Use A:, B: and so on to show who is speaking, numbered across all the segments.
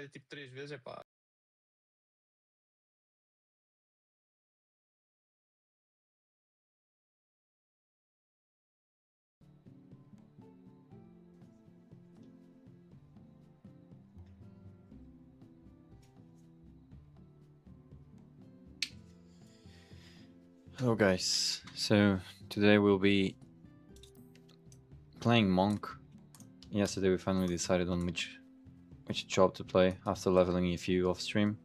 A: tipo 3 vezes, é pá.
B: Hello guys, so today we'll be playing Monk. Yesterday we finally decided on which job to play after leveling a few off stream,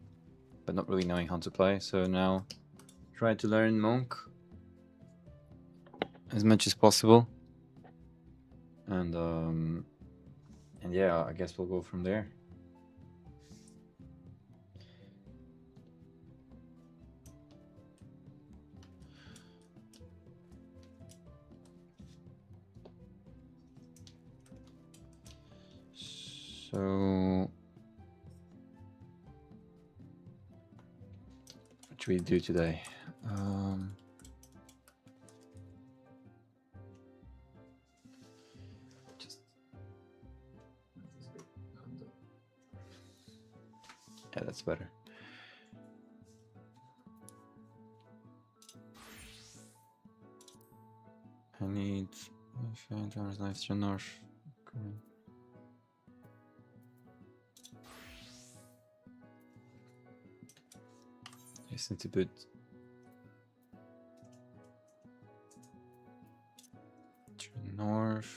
B: but not really knowing how to play, so now try to learn Monk as much as possible. And yeah, I guess we'll go from there. So what should we do today? Yeah, that's better. I need Phantom's nice to north. Okay. Just need to put to north.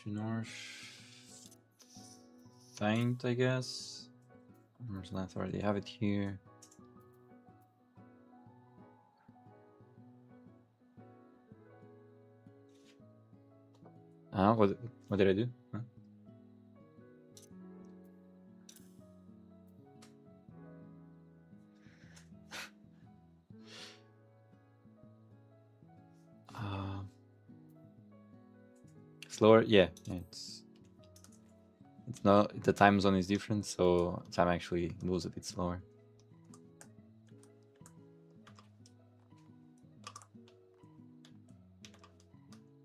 B: To north. Faint, I guess. Where's that? I already have it here. Ah, what did I do? Huh? Slower? Yeah, it's not, the time zone is different, so time actually moves a bit slower.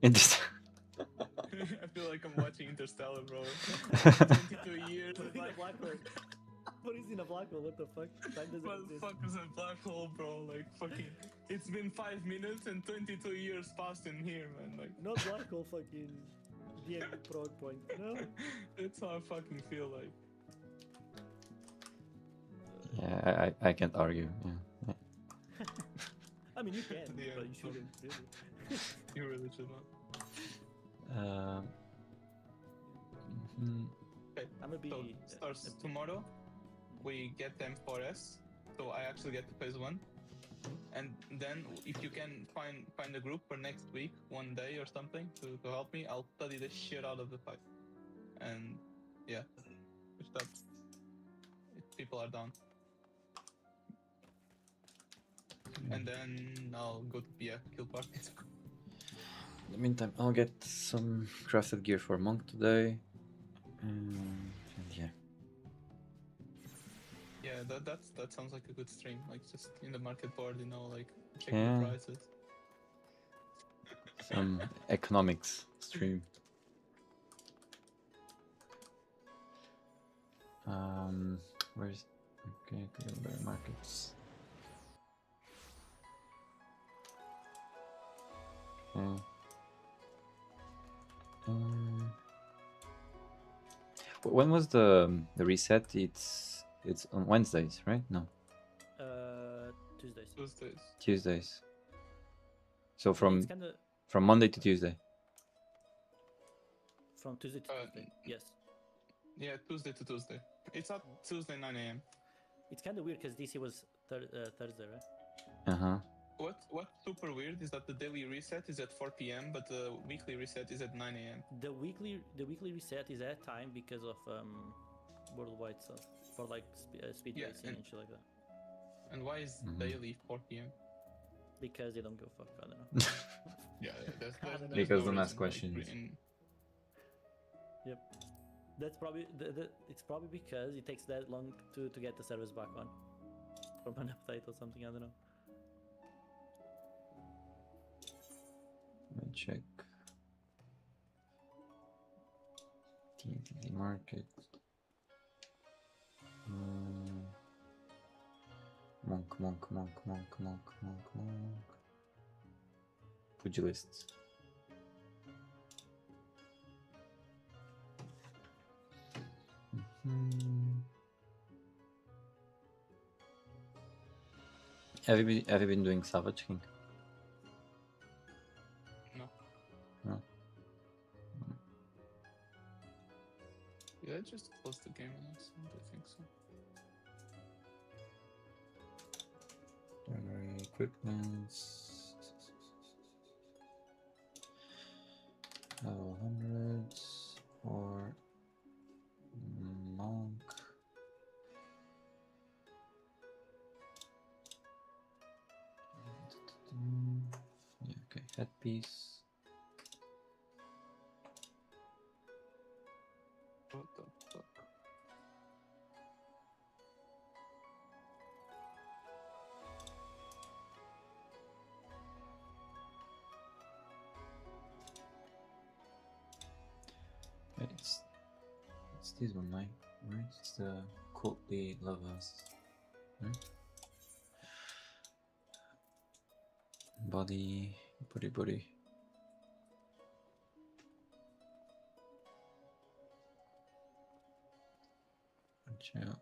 A: I feel like I'm watching Interstellar, bro. 22 years.
C: Put it in a black hole. What is in a black hole? What the fuck? Time doesn't
A: What the
C: exist.
A: fuck is a black hole, bro? Like, fucking. It's been 5 minutes and 22 years passed in here, man. Like,
C: Not black hole, fucking DM prog point. No.
A: that's how I fucking feel like.
B: Yeah, I can't argue. Yeah.
C: I mean, you can,
A: Yeah,
C: but you shouldn't, really.
A: You really should not. Okay,
C: I'm gonna be.
A: so starts tomorrow. We get M4S, so I actually get to phase 1. And then, if you can find a group for next week, one day or something, to help me, I'll study the shit out of the fight. And yeah, if people are down. And then I'll go to kill parties.
B: In the meantime, I'll get some crafted gear for Monk today. And yeah.
A: Yeah, that sounds like a good stream. Like, just in the market board, you know, like checking the prices.
B: Some economics stream. Where's okay, markets. Okay. When was the reset? It's on Wednesdays, right? No. Tuesdays. So from Monday to Tuesday.
C: From Tuesday to Tuesday. Yes.
A: Yeah, Tuesday to Tuesday. It's at Tuesday 9 a.m.
C: It's kind of weird because DC was Thursday, right?
B: Uh huh.
A: What's super weird is that the daily reset is at 4 p.m, but the weekly reset is at 9 a.m.
C: The weekly reset is at time because of worldwide stuff for like speed racing and shit like that.
A: And why is daily 4 p.m?
C: Because they don't go fuck. I don't know.
A: Yeah, there's
B: because
A: no
B: don't ask
A: reason,
B: questions.
A: Like,
C: Yep. That's probably it's probably because it takes that long to get the service back on from an update or something. I don't know.
B: check. TNT market. Monk. Pugilist. Have you been doing Savage King?
A: No.
B: No.
A: Yeah, I just closed the game on accident, I think so.
B: Primary equipments. Level 100 or monk. Yeah, okay, headpiece.
A: What the fuck?
B: It's this one, right? It's the courtly lovers. Right? Body. Watch out.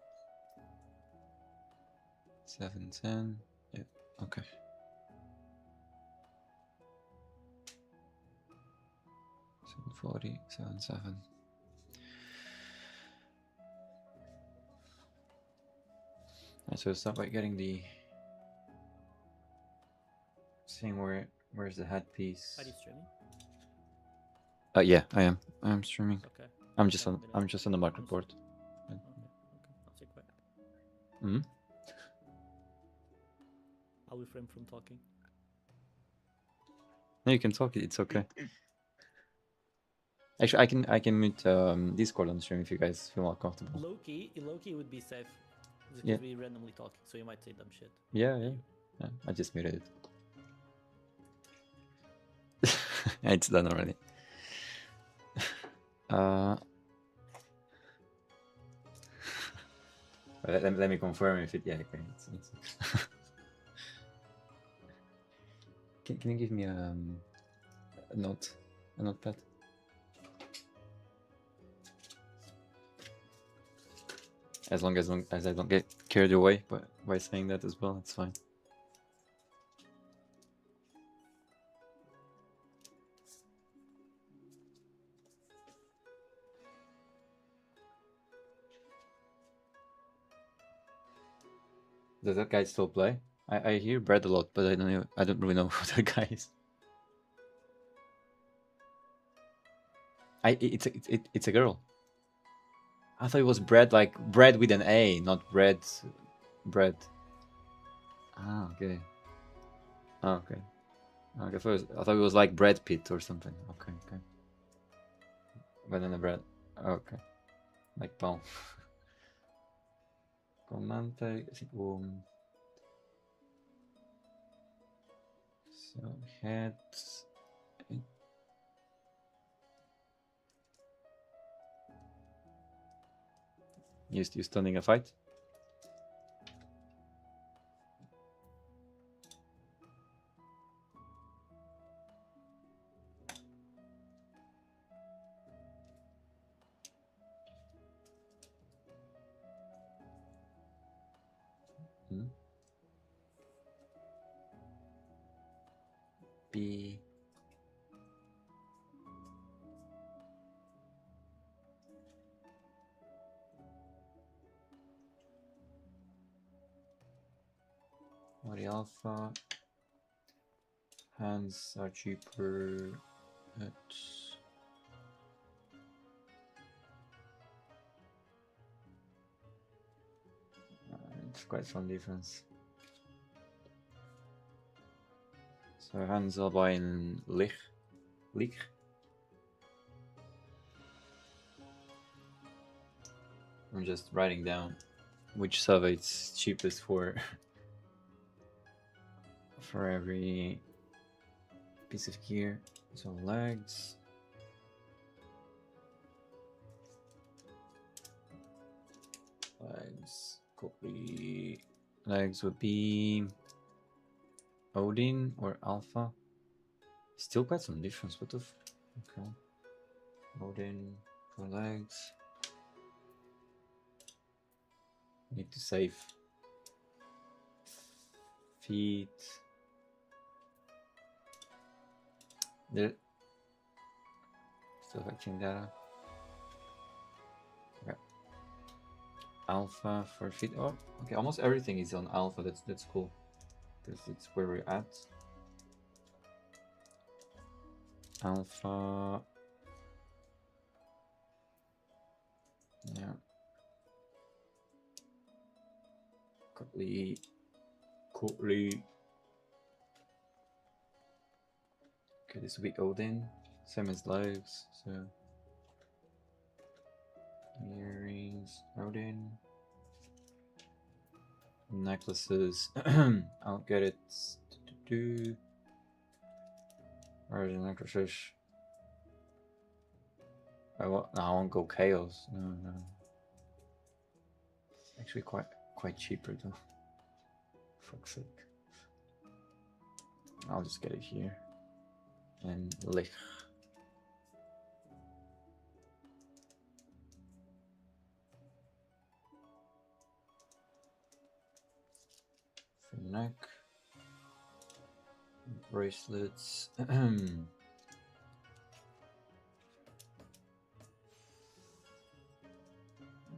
B: 710. Yeah, okay. 740, 77. And so start by getting the seeing where's the headpiece.
C: Are you streaming?
B: Yeah, I am streaming.
C: Okay.
B: I'm just
C: Yeah,
B: on the market board.
C: Okay. I'll take quiet.
B: Hmm.
C: I'll refrain from talking.
B: No, you can talk. It's okay. Actually, I can mute Discord on stream if you guys feel more comfortable.
C: Loki would be safe because
B: Yeah.
C: we randomly talking, so you might say dumb shit.
B: Yeah. I just muted it. It's done already. Let me confirm if it. Yeah, okay. It's can you give me a notepad? As long as I don't get carried away by saying that as well, it's fine. Does that guy still play? I hear Brad a lot, but I don't really know who that guy is. It's a girl. I thought it was Brad, like bread with an A, not bread. Ah, okay. Oh, okay. Okay, first I thought it was like Brad Pitt or something. Okay. Banana bread. Okay. Like pão. Com manteiga. So heads. You stunning a fight? B. Body alpha. Hands are cheaper at it's quite some difference. So hands I'll buy in Lich. I'm just writing down which sub it's cheapest for for every piece of gear. So legs. Legs could be. Legs would be Odin or Alpha. Still quite some difference. What the? Okay. Odin for legs. Need to save. Feet. There. Still fetching data. Okay. Alpha for feet. Oh, okay. Almost everything is on alpha. That's cool. Because it's where we're at. Alpha. Yeah. Cotley. Okay, this will be Odin. Same as legs, so. Earrings, Odin. Necklaces. I'll get it. Where are the necklaces? I won't go chaos. No. It's actually quite cheaper though. Fuck's sake. I'll just get it here. And Lich. For neck. Bracelets.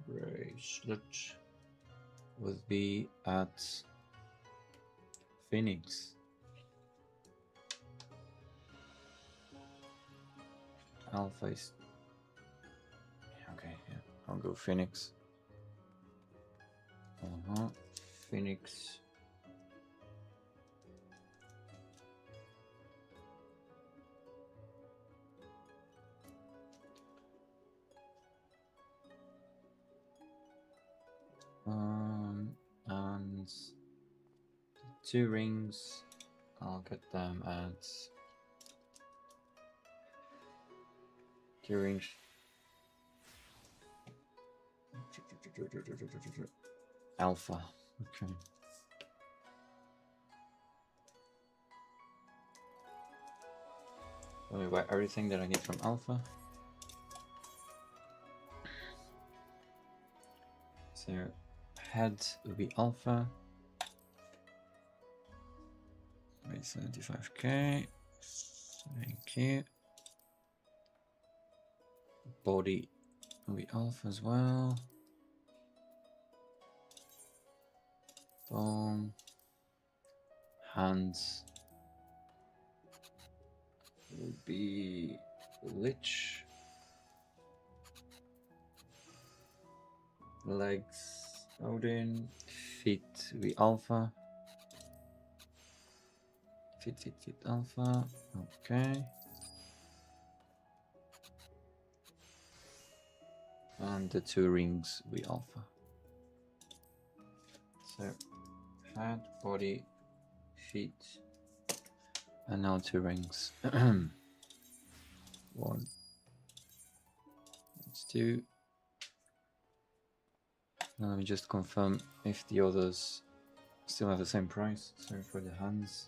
B: Bracelet would be at Phoenix. Alpha is okay. Yeah, I'll go Phoenix. Phoenix. And 2 rings. I'll get them at 2 rings. Alpha. Okay. Let me buy everything that I need from Alpha. So head will be Alpha. Wait, 75k. Thank you. Body will be Alpha as well. Boom. Hands will be Lich. Legs Odin. Feet will be Alpha. Feet Alpha. Okay. And the 2 rings will be Alpha. So head, body, feet, and now 2 rings. 1. That's 2. Now let me just confirm if the others still have the same price. So for the hands.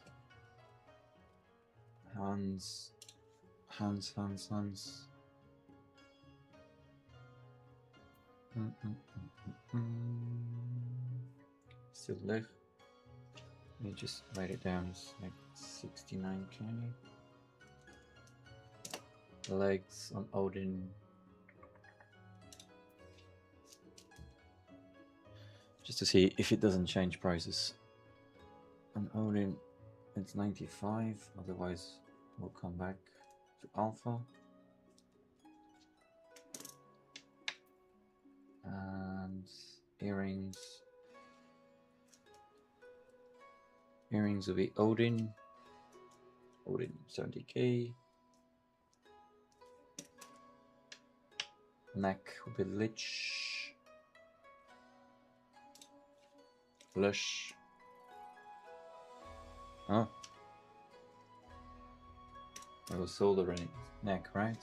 B: Still Lich. Let me just write it down. It's like 69k. Legs on Odin. Just to see if it doesn't change prices. On Odin, it's 95. Otherwise, we'll come back to Alpha. And earrings. Earrings will be Odin. Odin 70k. Neck will be Lich. Lush. Oh. It was sold already. Neck, right?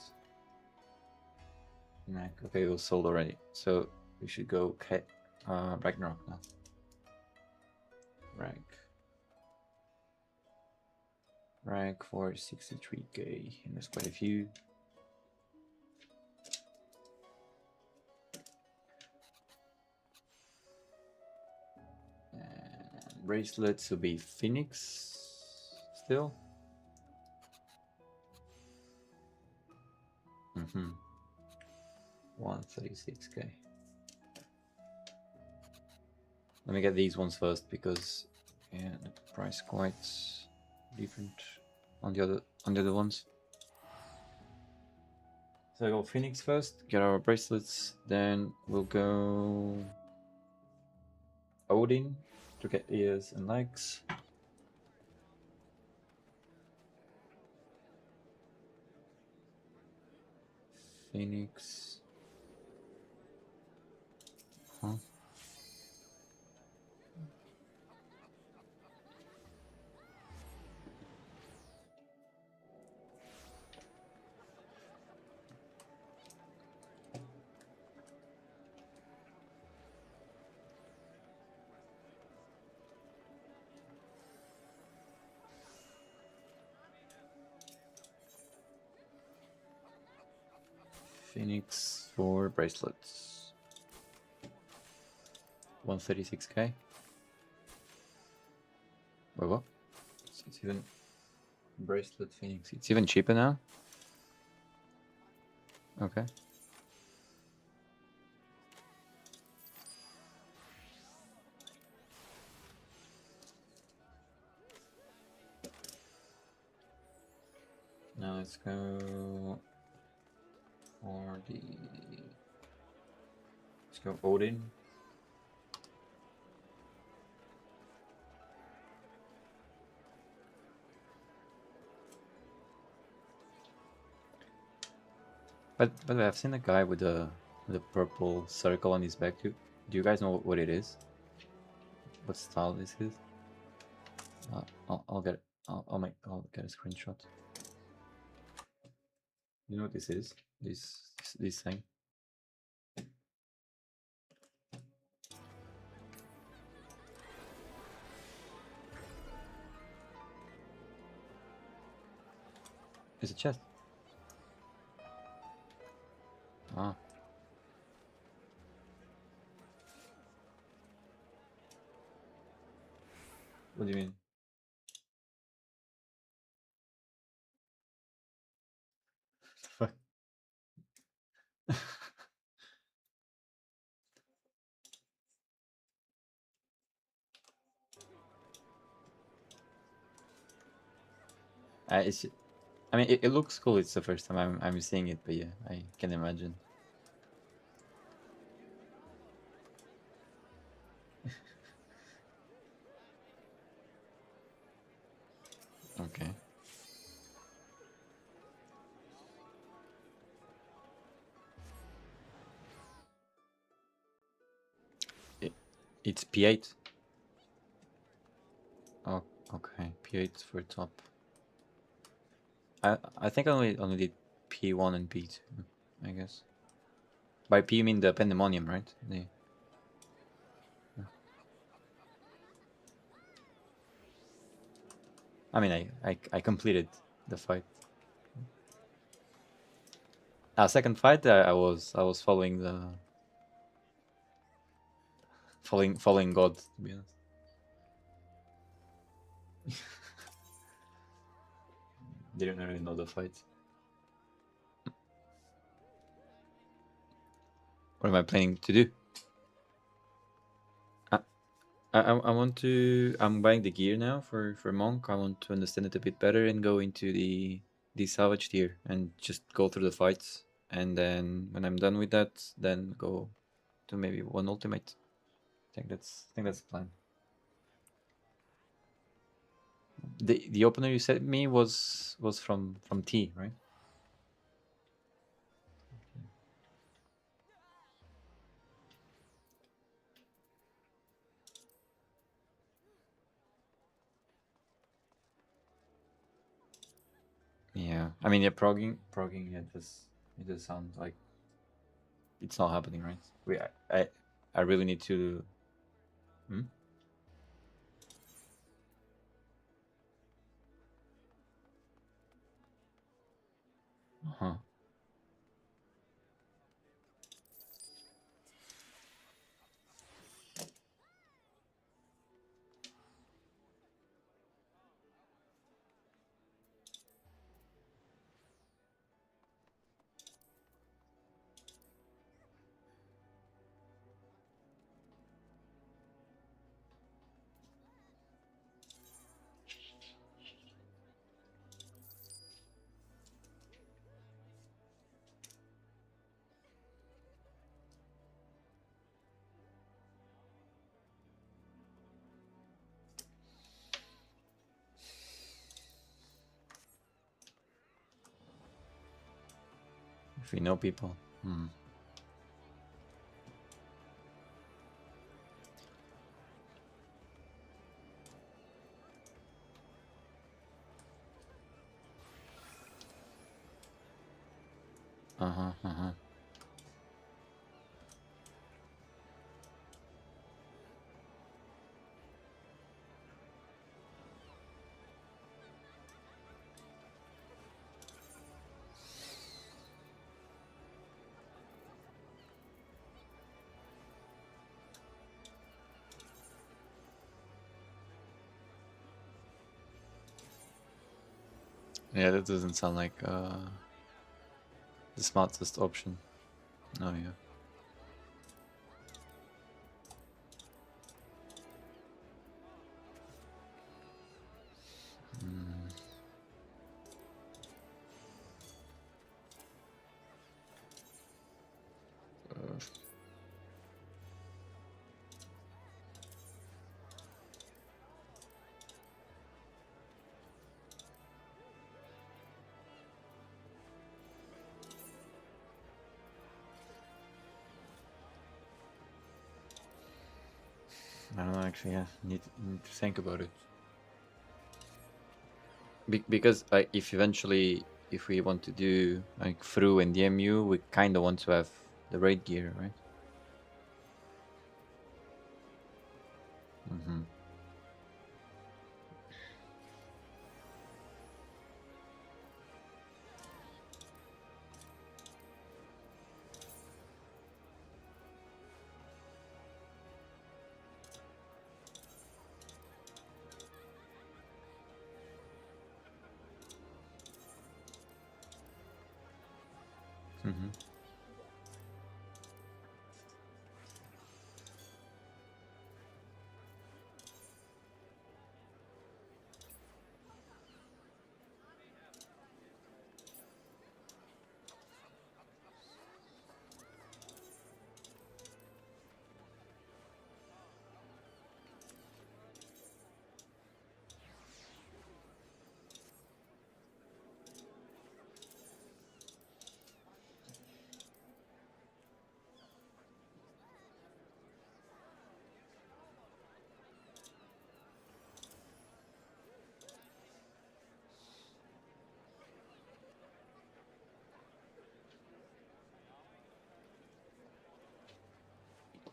B: Neck. Okay, it was sold already. So we should go Ragnarok now. Rank for 63k, and there's quite a few. And bracelets will be Phoenix still. 136k. Let me get these ones first because yeah, the price quite different on the other ones. So I go Phoenix first, get our bracelets, then we'll go Odin to get ears and legs. Phoenix. Huh? Phoenix for bracelets. 136k. Wait, what? It's even bracelet Phoenix. It's even cheaper now. Okay. Now let's go for the. Let's go Odin. But I've seen a guy with a purple circle on his back. Do you guys know what it is? What style this is? I'll get it. I'll get a screenshot. You know what this is? This thing. It's a chest. Ah. What do you mean? Fuck. I mean, it looks cool. It's the first time I'm seeing it, but yeah, I can imagine. Okay. It's P8. Oh, okay. P8 for top. I think I only did P1 and P2, I guess. By P you mean the Pandemonium, right? I mean, I completed the fight. Second fight, I was following the following God, to be honest. Didn't really know the fight. What am I planning to do? I want to. I'm buying the gear now for Monk. I want to understand it a bit better and go into the salvage tier and just go through the fights. And then when I'm done with that, then go to maybe one ultimate. I think that's the plan. The opener you sent me was from T, right? Yeah. Yeah, I mean, yeah, progging, yeah, it does sound like it's not happening, right? I really need to. Hmm? Huh. If we know people. Hmm. Uh-huh, uh-huh. Yeah, that doesn't sound like the smartest option. Oh yeah. Hmm. I don't know, actually. Yeah, need to think about it. Because like, if we want to do like through in the MU, we kind of want to have the raid gear, right? Mm-hmm. Mm-hmm.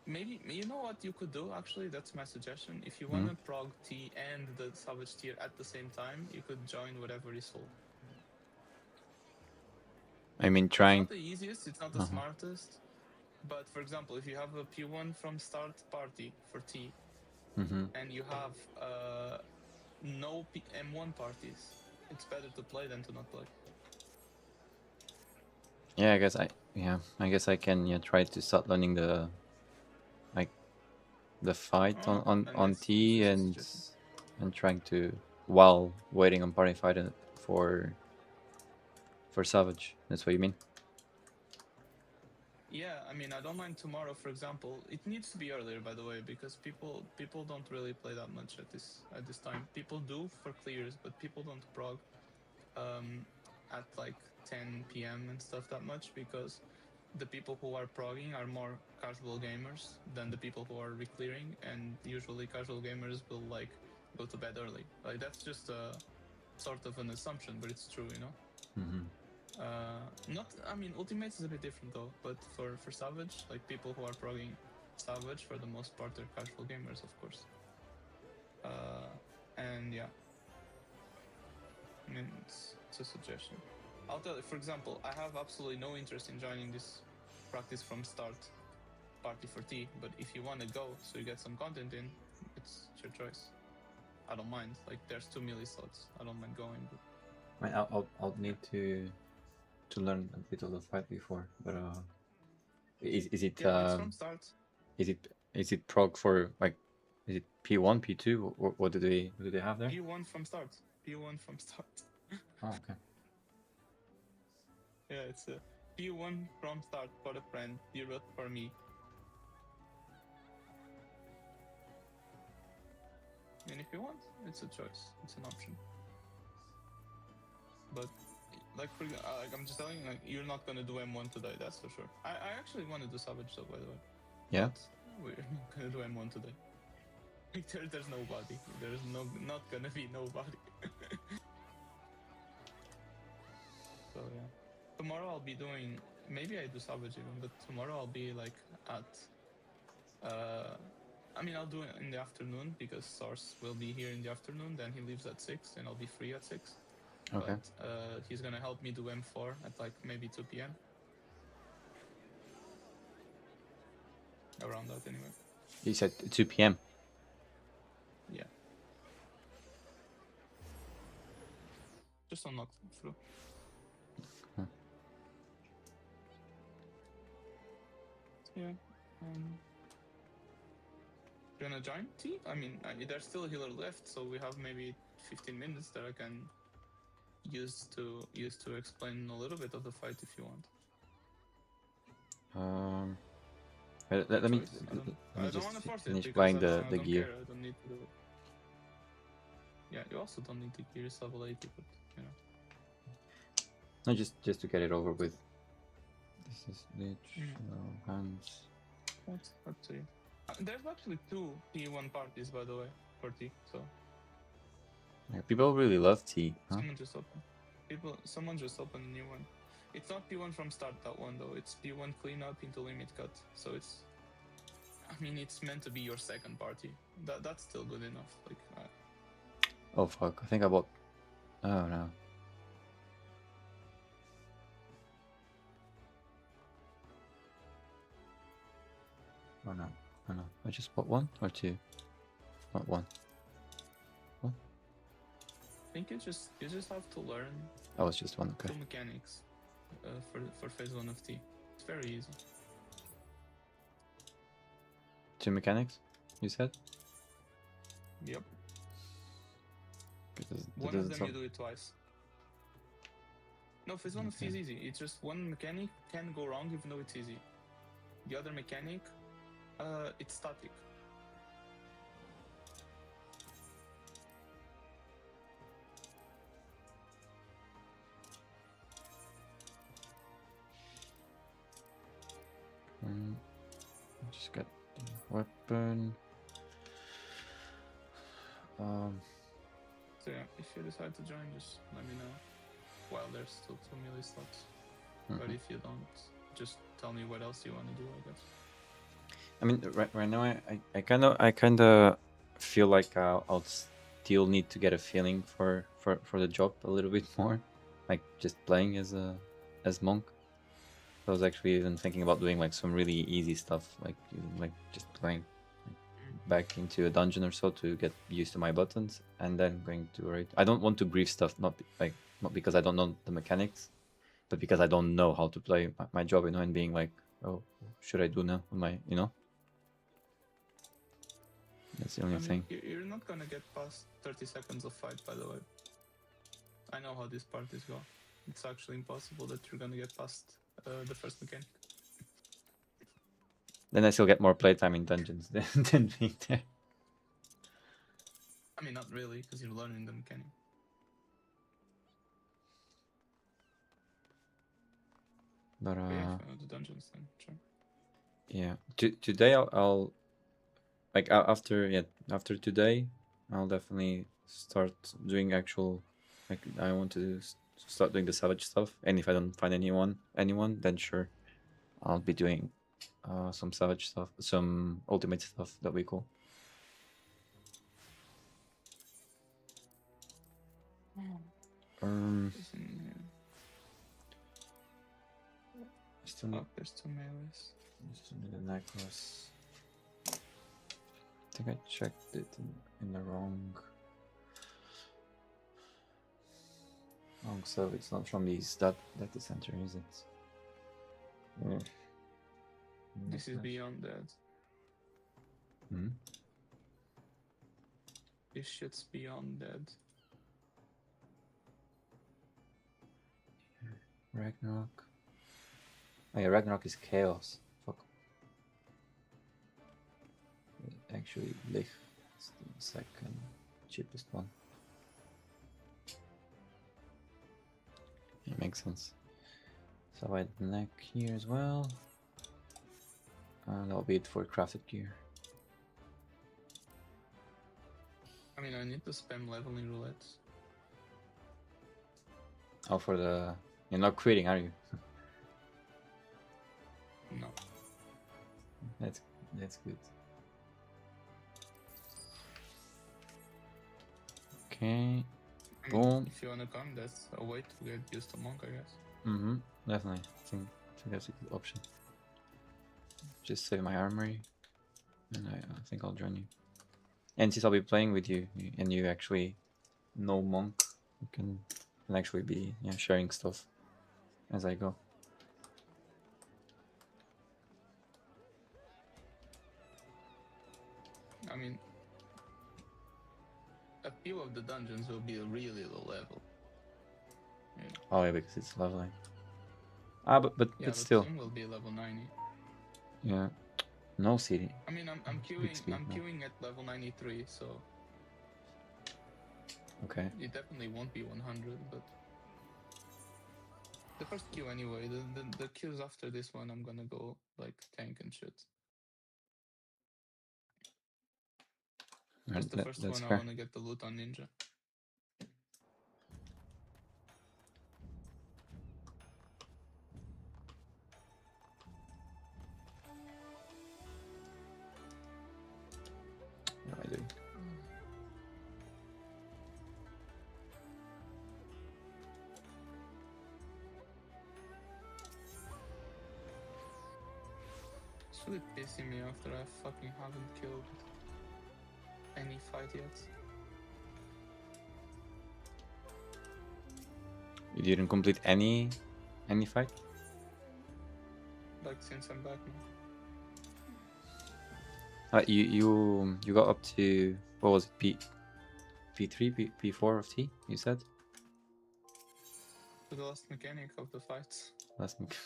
A: Maybe you know what you could do actually. That's my suggestion. If you
B: Mm-hmm.
A: want to prog T and the Savage tier at the same time, you could join whatever is full.
B: I mean,
A: It's
B: trying.
A: not the easiest. It's not the
B: Uh-huh.
A: smartest. But for example, if you have a P1 from start party for T,
B: Mm-hmm.
A: and you have no M1 parties, it's better to play than to not play.
B: Yeah, I guess I can try to start learning like the fight
A: Oh, and
B: on
A: that's
B: T
A: just a suggestion.
B: and trying to while waiting on party fight for Savage. That's what you mean?
A: Yeah, I mean, I don't mind tomorrow, for example. It needs to be earlier, by the way, because people don't really play that much at this time. People do for clears, but people don't prog at like 10 p.m. and stuff that much because the people who are progging are more casual gamers than the people who are reclearing, and usually casual gamers will like go to bed early. Like that's just a sort of an assumption, but it's true, you know. Not, I mean, Ultimates is a bit different though, but for Savage, like people who are progging Savage, for the most part, they're casual gamers, of course. And yeah, I mean, it's a suggestion. I'll tell you, for example, I have absolutely no interest in joining this practice from start party for T, but if you want to go so you get some content in, it's your choice. I don't mind. Like, there's 2 milli slots. I don't mind going. But...
B: I mean, I'll need to learn a bit of the fight before, but is it
A: yeah, it's from start.
B: is it prog for like, is it P1, P2? What do they have there?
A: P1 from start. P1 from start.
B: Oh, okay.
A: Yeah, it's a P1 from start for a friend, 0 for me. I mean, if you want, it's a choice. It's an option. But like, I'm just telling you, like, you're not gonna do M1 today. That's for sure. I actually want to do Savage though, by the way.
B: Yeah.
A: But we're not gonna do M1 today. There's nobody. There's not gonna be nobody. So yeah. Tomorrow I'll be doing. Maybe I do Savage even, but tomorrow I'll be like at. I mean, I'll do it in the afternoon because Source will be here in the afternoon. Then he leaves at 6, and I'll be free at 6.
B: Okay.
A: But he's gonna help me do M4 at like maybe 2 p.m. Around that, anyway.
B: You said 2 p.m.
A: Yeah. Just unlock through.
B: Huh.
A: Yeah. You wanna join T? I mean, there's still a healer left, so we have maybe 15 minutes that I can use to explain a little bit of the fight if you want.
B: Let me
A: I don't
B: just
A: want to force it
B: finish
A: because
B: buying
A: I
B: the
A: don't
B: gear.
A: care. I don't need to do it. Yeah, you also don't need the gear. It's level 80, but you know.
B: No, just to get it over with. This is Lich, hands.
A: That's up to you. There's actually 2 P1 parties, by the way, for T. So
B: Yeah, people really love tea. Huh?
A: Someone just opened a new one. It's not P1 from start, that one though. It's P1 cleanup into limit cut. So it's, I mean, it's meant to be your second party. That's still good enough. Like.
B: Oh fuck! I think I bought. Oh no. Oh no! Oh no! I just bought 1 or 2. Not 1.
A: I think you just have to learn.
B: Oh, it's just 1. Okay.
A: 2 mechanics for phase 1 of T. It's very easy.
B: 2 mechanics, you said?
A: Yep.
B: Because
A: One of them you do it twice. No, phase 1 of T is easy. It's just one mechanic can go wrong even though it's easy. The other mechanic, it's static.
B: Just got the weapon.
A: So yeah, if you decide to join, just let me know. While there's still 2 milli slots. But if you don't, just tell me what else you want to do, I guess.
B: I mean, right now, I kind of feel like I'll still need to get a feeling for the job a little bit more, like just playing as monk. I was actually even thinking about doing like some really easy stuff, like just playing back into a dungeon or so to get used to my buttons, and then going to raid. I don't want to grief stuff, not because I don't know the mechanics, but because I don't know how to play my job, you know, and being like, oh, should I do now with my, you know? That's the only thing.
A: You're not gonna get past 30 seconds of fight, by the way. I know how these parties go. It's actually impossible that you're gonna get past the first mechanic.
B: Then I still get more playtime in dungeons than being there.
A: I mean, not really, because you're learning the mechanic.
B: But
A: yeah, if you know the dungeons, then sure.
B: Yeah. Today I'll like after today I'll definitely start doing actual, like I want to start doing the savage stuff. And if I don't find anyone, then sure, I'll be doing some savage stuff, some ultimate stuff. That'll be cool. Still need,
A: there's 2 melees.
B: still need a necklace. I think I checked it in the wrong so it's not from these data center, is it?
A: This is beyond that.
B: Hmm?
A: This shit's beyond that.
B: Ragnarok. Oh yeah, Ragnarok is chaos. Fuck. Actually, Lich is the second cheapest one. It makes sense. So I had the neck here as well. And that'll be it for crafted gear.
A: I mean, I need to spam leveling roulettes.
B: Oh, for the... You're not quitting, are you?
A: No.
B: That's good. Okay.
A: I mean,
B: Boom.
A: if you wanna come, that's a way to get used to monk, I guess.
B: Mm-hmm. Definitely. I think that's a good option. Just save my armory, and I think I'll join you. And since I'll be playing with you, and you actually know monk, you can actually be sharing stuff as I go.
A: I mean, a few of the dungeons will be really low level. Yeah.
B: Oh yeah, because it's leveling. Ah, but still.
A: Some will be level 90.
B: Yeah. No city.
A: I mean, I'm queuing at level 93, so
B: okay.
A: it definitely won't be 100, but the first queue anyway. The queues after this one, I'm gonna go like tank and shit. Just the first one,
B: fair.
A: I wanna get the loot on ninja.
B: What am I doing?
A: It's really pissing me off that I fucking haven't killed any fight yet.
B: You didn't complete any fight?
A: Like since I'm back now.
B: You got up to, what was it, P3, P4 of T, you said?
A: To the last mechanic of the fights.
B: Last week.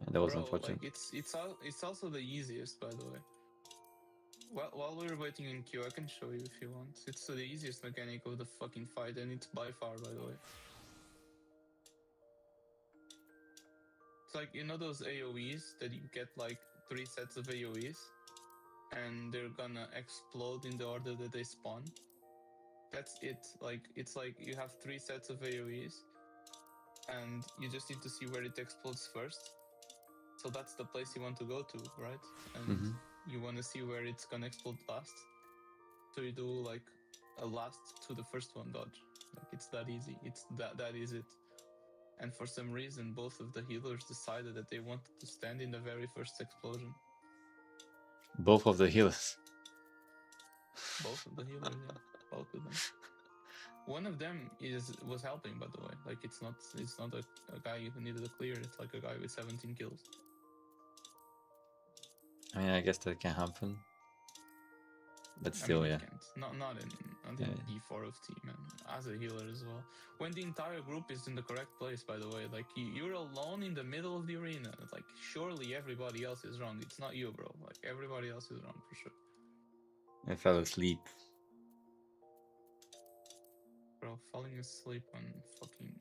B: Yeah, that was
A: Bro,
B: unfortunate.
A: like it's also the easiest, by the way. While we're waiting in queue, I can show you if you want. It's the easiest mechanic of the fucking fight, and it's by far, by the way. It's like, you know those AoEs that you get like 3 sets of AoEs, and they're gonna explode in the order that they spawn? That's it. Like, it's like you have 3 sets of AoEs, and you just need to see where it explodes first. So that's the place you want to go to, right? And you want to see where it's gonna explode last. So you do like a last to the first one dodge. Like, it's that easy. It's that is it. And for some reason, both of the healers decided that they wanted to stand in the very first explosion.
B: Both of the healers.
A: Both of the healers, yeah, both of them. One of them was helping, by the way. Like, it's not a guy who needed a clear. It's like a guy with 17 kills.
B: I mean, I guess that can happen. But still,
A: I mean,
B: yeah.
A: it can't. Not in D4 of T, man. As a healer as well. When the entire group is in the correct place, by the way. Like, you're alone in the middle of the arena. Like, surely everybody else is wrong. It's not you, bro. Like, everybody else is wrong for sure.
B: I fell asleep.
A: Bro, falling asleep on fucking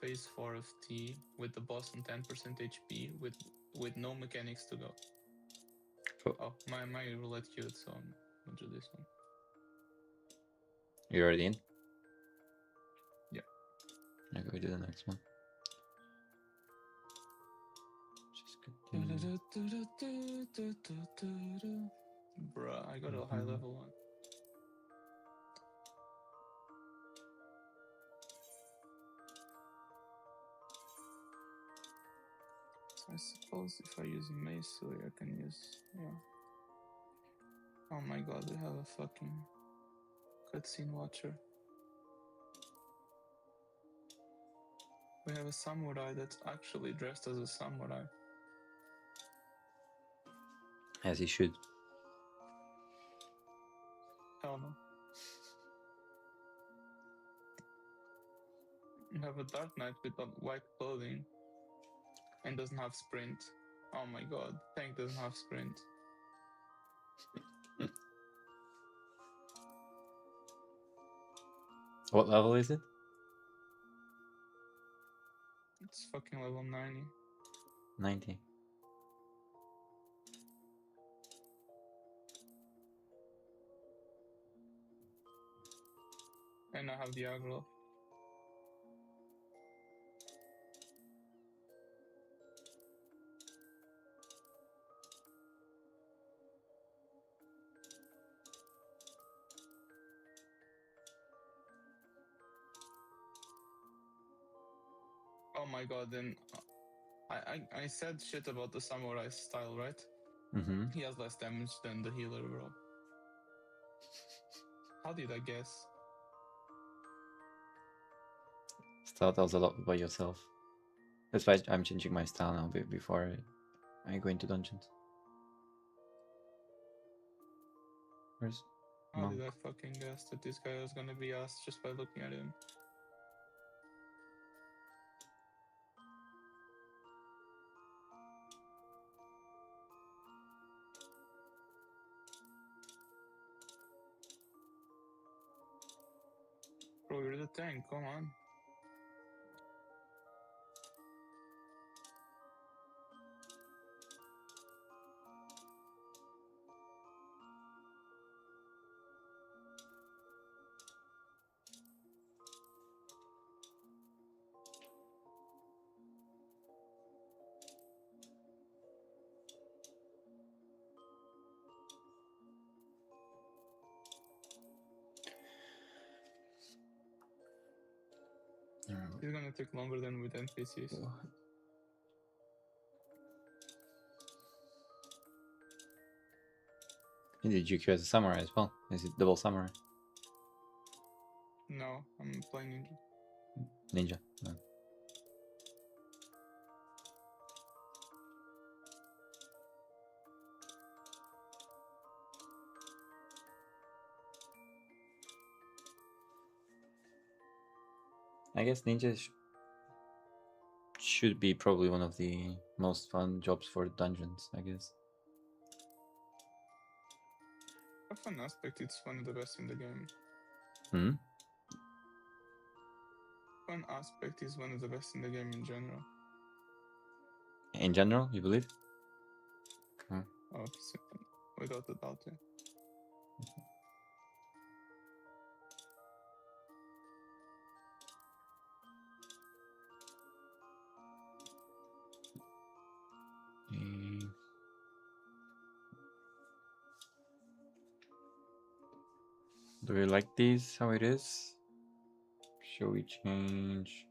A: phase 4 of T with the boss on 10% HP with no mechanics to go. Oh, my roulette queued, so I'm gonna do this one.
B: You already in? I go to the next one. Just continue.
A: Bruh, I got a high level one. So I suppose if I use Masonry, I can use, yeah. Oh my god, we have a fucking cutscene watcher. We have a samurai that's actually dressed as a samurai.
B: As he should.
A: Hell no. You have a dark knight with white clothing and doesn't have sprint. Oh my god, tank doesn't have sprint.
B: What level is it?
A: It's fucking level 90.
B: 90.
A: And I have the aggro. Oh my god, then I said shit about the samurai style, right?
B: Mm-hmm.
A: He has less damage than the healer, bro. How did I guess?
B: Still tells a lot about yourself. That's why I'm changing my style now before I go into dungeons. Where's
A: How
B: Monk?
A: did I fucking guess that this guy was gonna be us just by looking at him? Bro, you're the tank, come on. It's gonna take longer than with NPCs.
B: Did you queue as a samurai as well? Is it double samurai?
A: No, I'm playing ninja.
B: Ninja. No. I guess ninja should be probably one of the most fun jobs for dungeons, I guess.
A: A fun aspect, it's one of the best in the game.
B: Hmm?
A: Fun aspect is one of the best in the game in general.
B: In general, you believe? Hmm.
A: Oh, without a doubt, yeah.
B: Do we like these, how it is? Shall we change?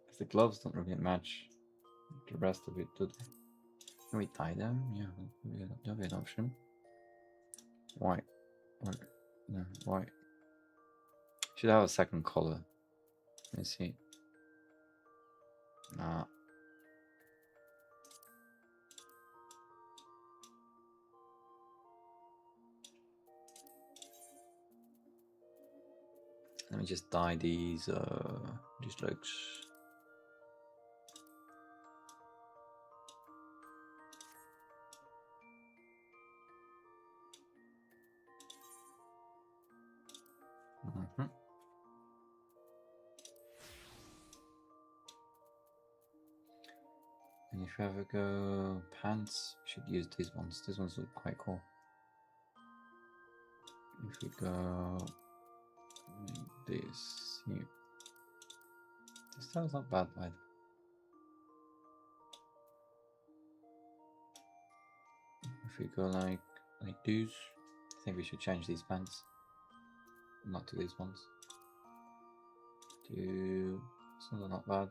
B: Because the gloves don't really match the rest of it, do they? Can we tie them? Yeah, that'll be an option. White. Or, no, white. Should have a second color. Let's see. Nah. Let me just dye these legs. Mm-hmm. And if you ever go pants, you should use these ones. These ones look quite cool. If we go like this here, This sounds not bad, either. If we go like these, I think we should change these pants. Not to these ones. To some are not bad,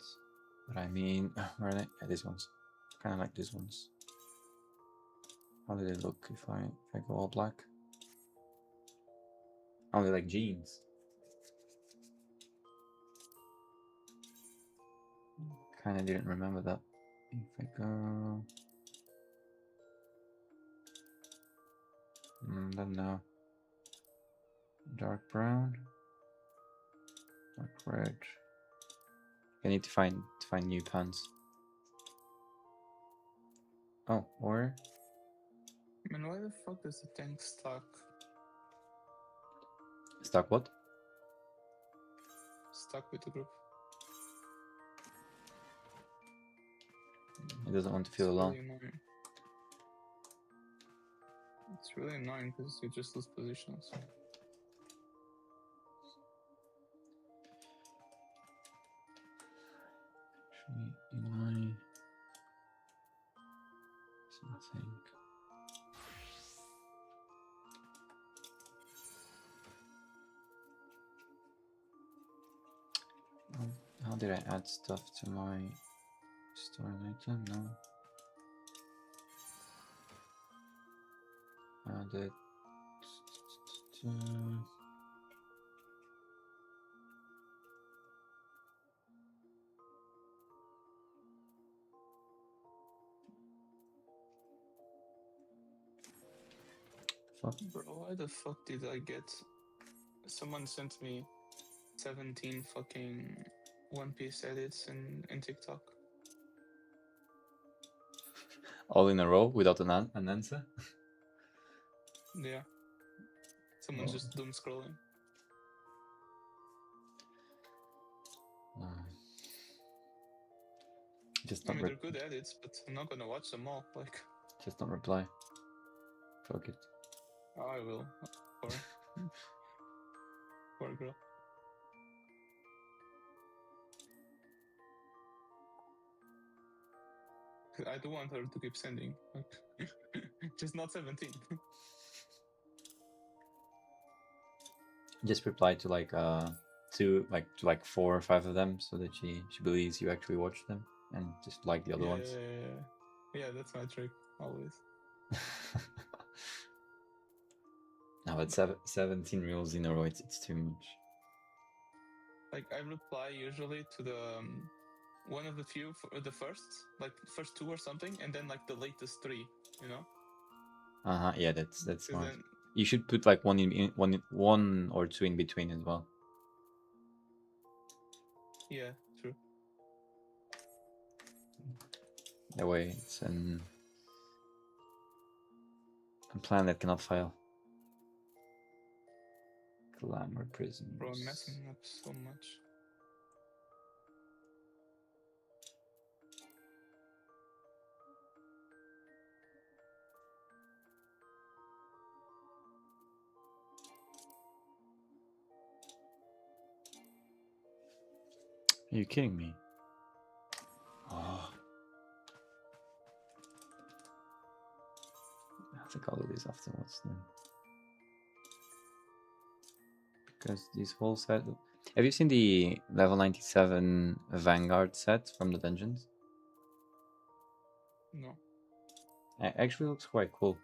B: but I mean, where are they? Yeah, these ones. Kind of like these ones. How do they look if I go all black? Oh, they like jeans. Kind of didn't remember that. If I go, don't know. Dark brown, dark red. I need to find new pants. Oh, or
A: Man, why the fuck is the tank stuck?
B: stuck what?
A: Stuck with the group.
B: He doesn't want to feel
A: It's
B: alone.
A: really annoying. It's really annoying because you just lose positions.
B: Actually, in my something. How did I add stuff to my store item? No. Added. Fuck.
A: Bro, why the fuck did I get... Someone sent me 17 fucking One Piece edits in TikTok.
B: All in a row without an answer?
A: Yeah. Someone's
B: Oh.
A: just doom scrolling.
B: Just
A: I
B: don't
A: mean, they're good edits, but I'm not gonna watch them all. Like,
B: just don't reply. Fuck it.
A: I will. Poor, poor girl. I do want her to keep sending. Like, just not 17.
B: Just reply to like to like 4 or 5 of them so that she believes you actually watched them, and just like the other
A: Yeah,
B: ones.
A: yeah, that's my trick always.
B: No, but 17 reels in a row, it's too much.
A: Like, I reply usually to the one of the few, the first 2 or something, and then like the latest 3, you know?
B: Yeah, that's smart.
A: Then,
B: You should put like one or 2 in between as well.
A: yeah, true.
B: That way it's a plan that cannot fail. Glamour prisons.
A: Bro, I'm messing up so much.
B: Are you kidding me? Oh. I think I'll do this afterwards then. Because these whole set... Have you seen the level 97 Vanguard set from the dungeons?
A: No.
B: It actually looks quite cool.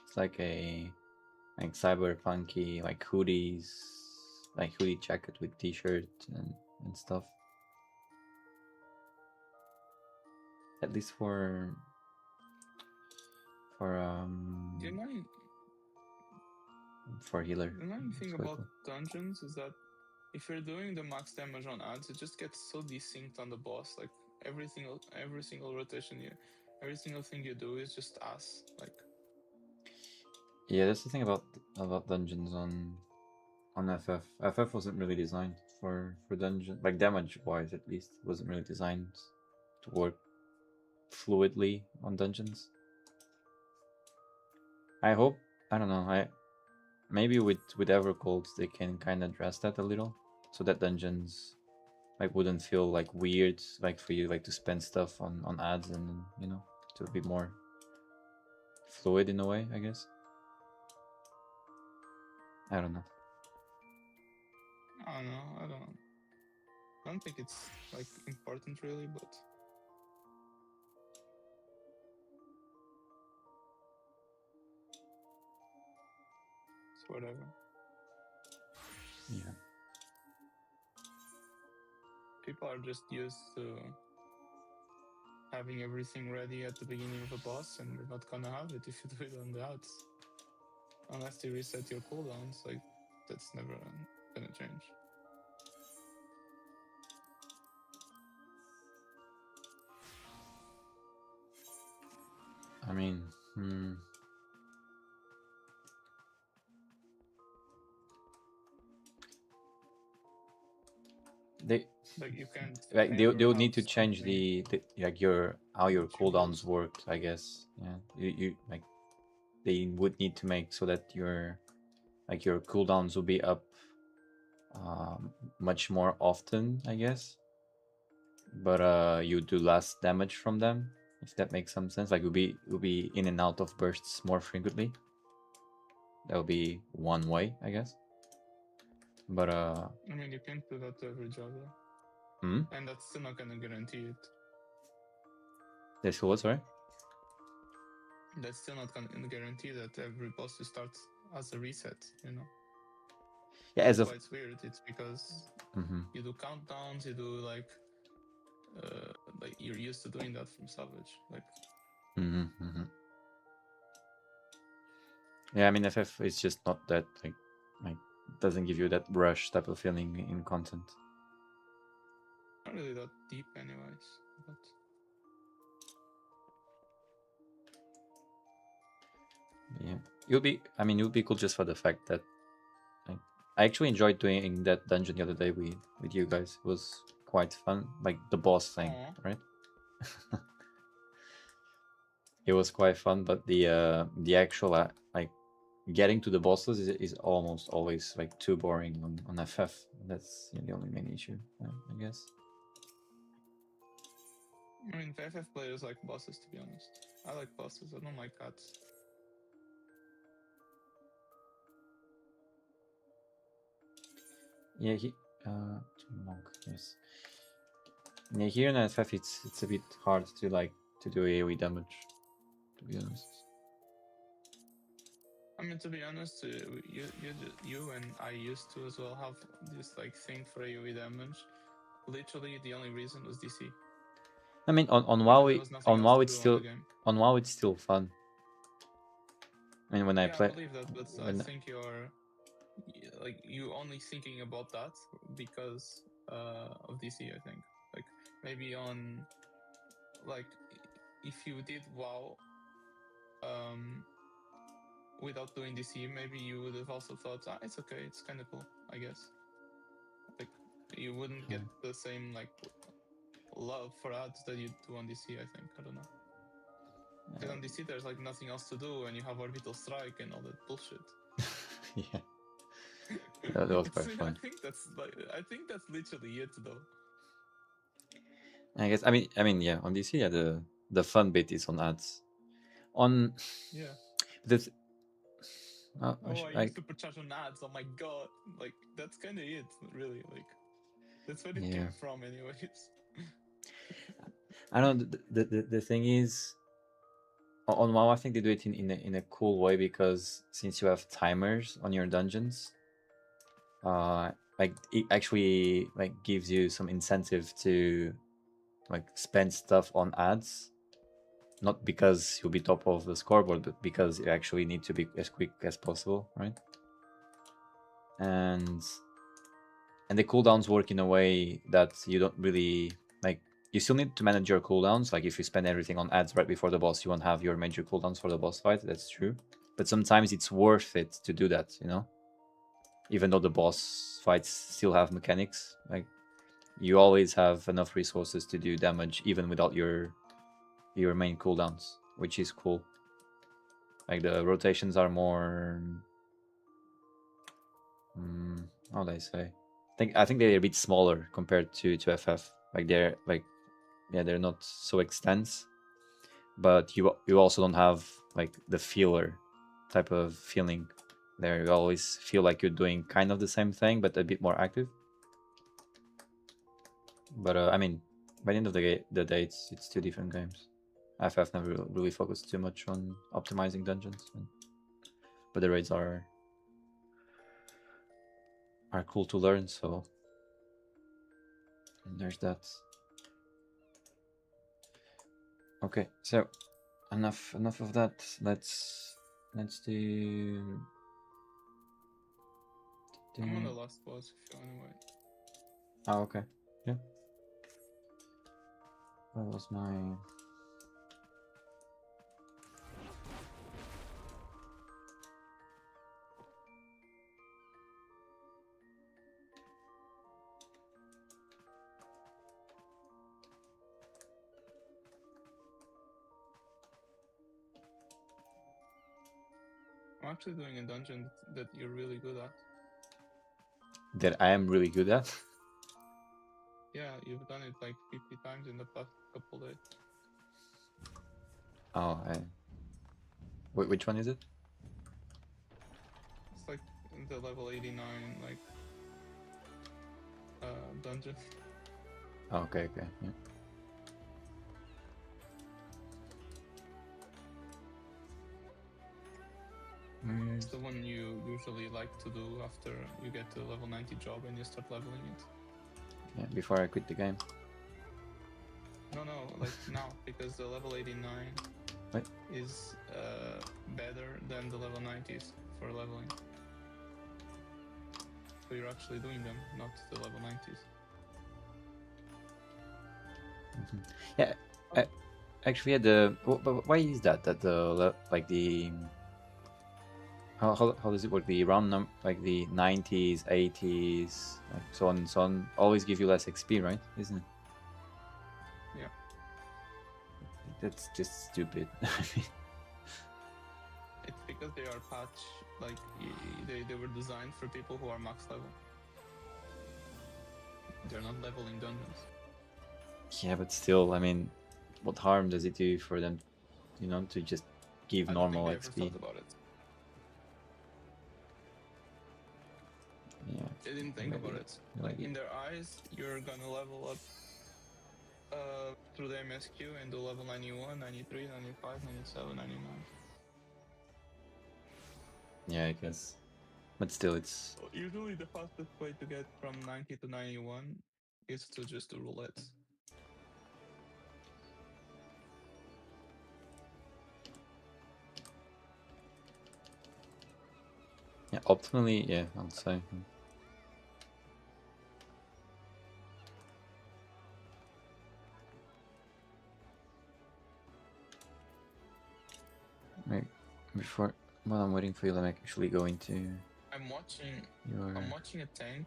B: It's like a cyberpunky, like hoodies, like hoodie jacket with t-shirt and stuff. At least for
A: Do you know
B: for healer.
A: the annoying thing
B: It's quite
A: about
B: cool.
A: dungeons is that if you're doing the max damage on ads, it just gets so desynced on the boss. Like every single rotation every single thing you do is just ass. Like,
B: Yeah, that's the thing about dungeons on FF. FF wasn't really designed for dungeon, like damage wise at least, it wasn't really designed to work fluidly on dungeons. I hope, I don't know, maybe with Evercold they can kind of address that a little, so that dungeons like wouldn't feel like weird, like for you like to spend stuff on ads, and you know, to be more fluid in a way, I guess. I don't know.
A: I don't know. I don't think it's like important really, but it's whatever.
B: Yeah.
A: People are just used to having everything ready at the beginning of a boss, and you're not gonna have it if you do it on the ads. Unless they reset your cooldowns, like that's never gonna change.
B: I mean, they
A: Like you can't
B: like
A: favor
B: they would need
A: out
B: to change
A: something
B: the like your how your
A: which you
B: cooldowns
A: use.
B: worked, I guess. Yeah, you like they would need to make so that your like your cooldowns will be up much more often, I guess. But you do less damage from them, if that makes some sense. Like you'll be in and out of bursts more frequently. That would be one way, I guess. But
A: I mean, you can't do that to every job, and that's still not gonna guarantee it.
B: This what, sorry?
A: That's still not gonna guarantee that every boss you start as a reset. You know.
B: Yeah, as
A: That's
B: of
A: why it's weird. It's because you do countdowns, you do like you're used to doing that from Savage. Like,
B: yeah, I mean, FF is just not that like doesn't give you that rush type of feeling in content.
A: not really that deep, anyways. But
B: yeah, it'll be cool just for the fact that like, I actually enjoyed doing that dungeon the other day with you guys. It was quite fun, like the boss thing, right? It was quite fun, but the actual like getting to the bosses is almost always like too boring on FF. That's the only main issue, I guess.
A: I mean, FF players like bosses, to be honest. I like bosses. I don't like cats.
B: Yeah, monk, yes. Yeah, here in FF it's a bit hard to like to do AoE damage, to be honest.
A: I mean, to be honest, you and I used to as well have this like thing for AoE damage. Literally, the only reason was DC.
B: I mean, on
A: Because
B: WoW,
A: there was nothing else to do on the game.
B: on WoW it's still fun. I mean, when I play,
A: I believe that, but I think you're like you only thinking about that because of DC. I think like maybe on like if you did WoW without doing DC, maybe you would have also thought, it's okay, it's kind of cool, I guess. Like you wouldn't get the same like love for ads that you do on DC. I think, I don't know. Because on DC there's like nothing else to do, and you have Orbital Strike and all that bullshit.
B: Yeah. That was quite fun.
A: I think that's literally it, though.
B: I guess. I mean, yeah. On DC, yeah, the fun bit is on ads. On this.
A: I used to supercharge on ads. Oh my god! Like that's kind of it, really. Like that's where it came from, anyways.
B: I don't know. The thing is, on WoW, I think they do it in a cool way, because since you have timers on your dungeons, like it actually like gives you some incentive to like spend stuff on ads, not because you'll be top of the scoreboard, but because you actually need to be as quick as possible, right? And the cooldowns work in a way that you don't really like. You still need to manage your cooldowns. Like if you spend everything on ads right before the boss, you won't have your major cooldowns for the boss fight. That's true. But sometimes it's worth it to do that, you know? Even though the boss fights still have mechanics, like you always have enough resources to do damage even without your main cooldowns, which is cool. Like the rotations are more. How do I say? I think they're a bit smaller compared to FF. Like they're like, yeah, they're not so extensive, but you also don't have like the feeler type of feeling there. You always feel like you're doing kind of the same thing, but a bit more active. But I mean, by the end of the day, it's two different games. FF never really focused too much on optimizing dungeons, but the raids are cool to learn. So there's that. Okay, so enough of that. Let's do.
A: I'm on the last boss if you want to wait.
B: Oh, okay. Yeah. What was my?
A: I'm actually doing a dungeon that you're really good at.
B: That I am really good at.
A: Yeah, you've done it like 50 times in the past couple days.
B: Oh, which one is it?
A: It's like the level 89 like dungeon.
B: Oh, okay, yeah.
A: It's the one you usually like to do after you get to level 90 job and you start leveling it.
B: Yeah, before I quit the game.
A: No, like now, because the level 89
B: What?
A: is better than the level 90s for leveling. So you're actually doing them, not the level 90s.
B: Yeah, actually, but why is that? That like the how does it work? The round like the 90s, 80s, like so on and so on, always give you less XP, right? Isn't it?
A: Yeah.
B: That's just stupid.
A: It's because they are patch, like they were designed for people who are max level. They're not leveling dungeons.
B: Yeah, but still, I mean, what harm does it do for them, to just give normal
A: I don't think they
B: XP?
A: ever thought about it.
B: Yeah.
A: They didn't think
B: Maybe.
A: about it. Like in their eyes, you're gonna level up through the MSQ and do level 91, 93, 95, 97, 99.
B: Yeah, I guess. But still, it's
A: Usually the fastest way to get from 90 to 91 is to just do roulette.
B: yeah, optimally, yeah, I'll say. Right, before while I'm waiting for you, let me actually go into
A: I'm watching a tank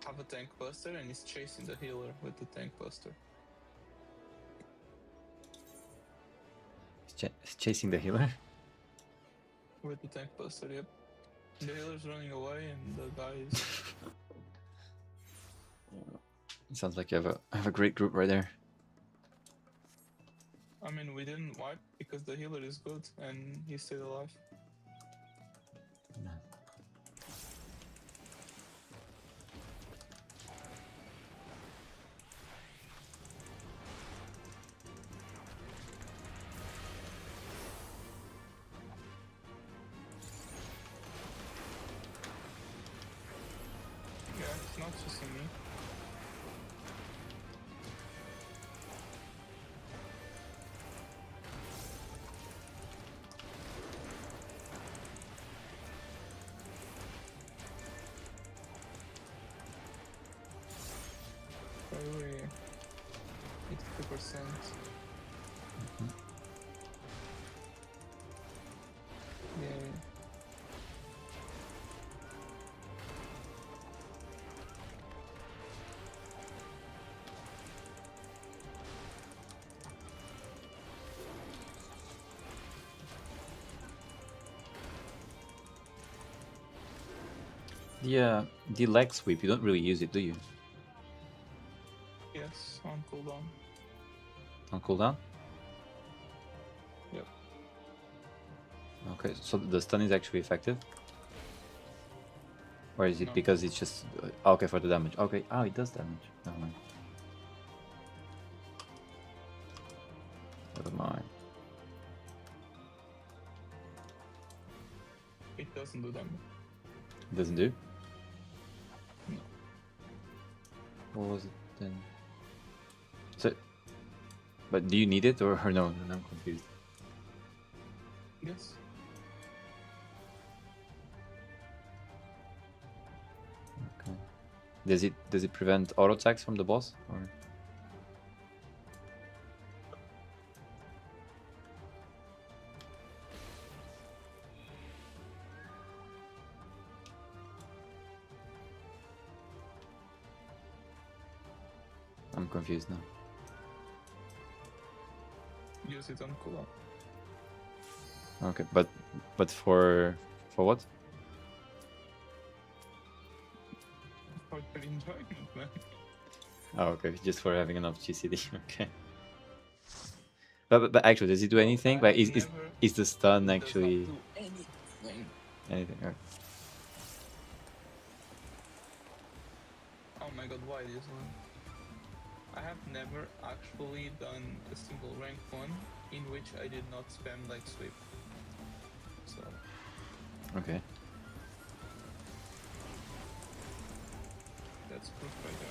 A: have a tank buster and he's chasing the healer with the tank buster.
B: It's chasing the healer.
A: With the tank buster, yep. The healer's running away and the guy is...
B: Sounds like you have a great group right there.
A: I mean, we didn't wipe because the healer is good and he stayed alive. Yeah, it's not just on me. Probably 82%. Yeah.
B: The leg sweep, you don't really use it, do you?
A: Yes, on cooldown.
B: On cooldown?
A: Yep.
B: Okay, so the stun is actually effective? Or is it
A: No.
B: because it's just... okay, for the damage. Okay, oh, it does damage. Never mind. Never mind.
A: It doesn't do damage.
B: It doesn't do?
A: No.
B: What was it then? So... but do you need it or no? I'm confused.
A: Yes.
B: Okay. Does it prevent auto attacks from the boss? Or... I'm confused now.
A: Use it on cooldown.
B: Okay, but for what?
A: For your enjoyment, man.
B: Oh, okay, just for having enough GCD. Okay. But actually, does it do anything? Like, is the stun actually
A: Does not do anything.
B: anything? Okay.
A: Oh my god, why this one? I have never actually done a single rank 1 in which I did not spam leg sweep. So,
B: Okay.
A: that's proof right there.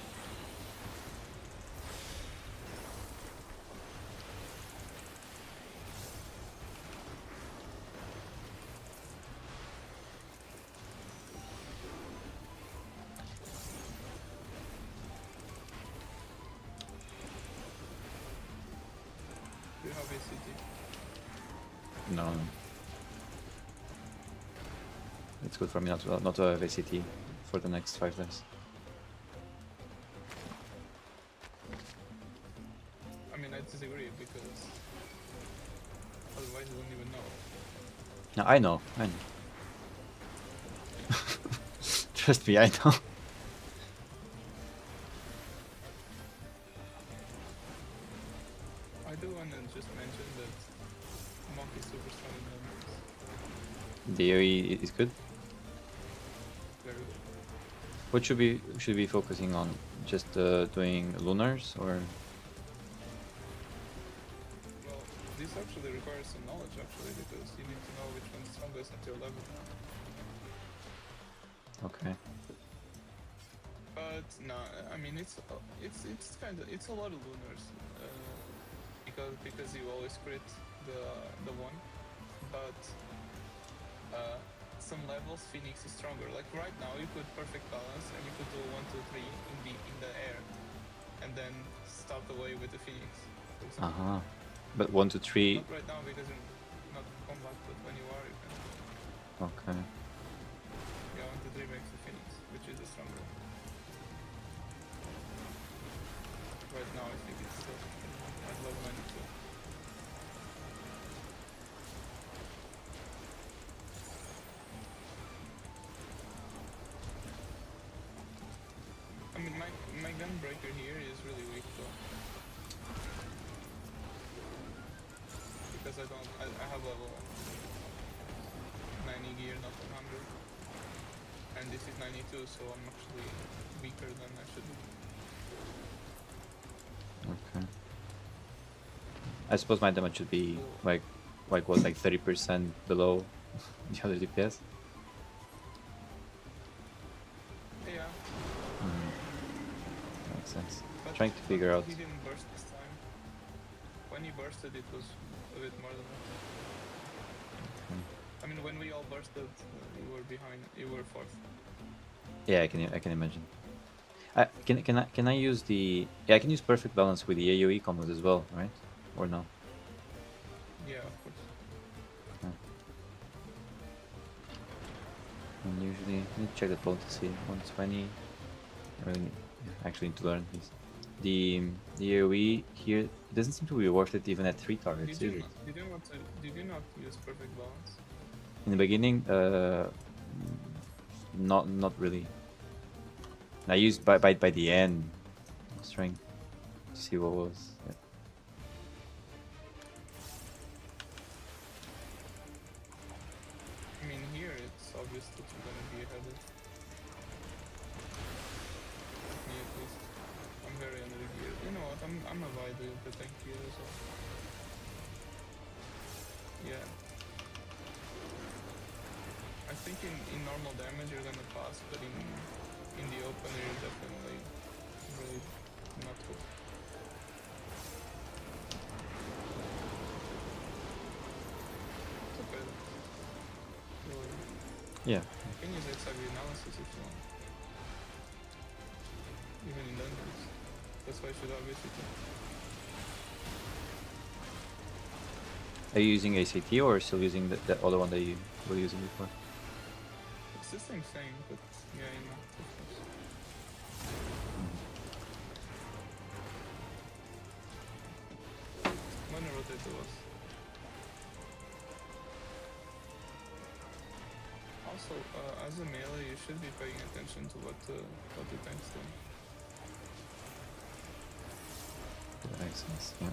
A: Do you have ACT?
B: No. It's good for me not to have ACT for the next 5 days.
A: I mean, I disagree because otherwise you wouldn't even know.
B: No, I know. Trust me, I know.
A: I do want to just mention that Monk is super strong in numbers.
B: The AoE is good.
A: Very good.
B: What should we be focusing on? Just doing lunars or?
A: Well, this actually requires some knowledge actually because you need to know which one's strongest at your level.
B: Okay.
A: But no, I mean it's kind of a lot of lunars because you always crit the one, but some levels Phoenix is stronger. Like right now you put perfect balance and you could do 1, 2, 3 in the air, and then start away with the Phoenix. For example.
B: But 1, 2, 3.
A: Not right now because you're not in combat, but when you are, you can.
B: Okay.
A: Yeah, 1, 2, 3 makes the Phoenix, which is the stronger one. Right now I think it's still at level 92. I mean, my gunbreaker here is really weak though. Because I have level 90 gear, not 100. And this is 92, so I'm actually weaker than I should be.
B: Okay. I suppose my damage should be like what, like 30% below the other DPS.
A: Yeah.
B: Makes sense.
A: But
B: Trying to figure out.
A: He didn't burst this time. When he bursted, it was a bit more than that. I mean, when we all bursted, you were behind. You were 4th.
B: Yeah, I can imagine. Can I use the... yeah, I can use perfect balance with the AoE combos as well, right? Or no?
A: Yeah, of course.
B: And usually, let me check the potency. 120. I really actually need to learn this. The AoE here, it doesn't seem to be worth it even at 3 targets,
A: Did
B: is it?
A: you not use perfect balance?
B: In the beginning, not really. I used by the end. I was trying to see what was. Yeah.
A: I mean, here it's obvious that you're gonna be ahead of me at least. I'm very under geared. You know what? I'm a wide the tank gear as well. Yeah. I think in normal damage you're gonna pass, but in the open you're definitely really not good. It's okay.
B: Yeah.
A: You can use XIV analysis if you want. Even in dungeons. That's why I should obviously do.
B: Are you using ACT or still using the other one that you were using before?
A: It's the same thing, but yeah, you know, of course. When I rotate to us. Also, as a melee, you should be paying attention to what the tanks do.
B: That makes sense. Yeah.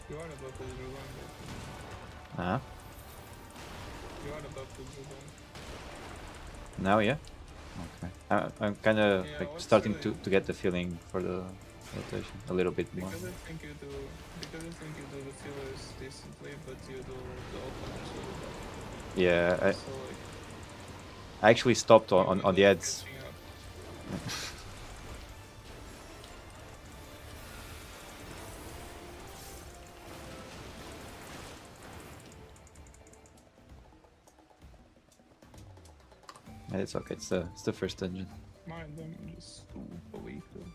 A: You are above the blue line.
B: Ah.
A: You are above the blue line.
B: Now, yeah. Okay. I'm kind of
A: Yeah,
B: like
A: what's
B: starting
A: really-
B: to get the feeling for the rotation a little bit more.
A: Because I think you do the fillers decently, but you do the openers really bad.
B: Yeah.
A: So like
B: I actually stopped
A: you
B: on
A: would
B: the
A: love
B: ads.
A: catching up.
B: Yeah, it's okay. It's the first dungeon.
A: My damage is super weak though.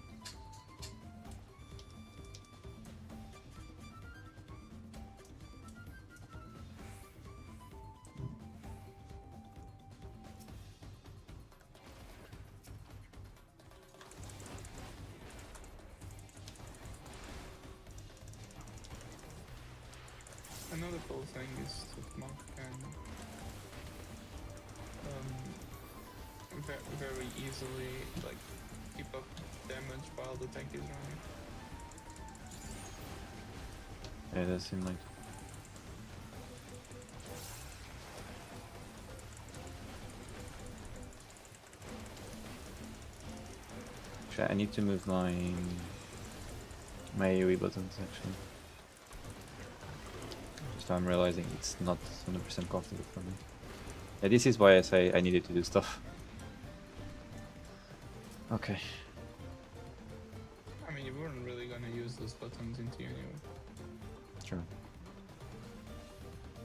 A: Another cool thing is that Monk can very easily like keep up damage while the tank is running.
B: Yeah, it does seem like. Actually, I need to move my AoE buttons actually. Just I'm realizing it's not 100% comfortable for me. Yeah, this is why I say I needed to do stuff. Okay.
A: I mean, you weren't really gonna use those buttons into anyway.
B: True.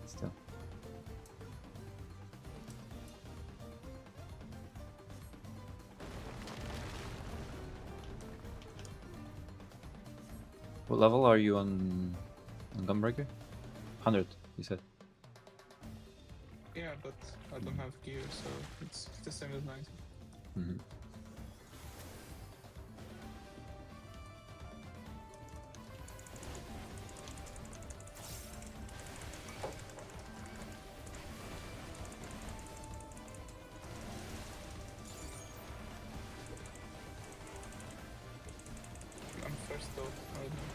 B: Still. What level are you on Gunbreaker? 100, you said.
A: Yeah, but I don't have gear, so it's the same as 90.
B: Mm-hmm.
A: I'm first though, right now.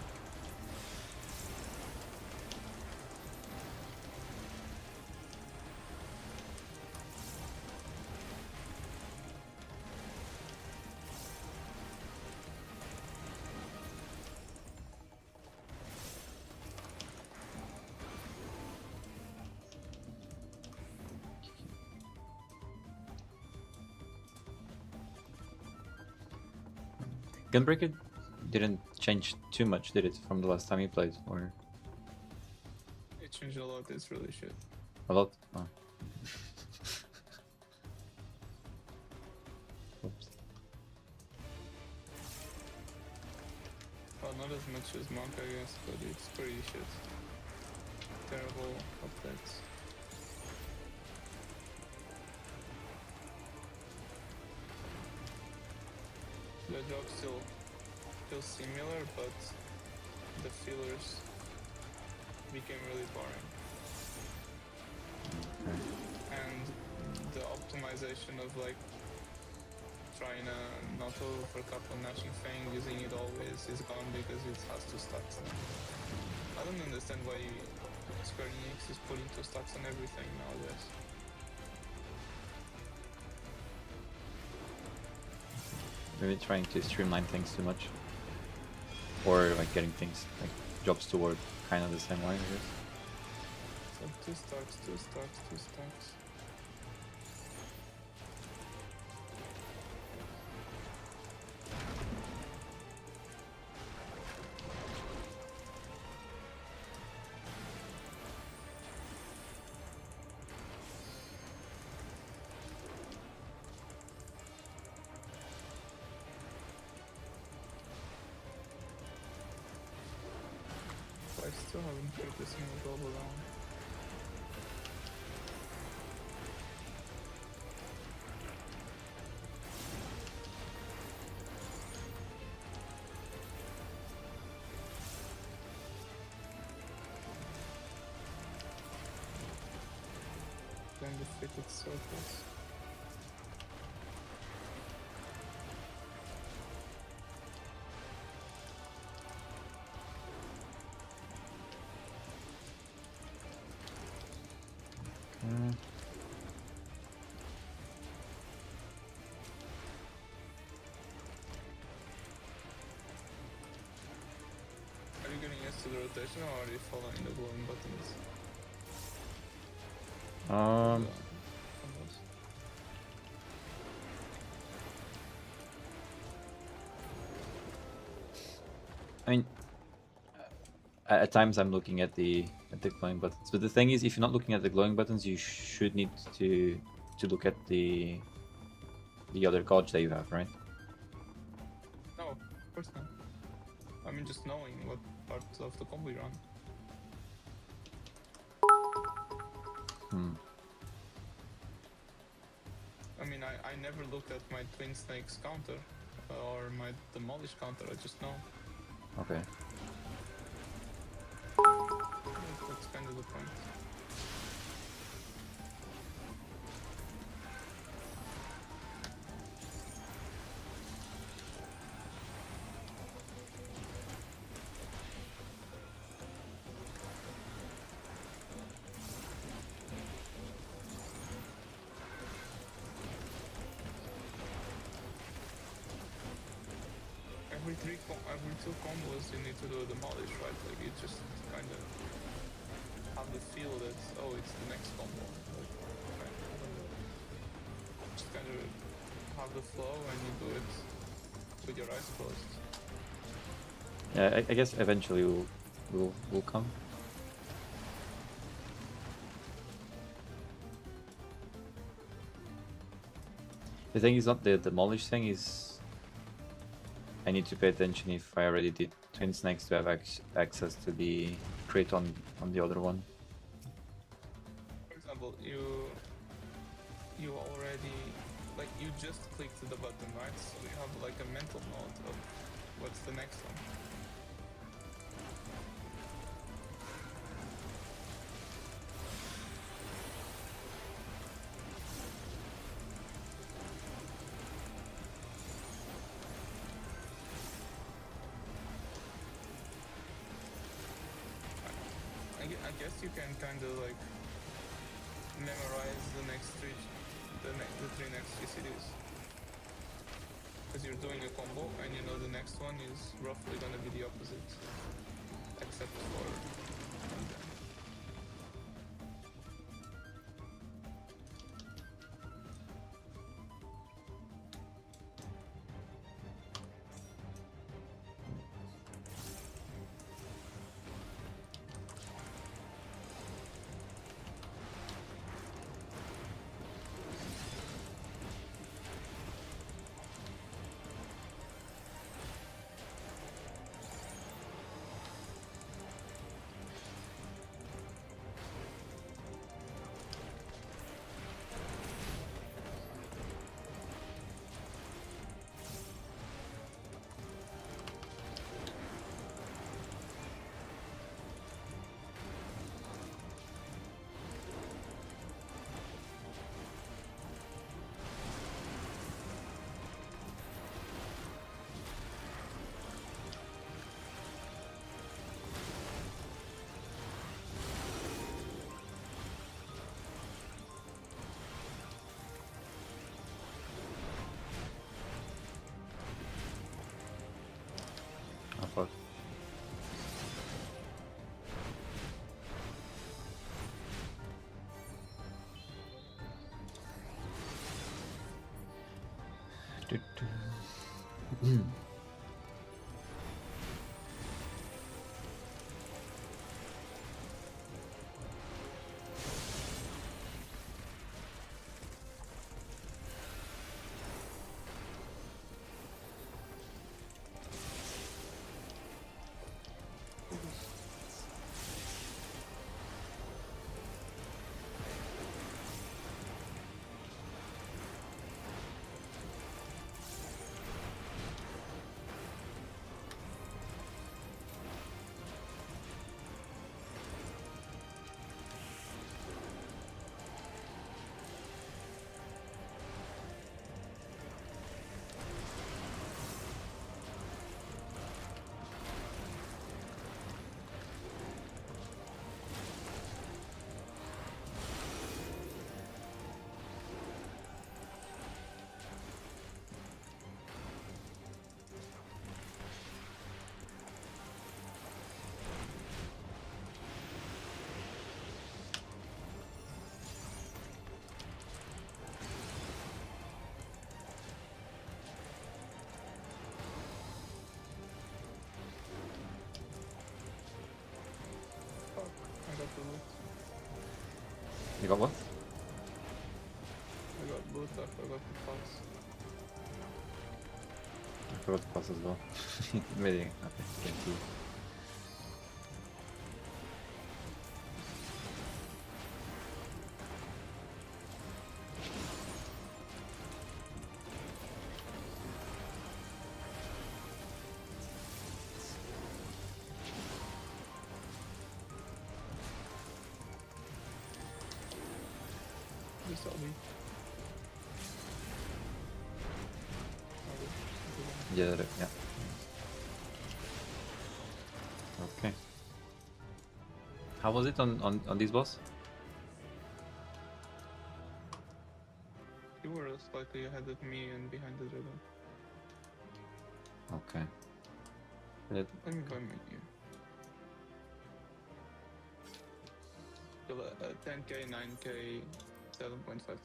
B: Gunbreaker didn't change too much, did it, from the last time you played? Or
A: It changed a lot, it's really shit.
B: a lot? Oh.
A: would choose monk, I guess, but it's pretty shit. Terrible updates. The job still feels similar, but the fillers became really boring. And the optimization of like trying a not over couple matching thing, using it always is gone because it has 2 stacks now. I don't understand why Square Enix is putting 2 stacks on everything nowadays.
B: Maybe trying to streamline things too much, or like getting things like jobs to work kind of the same way, I guess.
A: So 2 stacks, 2 stacks, 2 stacks. I still haven't put this single global down. Then the fitted circles. Are you getting used to the rotation or are you following the glowing buttons?
B: Um,
A: Combos?
B: I mean, at times I'm looking at the glowing buttons, but the thing is, if you're not looking at the glowing buttons, you should need to look at the other gauge that you have, right?
A: No, of course not. I mean, just knowing what parts of the combo you run. I mean, I never looked at my twin snakes counter or my demolish counter. I just know.
B: Okay.
A: That's kind of the point. Every 2 combos you need to do a demolish, right? Like you just kind of have the feel that, oh, it's the next combo. Like, just kind of have the flow and you do it with your eyes closed.
B: Yeah, I guess eventually will come. The thing is not the demolish thing, is I need to pay attention if I already did twin snakes to have access to the crit on the other one.
A: For example, you already, like, you just clicked the button, right? So you have like a mental note of what's the next one. I guess you can kind of like memorize the next three, the 3 next GCDs. Because you're doing a combo and you know the next one is roughly gonna be the opposite, except for. Fuck, I got the loot.
B: You got what?
A: I got loot, I forgot the pass.
B: I forgot to pass as well. Maybe. Okay, thank you.
A: This I'll be.
B: Yeah. Okay. How was it on this boss?
A: You were slightly ahead of me and behind the dragon.
B: Okay.
A: Let me buy my gear. Kill 10k, 9k, 7.5k.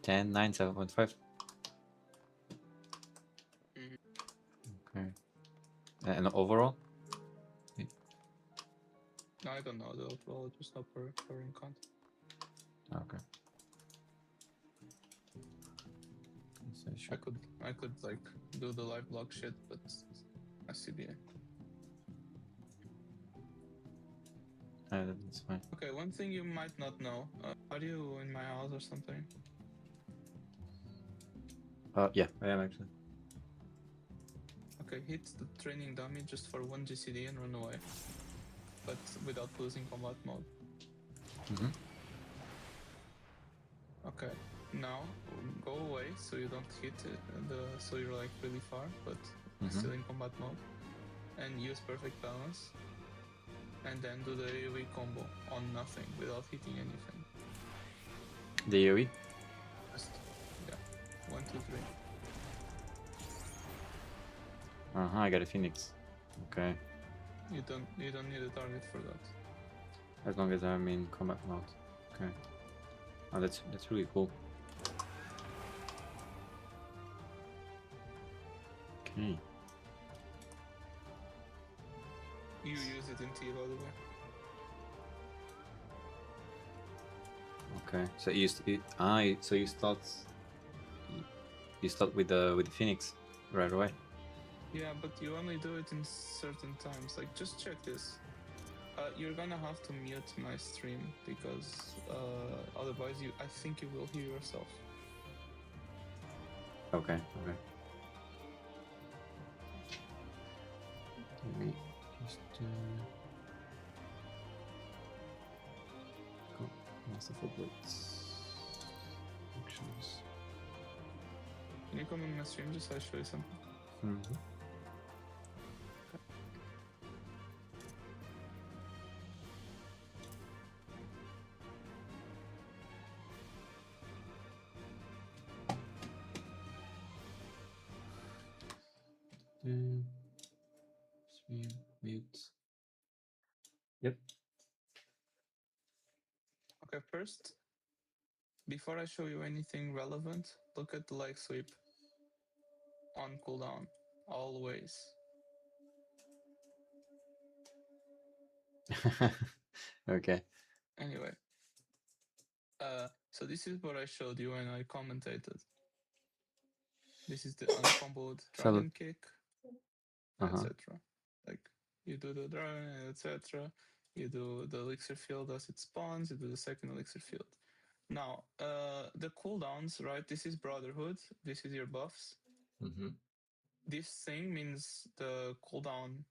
B: 10, 9, 7.5.
A: Mhm.
B: Okay. And overall?
A: No, I don't know the overall, just not per encounter.
B: Okay. So
A: I could like do the live block shit, but SCBA.
B: That's fine.
A: Okay, one thing you might not know. Are you in my house or something?
B: Yeah, I am actually.
A: Okay, hit the training dummy just for 1 GCD and run away. But without losing combat mode.
B: Mm-hmm.
A: Okay, now go away so you don't hit so you're like really far, but still in combat mode. And use perfect balance. And then do the AoE combo on nothing without hitting anything.
B: The AoE?
A: Just, yeah. 1, 2, 3.
B: I got a phoenix. Okay.
A: You don't need a target for that.
B: As long as I'm in combat mode. Okay. Oh, that's really cool. Okay.
A: You use it in T, by the way.
B: Okay. So you start with the phoenix right away.
A: Yeah, but you only do it in certain times. Like, just check this. You're gonna have to mute my stream because otherwise I think you will hear yourself.
B: Okay. Let me just go masterful blades. Actions.
A: Can you come on my stream just so I show you something?
B: Mm-hmm. Stream mute. Yep.
A: Okay, first before I show you anything relevant, look at the leg sweep on cooldown, always.
B: Okay.
A: Anyway, so this is what I showed you when I commentated. This is the uncomboed dragon kick, etc. Like you do the dragon, etc. You do the elixir field as it spawns. You do the second elixir field. Now, the cooldowns, right? This is Brotherhood. This is your buffs. This thing means the cooldown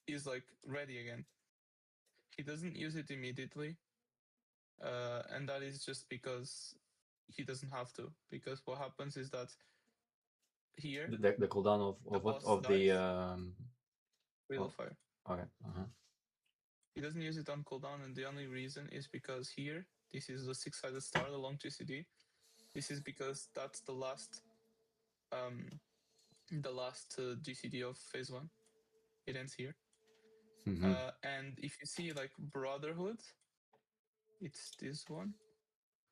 A: is like ready again. He doesn't use it immediately, and that is just because he doesn't have to. Because what happens is that here
B: The cooldown of what?
A: boss
B: Of
A: dies,
B: the
A: Riddle Fire.
B: Okay.
A: He doesn't use it on cooldown, and the only reason is because here, this is the six-sided star, the long GCD. This is because that's the last GCD of phase 1. It ends here. And if you see like Brotherhood, it's this one.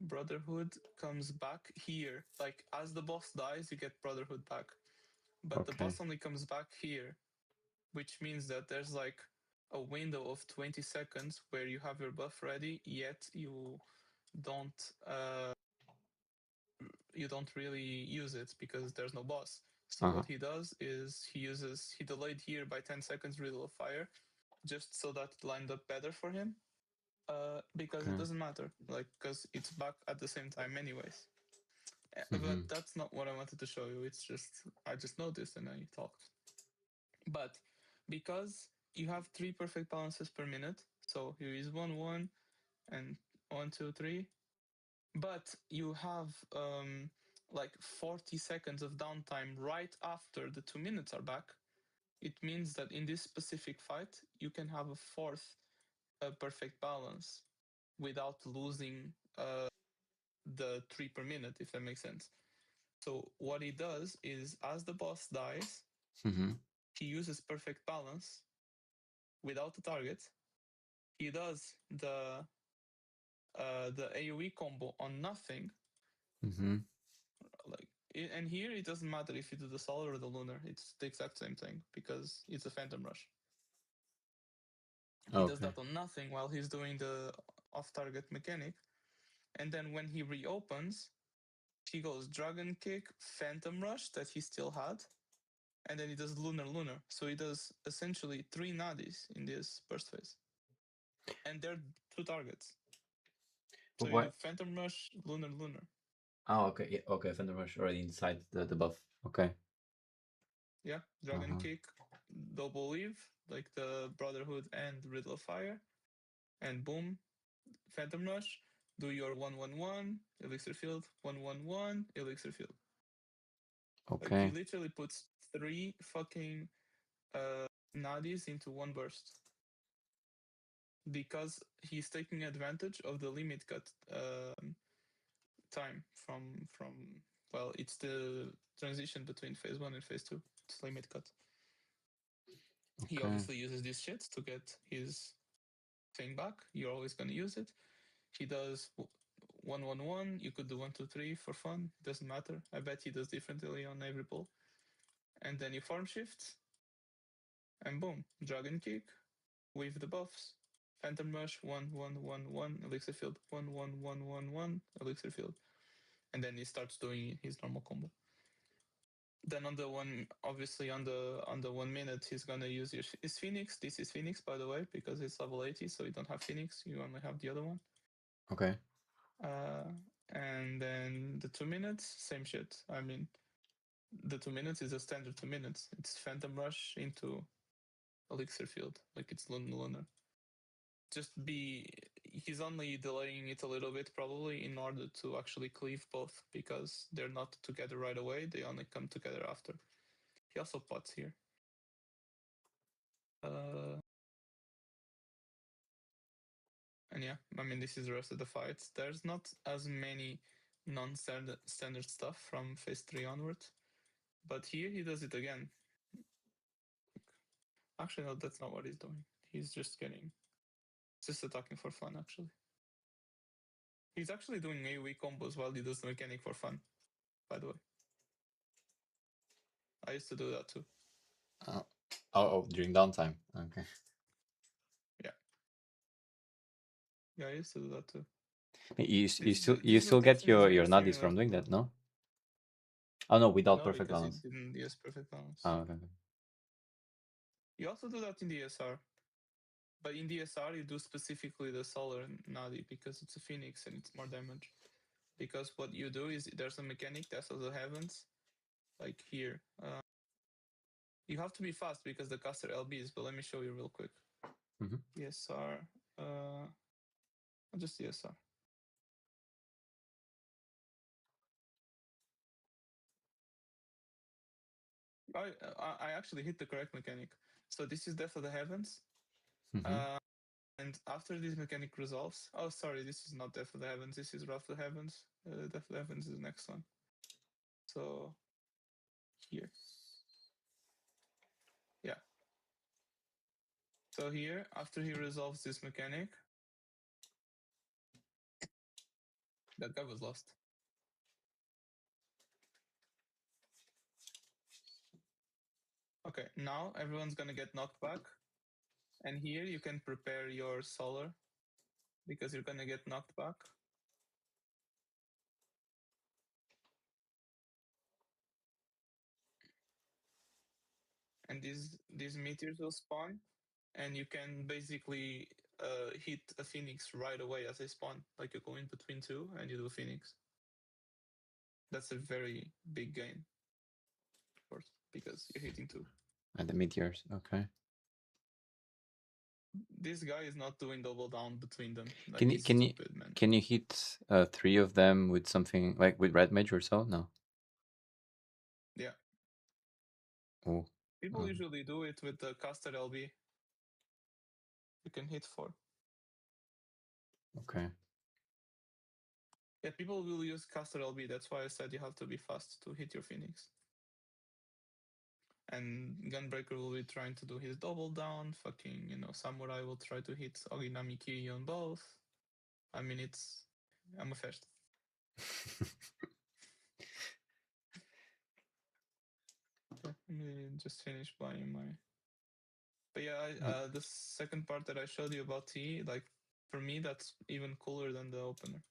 A: Brotherhood comes back here. Like as the boss dies, you get Brotherhood back. But the boss only comes back here, which means that there's like a window of 20 seconds where you have your buff ready, yet you don't really use it because there's no boss. So what he does is he delayed here by 10 seconds Riddle of Fire, just so that it lined up better for him. Because it doesn't matter, like, because it's back at the same time anyways. But that's not what I wanted to show you. It's just, I just noticed and I talked. But because you have 3 perfect balances per minute, so here is 1, 1, and 1, 2, 3. But you have like 40 seconds of downtime right after the 2 minutes are back. It means that in this specific fight, you can have a 4th perfect balance without losing the 3 per minute, if that makes sense. So what he does is, as the boss dies, he uses perfect balance without the target. He does the AoE combo on nothing. Like, and here it doesn't matter if you do the solar or the lunar. It's the exact same thing because it's a phantom rush. He does that on nothing while he's doing the off-target mechanic, and then when he reopens, he goes dragon kick, phantom rush that he still had, and then he does lunar. So he does essentially 3 nadis in this burst phase, and they're 2 targets. So you do phantom rush, lunar.
B: Oh, okay. Yeah, okay. Phantom Rush already inside the buff. Okay.
A: Yeah, dragon kick, double weave, like the Brotherhood and Riddle of Fire, and boom, phantom rush. Do your 1/1/1 elixir field, 1/1/1 elixir field. Like he literally puts 3 fucking nadis into one burst because he's taking advantage of the limit cut time from well, it's the transition between phase 1 and phase 2. It's limit cut. He obviously uses this shit to get his thing back. You're always going to use it. He does 1/1/1. You could do 1, 2, 3 for fun. It doesn't matter. I bet he does differently on every pull. And then you form shift, and boom, dragon kick with the buffs. Phantom rush 1/1/1/1 elixir field 1/1/1/1/1 elixir field, and then he starts doing his normal combo. Then on the one, obviously on the 1 minute, he's gonna use his Phoenix. This is Phoenix, by the way, because it's level 80, so you don't have Phoenix. You only have the other one.
B: Okay.
A: And then the 2 minutes, same shit. I mean, the 2 minutes is a standard 2 minutes. It's Phantom Rush into Elixir Field, like it's lunar. He's only delaying it a little bit probably in order to actually cleave both because they're not together right away. They only come together after. He also pots here. And yeah, I mean, this is the rest of the fights. There's not as many non-standard stuff from phase 3 onwards. But here he does it again. Actually, no, that's not what he's doing. He's just attacking for fun, actually. He's actually doing AoE combos while he does the mechanic for fun, by the way. I used to do that too.
B: Oh, during downtime. Okay.
A: Yeah, I used to do that too.
B: You
A: This
B: still get
A: rotation is very
B: your nadis
A: similar
B: from doing
A: to-
B: that, no? Oh no, without
A: No,
B: perfect
A: because
B: balance.
A: he didn't use perfect balance.
B: Oh, okay.
A: You also do that in the SR. But in the SR, you do specifically the Solar Nadi because it's a Phoenix and it's more damage. Because what you do is there's a mechanic that's of the heavens, like here. You have to be fast because the caster LBs, but let me show you real quick.
B: Mhm.
A: ESR, just ESR. I actually hit the correct mechanic. So this is Death of the Heavens.
B: Mhm.
A: And after this mechanic resolves, oh sorry, this is not Death of the Heavens, this is Wrath of the Heavens. Death of the Heavens is the next one. So here. Yeah. So here, after he resolves this mechanic, that guy was lost. Okay, now everyone's gonna get knocked back. And here you can prepare your solar because you're gonna get knocked back. And these meteors will spawn, and you can basically hit a phoenix right away as they spawn. Like you go in between two and you do a phoenix. That's a very big gain, of course, because you're hitting two.
B: And the meteors, okay.
A: This guy is not doing double down between them. Like,
B: Can
A: he's stupid, man.
B: Can you hit 3 of them with something like with red mage or so? No.
A: Yeah.
B: Oh.
A: People usually do it with the caster LB. You can hit 4.
B: Okay.
A: Yeah, people will use caster LB. That's why I said you have to be fast to hit your phoenix. And Gunbreaker will be trying to do his double down. Fucking, Samurai will try to hit Oginami Ki on both. I mean, I'm a fest. Okay, let me just finish playing my. But yeah, the second part that I showed you about T, like, for me, that's even cooler than the opener.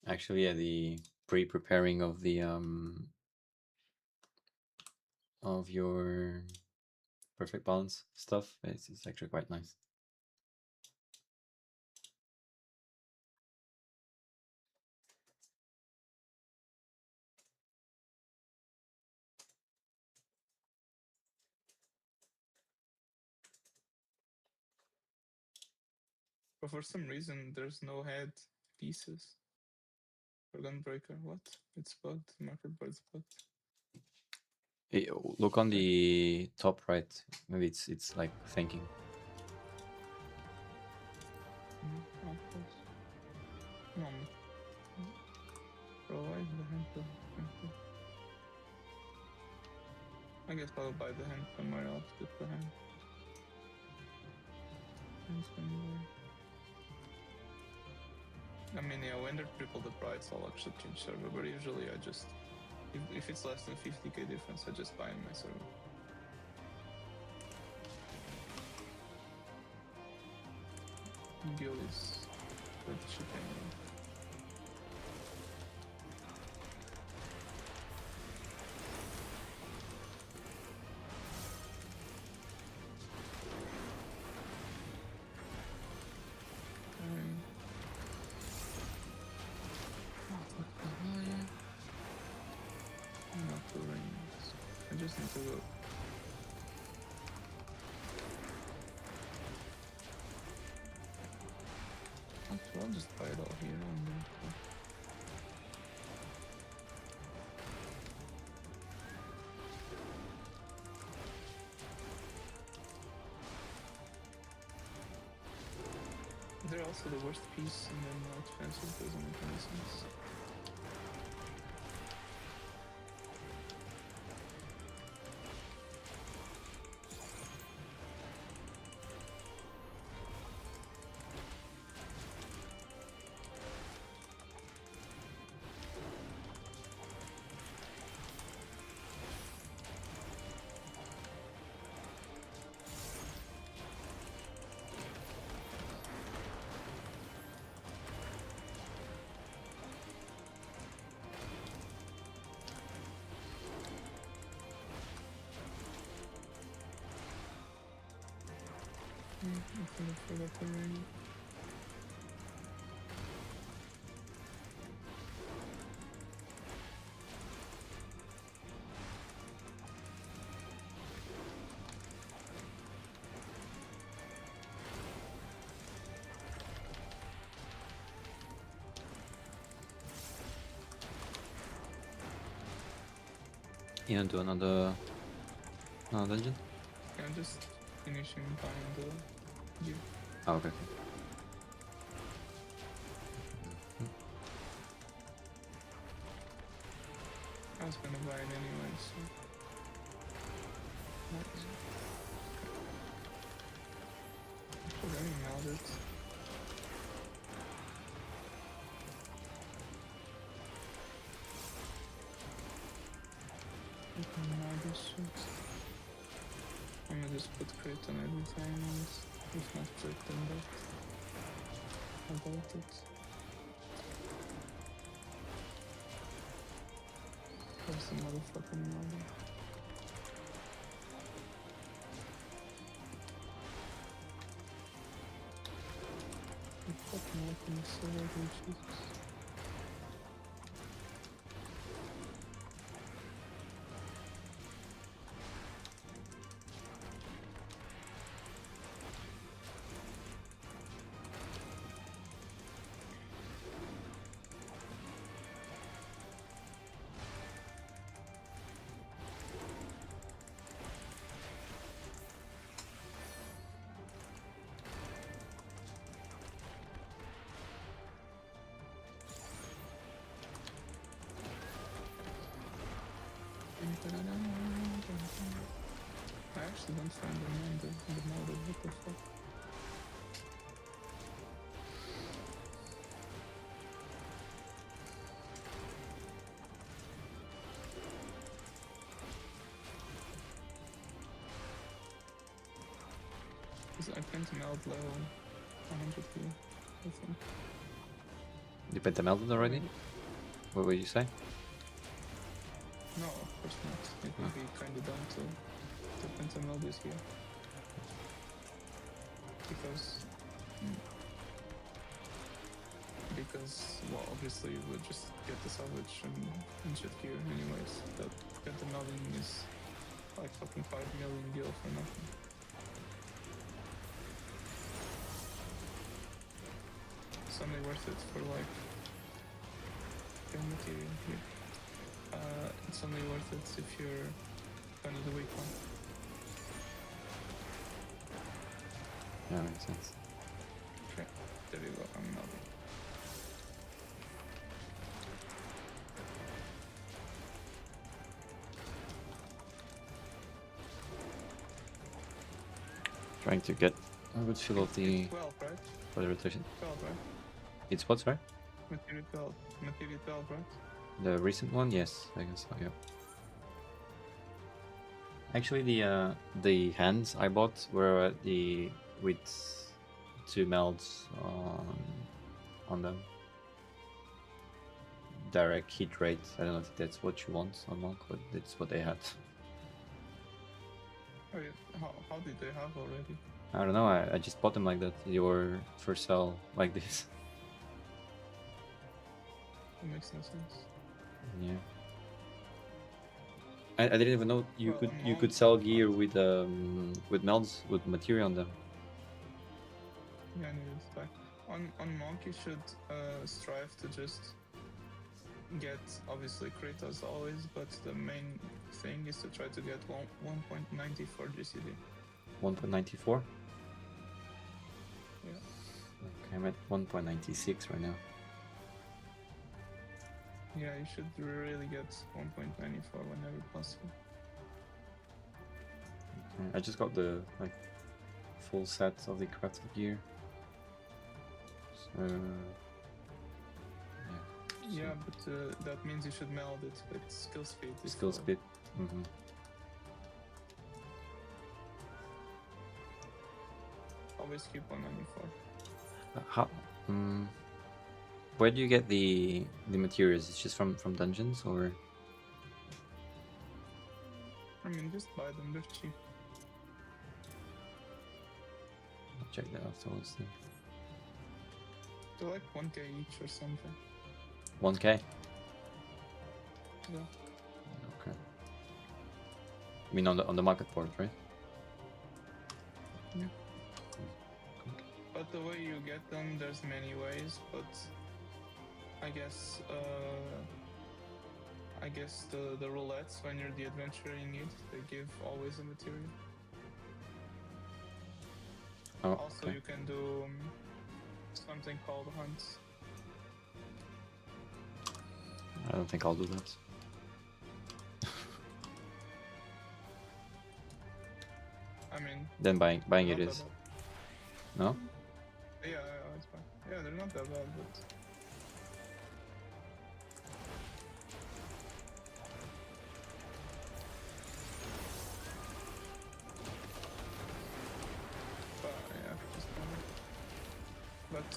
B: Actually, yeah, the pre-preparing of the of your perfect balance stuff, it's actually quite nice.
A: But for some reason, there's no head pieces for Gunbreaker. What? It's bugged. Market board's bugged.
B: Hey, look on the top right. Maybe it's like thinking.
A: Of course. Come on. Provide the hand. I guess I'll buy the hand somewhere else with the hand. I mean, yeah, when they're triple the price, I'll actually change server, but usually I just, if it's less than 50k difference, I just buy in my server. Gil is good shit anyway. Not the rings. I just need to go. Actually, I'll just buy it all here and then. They're also the worst piece and then more expensive, doesn't make any sense. I think I forgot the ring.
B: You don't do another dungeon?
A: Yeah, I'm just finishing buying the gear.
B: Oh, okay.
A: I was gonna buy it anyway, so. Nice. I should already nailed it. I can nail this shit. I'm gonna just put crit on everything and if not crit then that. About it. Where's the motherfucking mother? You fucking open the sword, Jesus. I actually don't find the model, what the fuck? I can't melt level 100 here, I think.
B: You pentamelted already? What would you say?
A: No, of course not. It would be kinda dumb to pentamel this here. Because, well, obviously we'll just get the salvage and shit gear anyways. That pentameling is like fucking 5 million gil for nothing. It's only worth it for like material here. It's only worth it if you're kind of the weak one.
B: Yeah, makes sense.
A: Okay, there you go, I'm melting.
B: Trying to get a good feel of the
A: It's 12, right?
B: for the rotation.
A: 12, right?
B: It's what, sorry?
A: Material 12. Material 12, right?
B: The recent one? Yes, I guess so, yeah. Actually, the hands I bought were with 2 melds on them. Direct hit rate. I don't know if that's what you want on Monk, but that's what they had.
A: Oh, yeah. How did they have already?
B: I don't know, I just bought them like that. Your first sell like this.
A: That makes no sense.
B: Yeah. I didn't even know you
A: Well,
B: could
A: Monk-
B: sell gear with melds with material on them.
A: Yeah, I need it back. On Monk, you should strive to just get, obviously, crit as always, but the main thing is to try to get 1.94 GCD.
B: 1.94?
A: Yeah.
B: Okay, I'm at 1.96 right now.
A: Yeah, you should really get 1.94 whenever possible.
B: Okay, I just got the full set of the crafted gear. So
A: Yeah, but that means you should meld it with skill speed.
B: skill speed.
A: Always keep 194.
B: How? Where do you get the materials? It's just from dungeons, or?
A: I mean, just buy them, they're cheap.
B: check that afterwards then.
A: They're like 1k each or something.
B: 1k?
A: Yeah.
B: Okay. I mean on the market port, right?
A: Yeah. But the way you get them, there's many ways, but I guess the roulettes, when you're the adventurer in need, they give always a material.
B: Oh,
A: Also,
B: okay.
A: you can do something called hunts.
B: I don't think I'll do that.
A: I mean,
B: Then buying
A: they're
B: it
A: not that
B: is.
A: bad.
B: No?
A: Yeah, it's fine. Yeah, they're not that bad, but yeah, just fine. But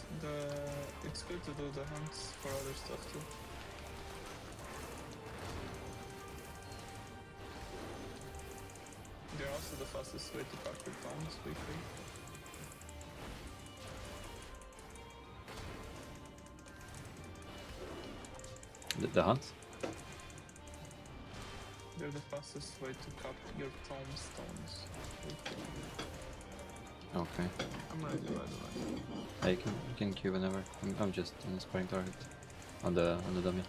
A: it's good to do the hunts for other stuff too. They're also the fastest way to pack your tomes weekly.
B: The hunt?
A: They're the fastest way to cut your tombstones weekly.
B: Okay.
A: I'm ready, by the way.
B: Yeah, you can queue whenever. I'm just in the sparring target. On the dummy.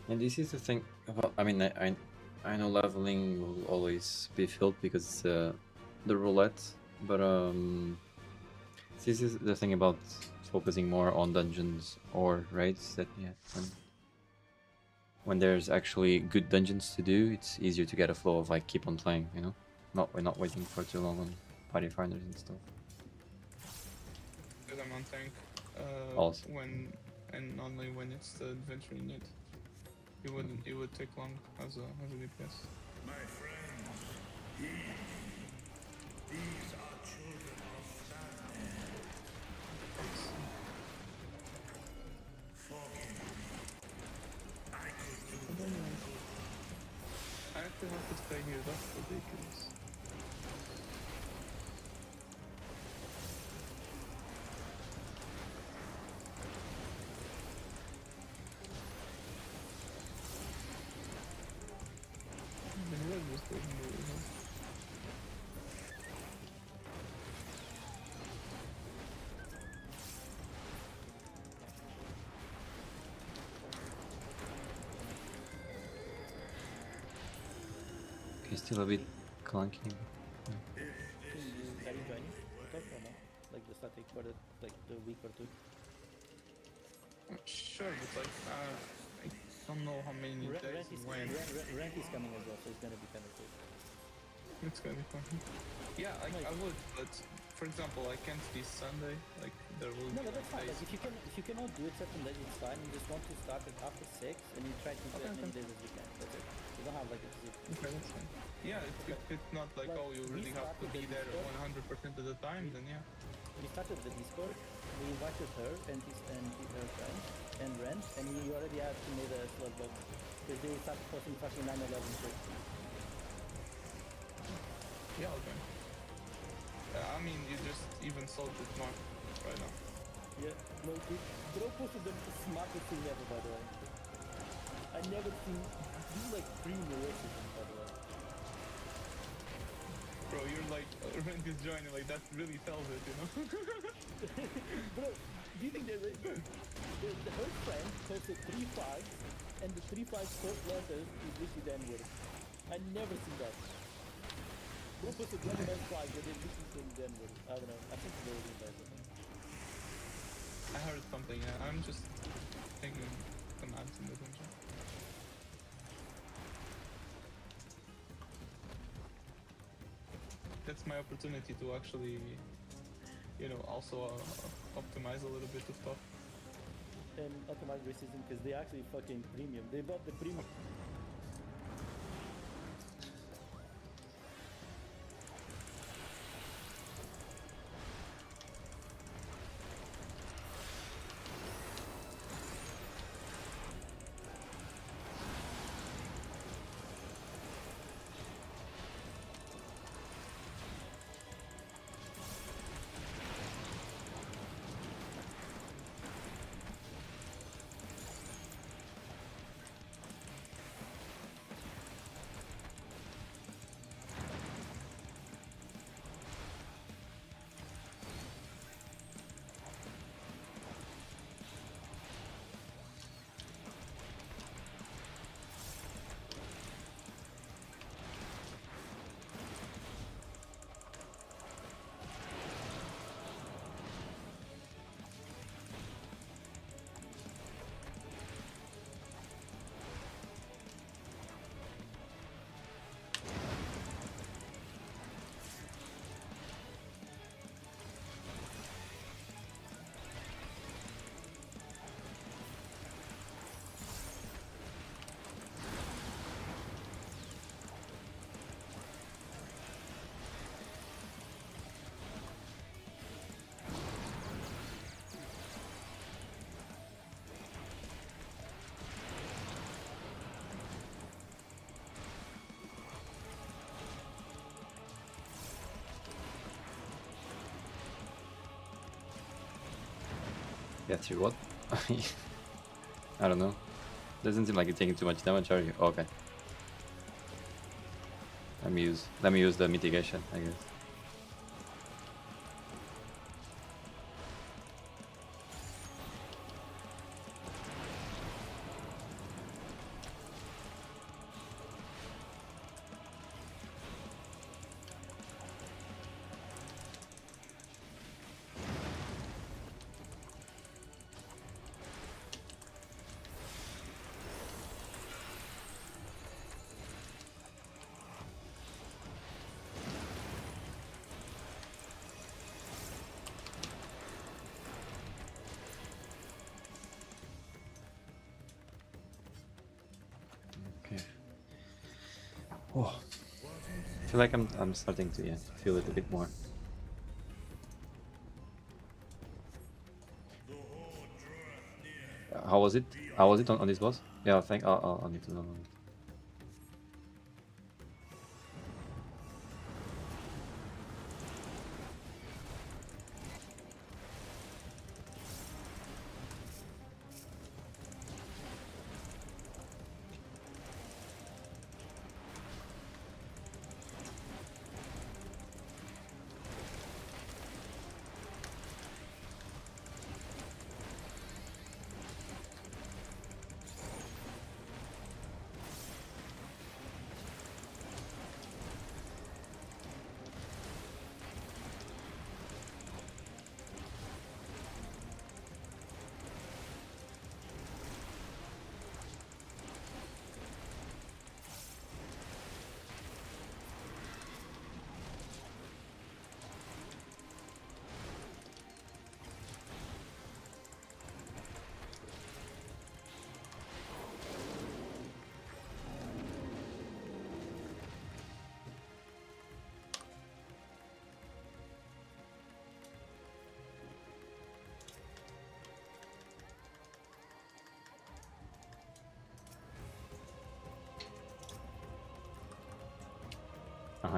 B: And this is the thing about, I mean, I know leveling will always be filled because the roulette, but this is the thing about focusing more on dungeons or raids that when there's actually good dungeons to do, it's easier to get a flow of like keep on playing, you know, we're not waiting for too long on party finders and stuff.
A: Because I'm on tank.
B: Also.
A: When and only when it's the adventure you need. It would take long as a DPS.
D: My friends, these are children of sadness. Forgive me. I could do
A: I actually have to stay here, that's ridiculous.
B: Okay, still a bit clunky.
C: Are you joining? Talk or no? Like the static for the week or two.
A: Sure, but like I don't know how many days when.
C: Rent is coming as well, so it's gonna be kind of cool.
A: It's gonna be fun. Yeah, I would, but for example, I can't be Sunday. Like there will
C: No,
A: be
C: but that's fine.
A: days.
C: Like, if you cannot do it certain days, it's fine. You just want to start it after 6 and you try to do as many days as you can. That's it. You don't have like a specific.
A: Okay, that's fine. Yeah, it's not like, oh, you really have to be there 100% of the time, then yeah.
C: We started the Discord. We invited her and her friends and Rent, and we already had to make a slot box because they started posting fucking 9/11 shit.
A: Yeah, okay. I mean, you just even solved it more right now.
C: Yeah, no, bro posted the smartest thing ever, by the way. I never seen this is like premium racism, by the way.
A: Bro, you're like, Rent is joining, like that really tells it, you know?
C: Bro, do you think they're her friend posted 3 5s and the 3 5 first letters is literally the N-word. I never seen that. Bro posted 1 5 but they literally saying the N-word. I don't know. I think they were doing that.
A: I heard something, yeah. I'm just taking commands in the dungeon. That's my opportunity to actually, you know, also optimize a little bit of stuff.
C: And automatic racism because they actually fucking premium. They bought the premium.
B: Yeah, through what? I don't know. Doesn't seem like you're taking too much damage, are you? Okay. Let me use the mitigation, I guess. Okay. Oh. I feel like I'm starting to feel it a bit more. How was it? How was it on this boss? Yeah, I think I'll need to know.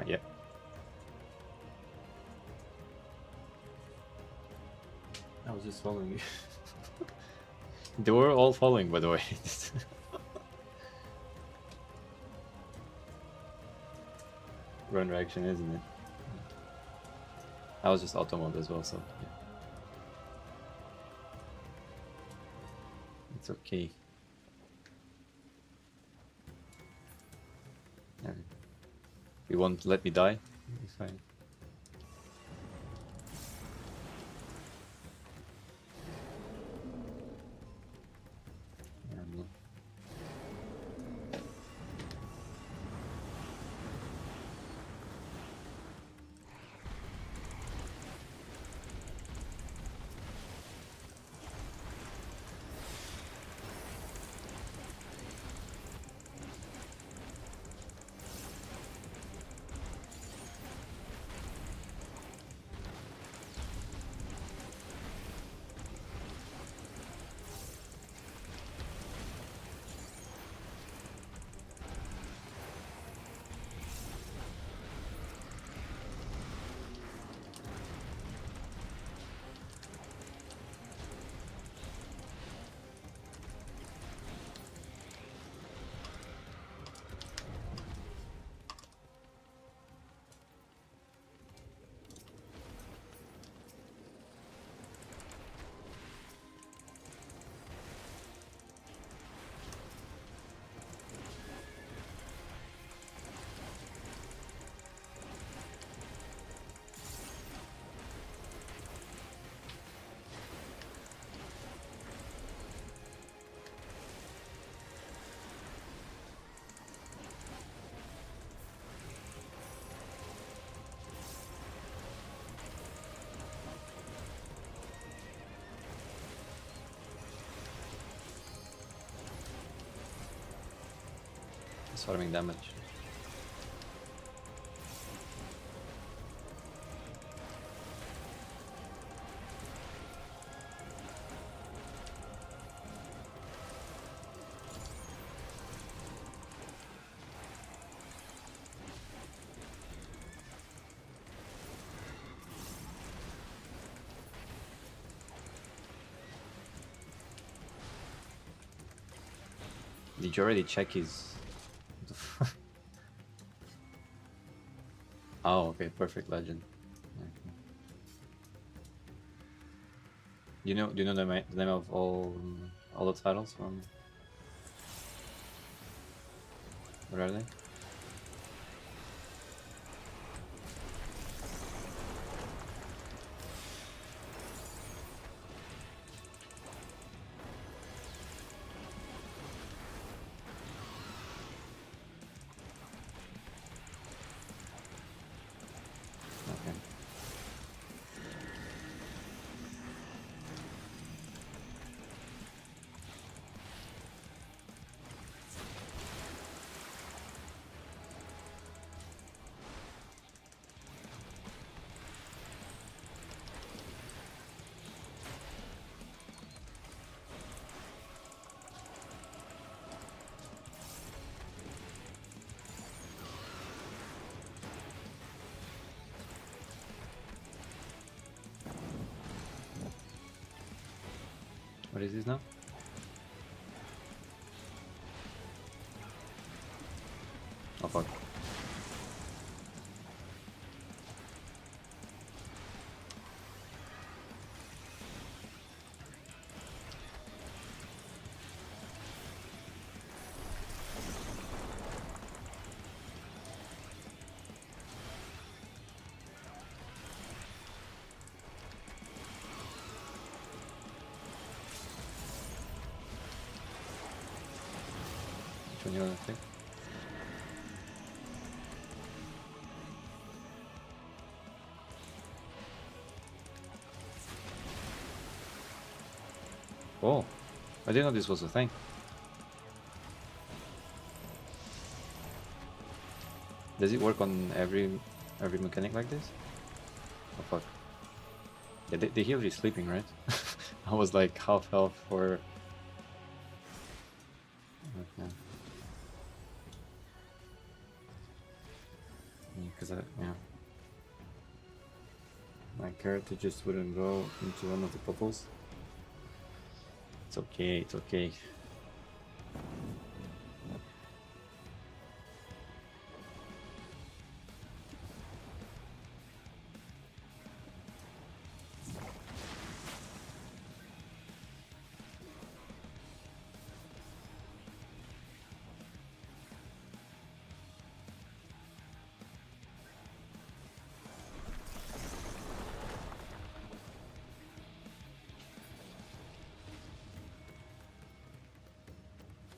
B: Yeah. I was just following you. They were all following, by the way. Run reaction, isn't it? I was just auto mode as well, so yeah. It's okay. Yeah. You won't let me die? It's fine. Yeah, no. It's farming damage. Did you already check his... Oh, okay, perfect legend. Okay. Do you know the name of all the titles from... What are they? Okay. What is this now? Oh fuck. Which one you wanna take? Oh, I didn't know this was a thing. Does it work on every mechanic like this? Oh fuck. Yeah, the healer is sleeping, right? I was like half health for... Okay. Because yeah. My character just wouldn't go into one of the bubbles. It's okay, it's okay.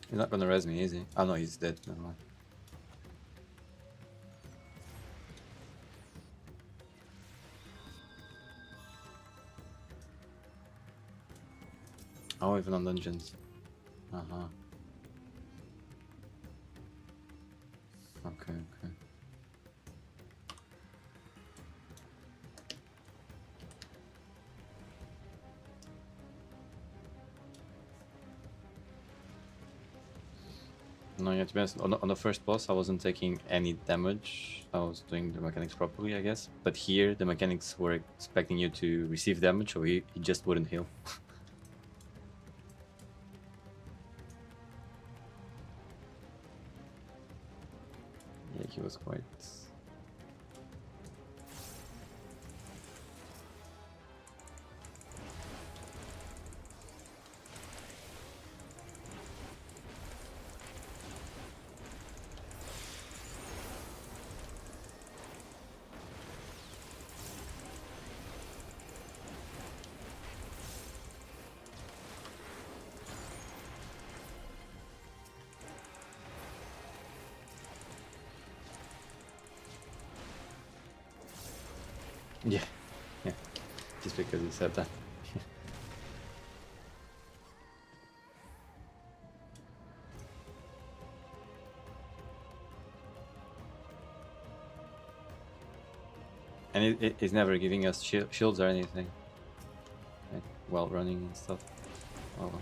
B: He's not gonna res me, is he? Oh no, he's dead. Never mind. Oh, even on dungeons. Uh-huh. Okay, okay. No, yeah, to be honest, on the first boss I wasn't taking any damage. I was doing the mechanics properly, I guess. But here the mechanics were expecting you to receive damage, or he just wouldn't heal. Yeah, he was quite... Yeah, yeah, just because he said that. And it's never giving us shields or anything, like, while running and stuff. Oh well.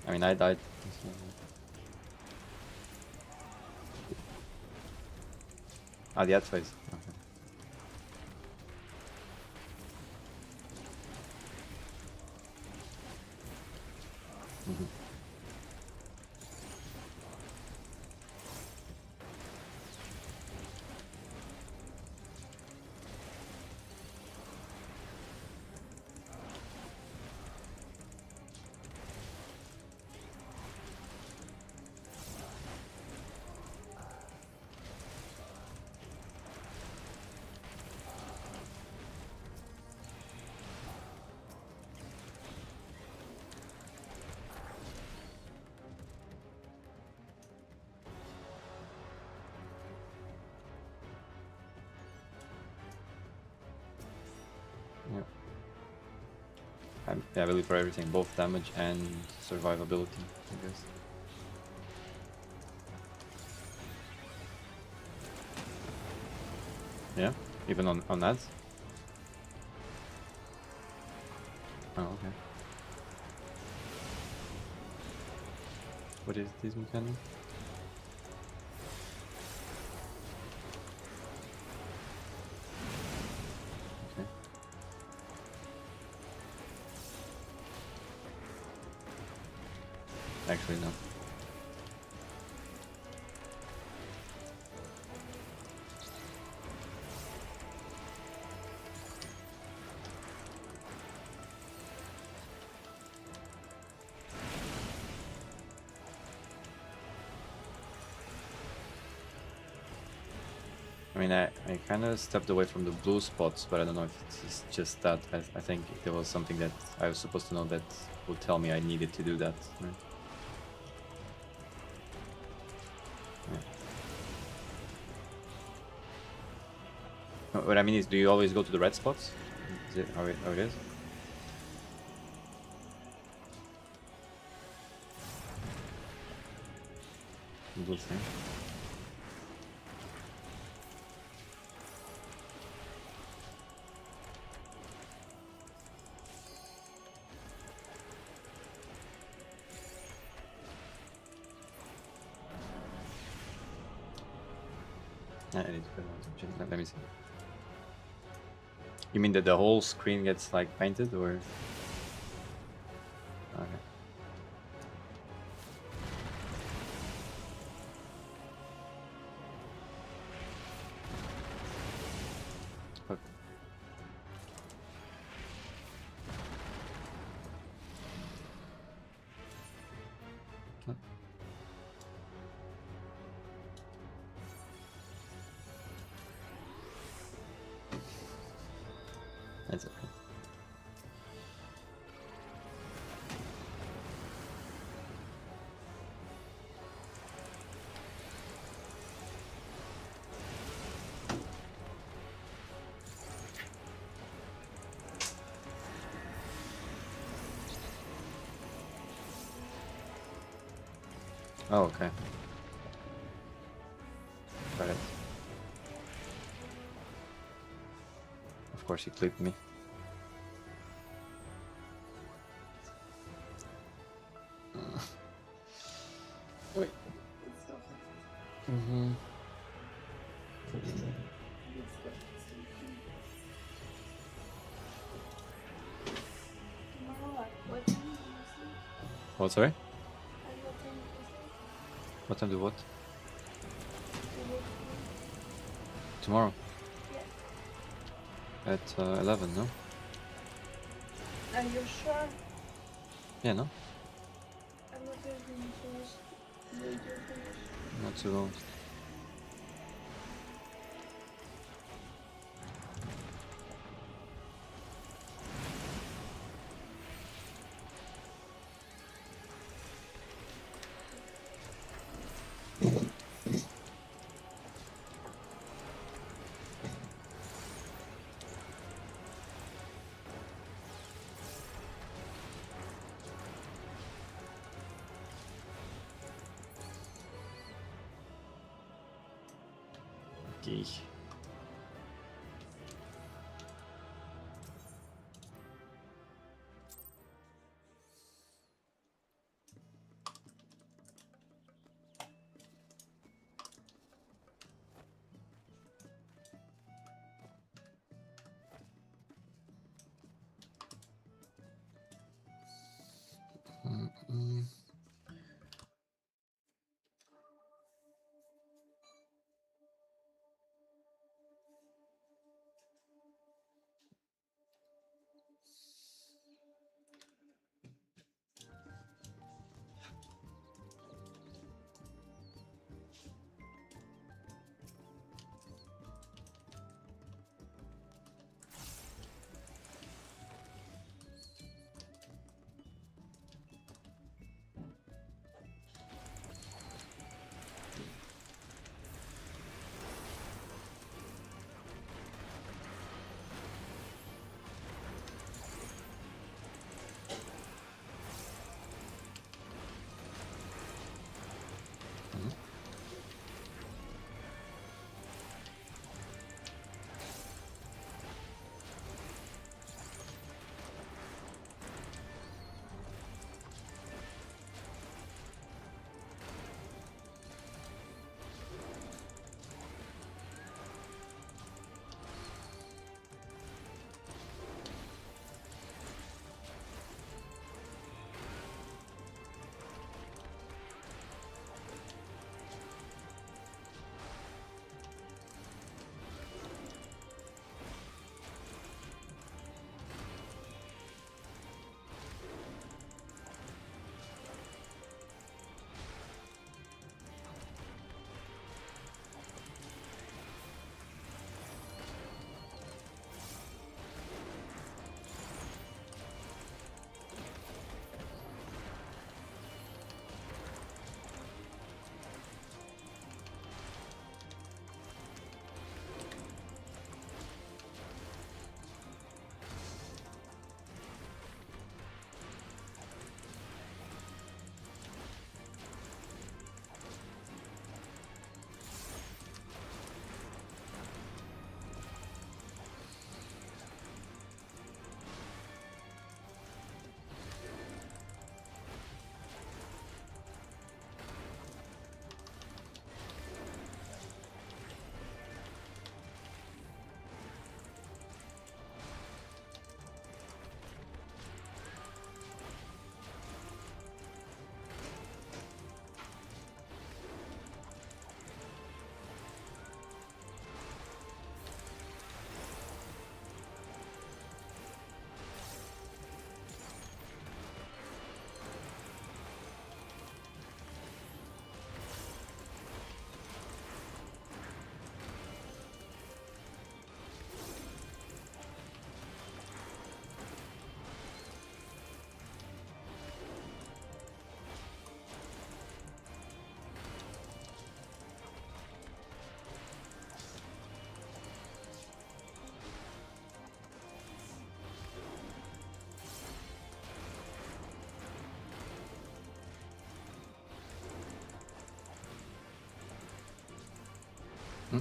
B: I mean, I died. Ah, the ad phase. Okay. Mhm. Yeah. Yeah, I believe for everything, both damage and survivability, I guess. Yeah, even on ads. Oh, okay. What is this mechanic? Okay. Actually, no. I mean, I kind of stepped away from the blue spots, but I don't know if it's just that. I think there was something that I was supposed to know that would tell me I needed to do that. Right? Yeah. What I mean is, do you always go to the red spots? Is it how it is? Blue thing. I need to put it on some shit. Let me see. You mean that the whole screen gets like painted, or? Okay. Fuck. Huh. That's okay. Oh, okay. Got it. Of course, he clipped me. Wait. Mm-hmm.
E: What time do you sleep?
B: What, sorry?
E: At what time do you sleep?
B: What time do what?
E: You wake up?
B: Tomorrow?
E: Yeah.
B: At 11, no?
E: Are you sure?
B: Yeah, no?
E: I'm not going to finish. Will you finish?
B: Not too long. Okay.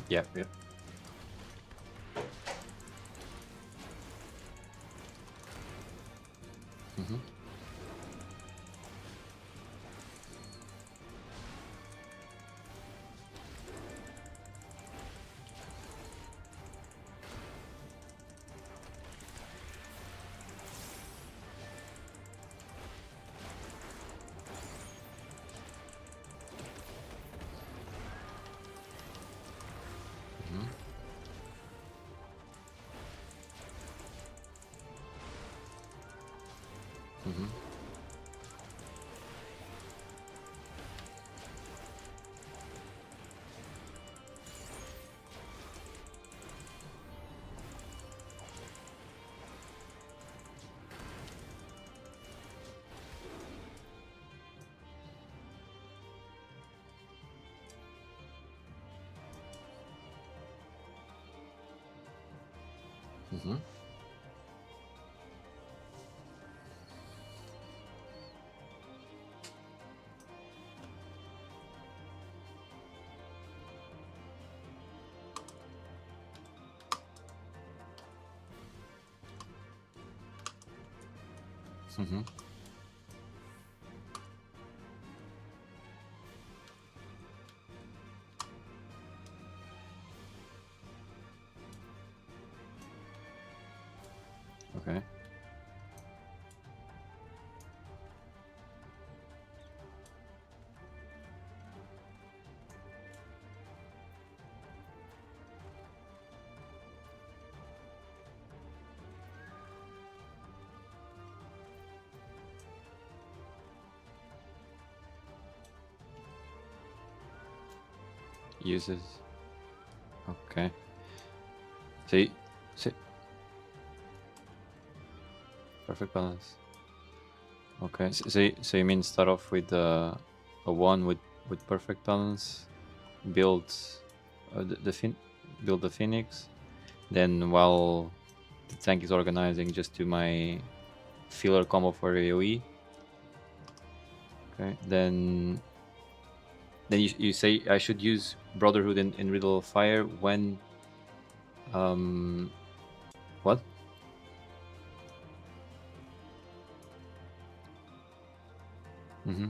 B: Yeah, yeah. Mm-hmm. Mm-hmm. Mm-hmm. Mm-hmm. Okay. Uses. Okay. See, see, perfect balance. Okay. So you mean start off with a one with perfect balance, build build the phoenix, then while the tank is organizing, just do my filler combo for AoE. Okay. Then you say I should use Brotherhood in Riddle of Fire when what? Mm-hmm.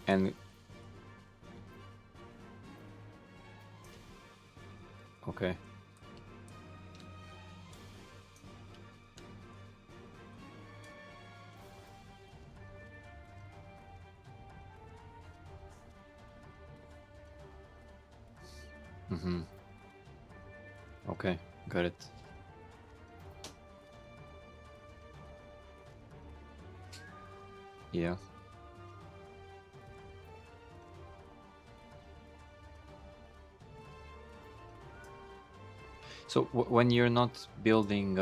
B: And okay. Mm-hmm. Okay, got it. Yeah. So when you're not building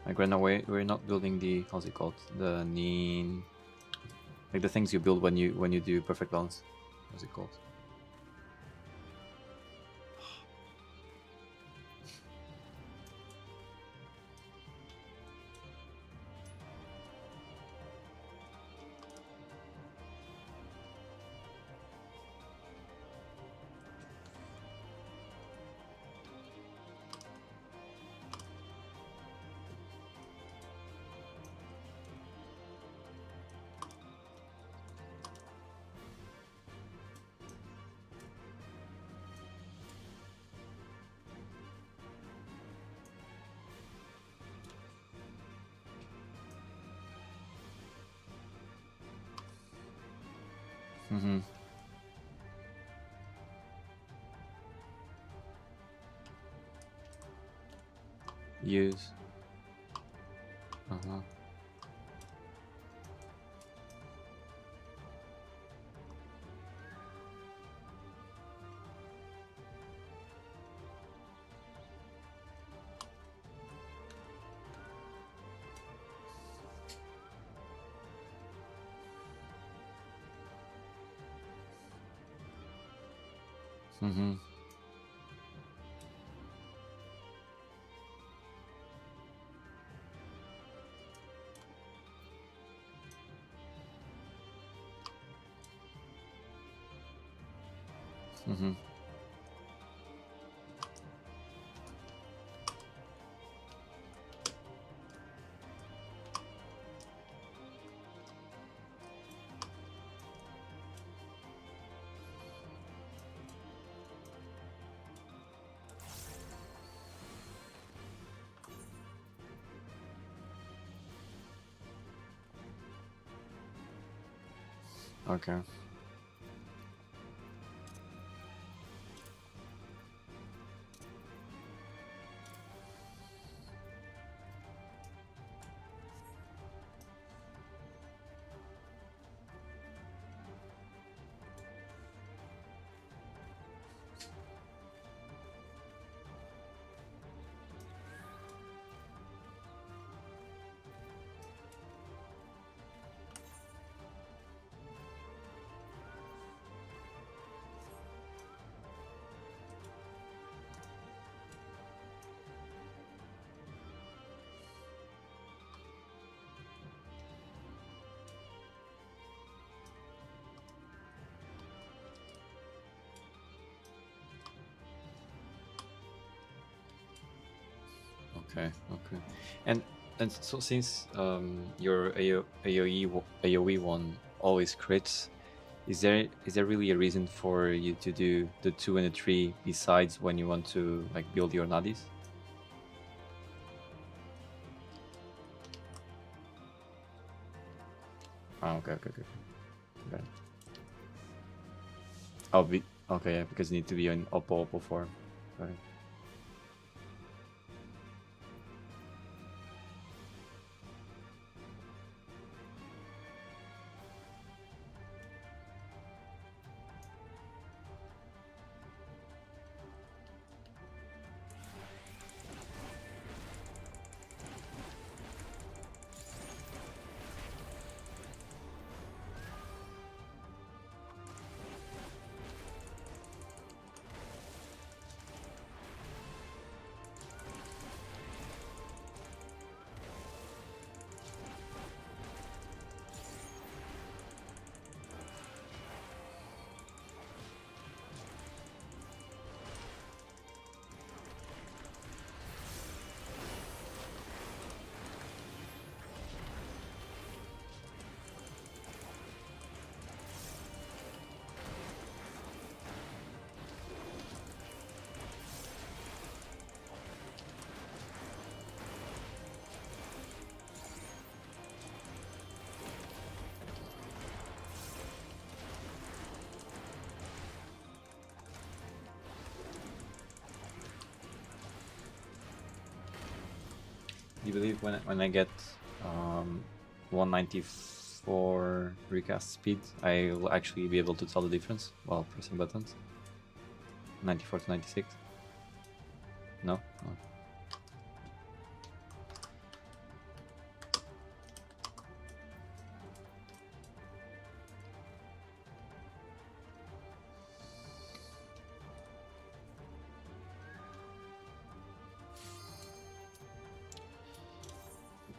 B: like right now we're not building the, how's it called, the need, like the things you build when you do perfect balance, what's it called? Mm-hmm. Use. Uh-huh. Mm-hmm. Mm-hmm. Okay. Okay, okay. And so since your AoE one always crits, is there really a reason for you to do the 2 and the 3 besides when you want to like build your nadis? Oh, okay, okay, okay. Got it. Oh, okay, yeah, because you need to be in Oppo form. Got it. Do you believe when I get 194 recast speed, I will actually be able to tell the difference while pressing buttons? 94 to 96? No? Oh.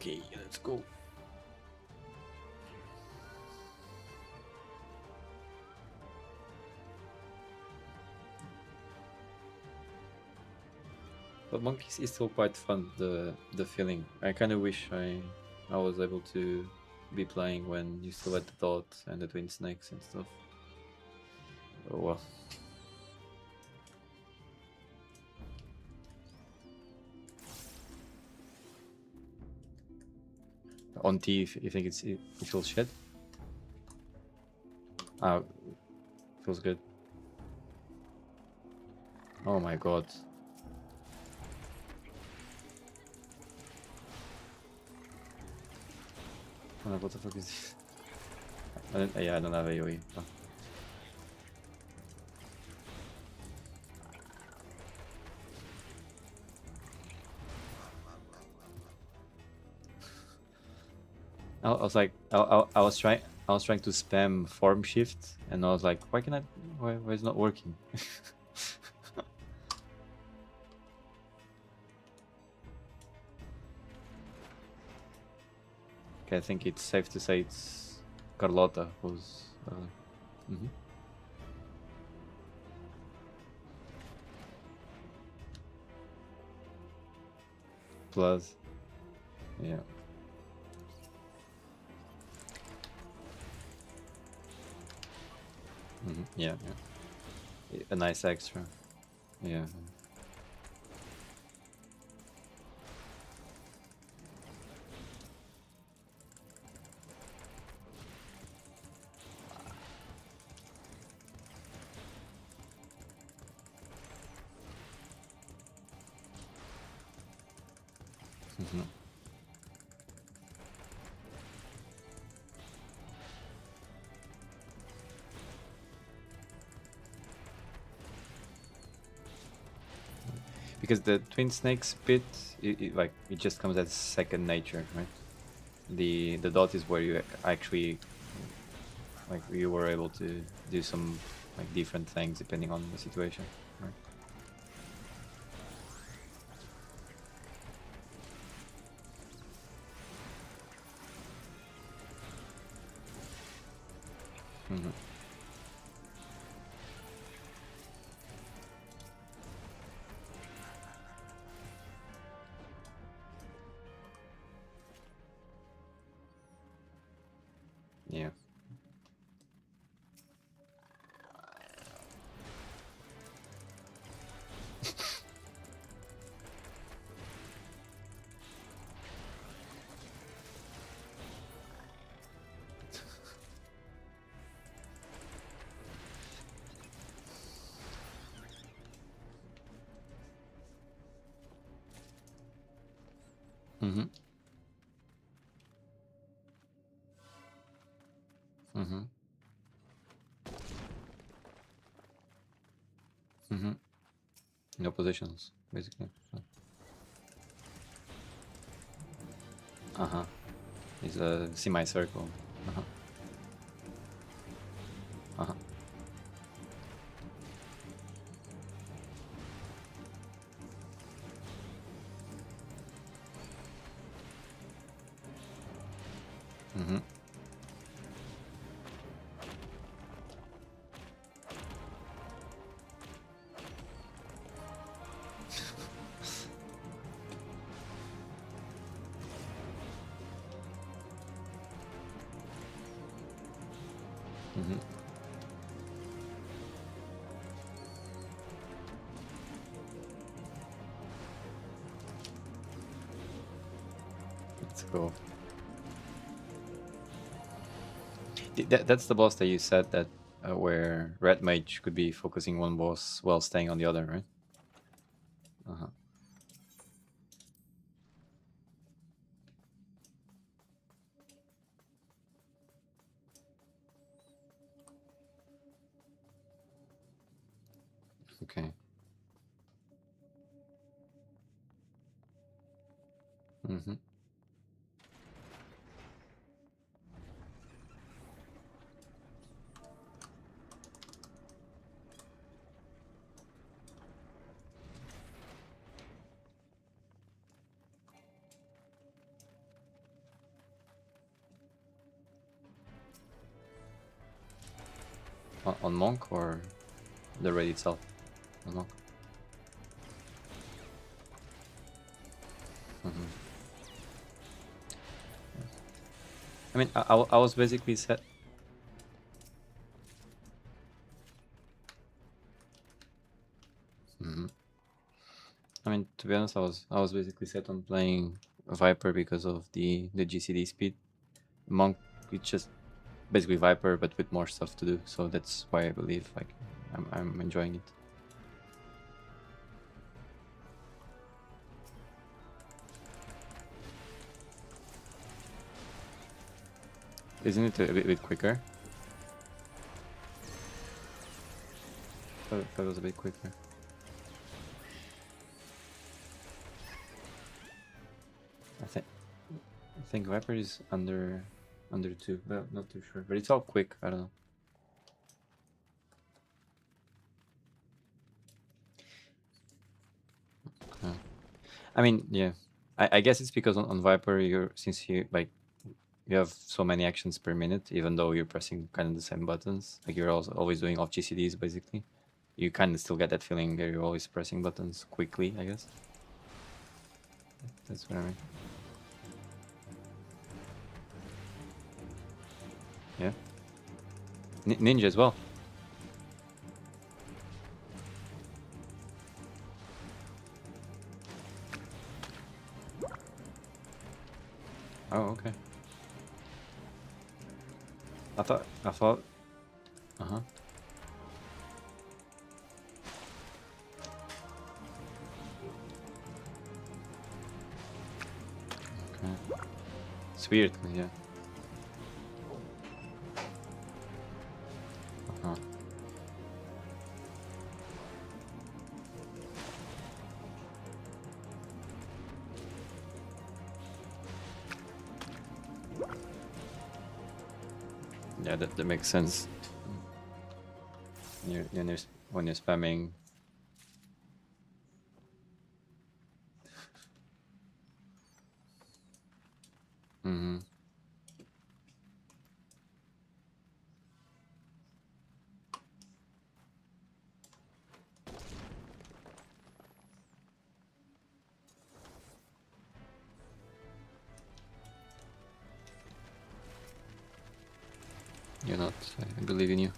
B: Okay, let's go. But monkeys is still quite fun. The feeling. I kind of wish I was able to be playing when you still had the dot and the twin snakes and stuff. Oh well. On T, you think it feels shit? Ah, feels good. Oh my god. What the fuck is this? Yeah, I don't have AoE. Oh. I was like, I was trying to spam form shift, and I was like, why is it not working? Okay, I think it's safe to say it's Carlotta who's. plus. Yeah. Yeah, yeah. A nice extra. Yeah. Because the twin snakes bit, like it just comes as second nature, right? The dot is where you actually, like, you were able to do some like different things depending on the situation, right? Yeah. Mm-hmm. Mm-hmm. Mm-hmm. No positions, basically. So. Uh-huh. It's a semicircle. Uh-huh. Uh-huh. Mm-hmm. Mm-hmm. Let's go. That's the boss that you said that where Red Mage could be focusing one boss while staying on the other, right? Uh-huh. Okay. Mm-hmm. On Monk or the raid itself? On Monk. Mm-hmm. I mean, I was basically set. Mm-hmm. I mean, to be honest, I was basically set on playing Viper because of the GCD speed. Monk, it's just basically Viper but with more stuff to do, so that's why I believe like I'm enjoying it. Isn't it a bit quicker? Thought it was a bit quicker. I think Viper is under 2, but not too sure. But it's all quick. I don't know. I mean, yeah. I guess it's because on Viper since you you have so many actions per minute, even though you're pressing kind of the same buttons. Like you're also always doing off GCDs basically. You kind of still get that feeling that you're always pressing buttons quickly, I guess. That's what I mean. Yeah. Ninja as well. Oh, okay. I thought. Uh-huh. Okay. It's weird, 'cause, yeah. Uh-huh. Yeah, that makes sense. When you're spamming. Mm-hmm. You're not. I believe in you.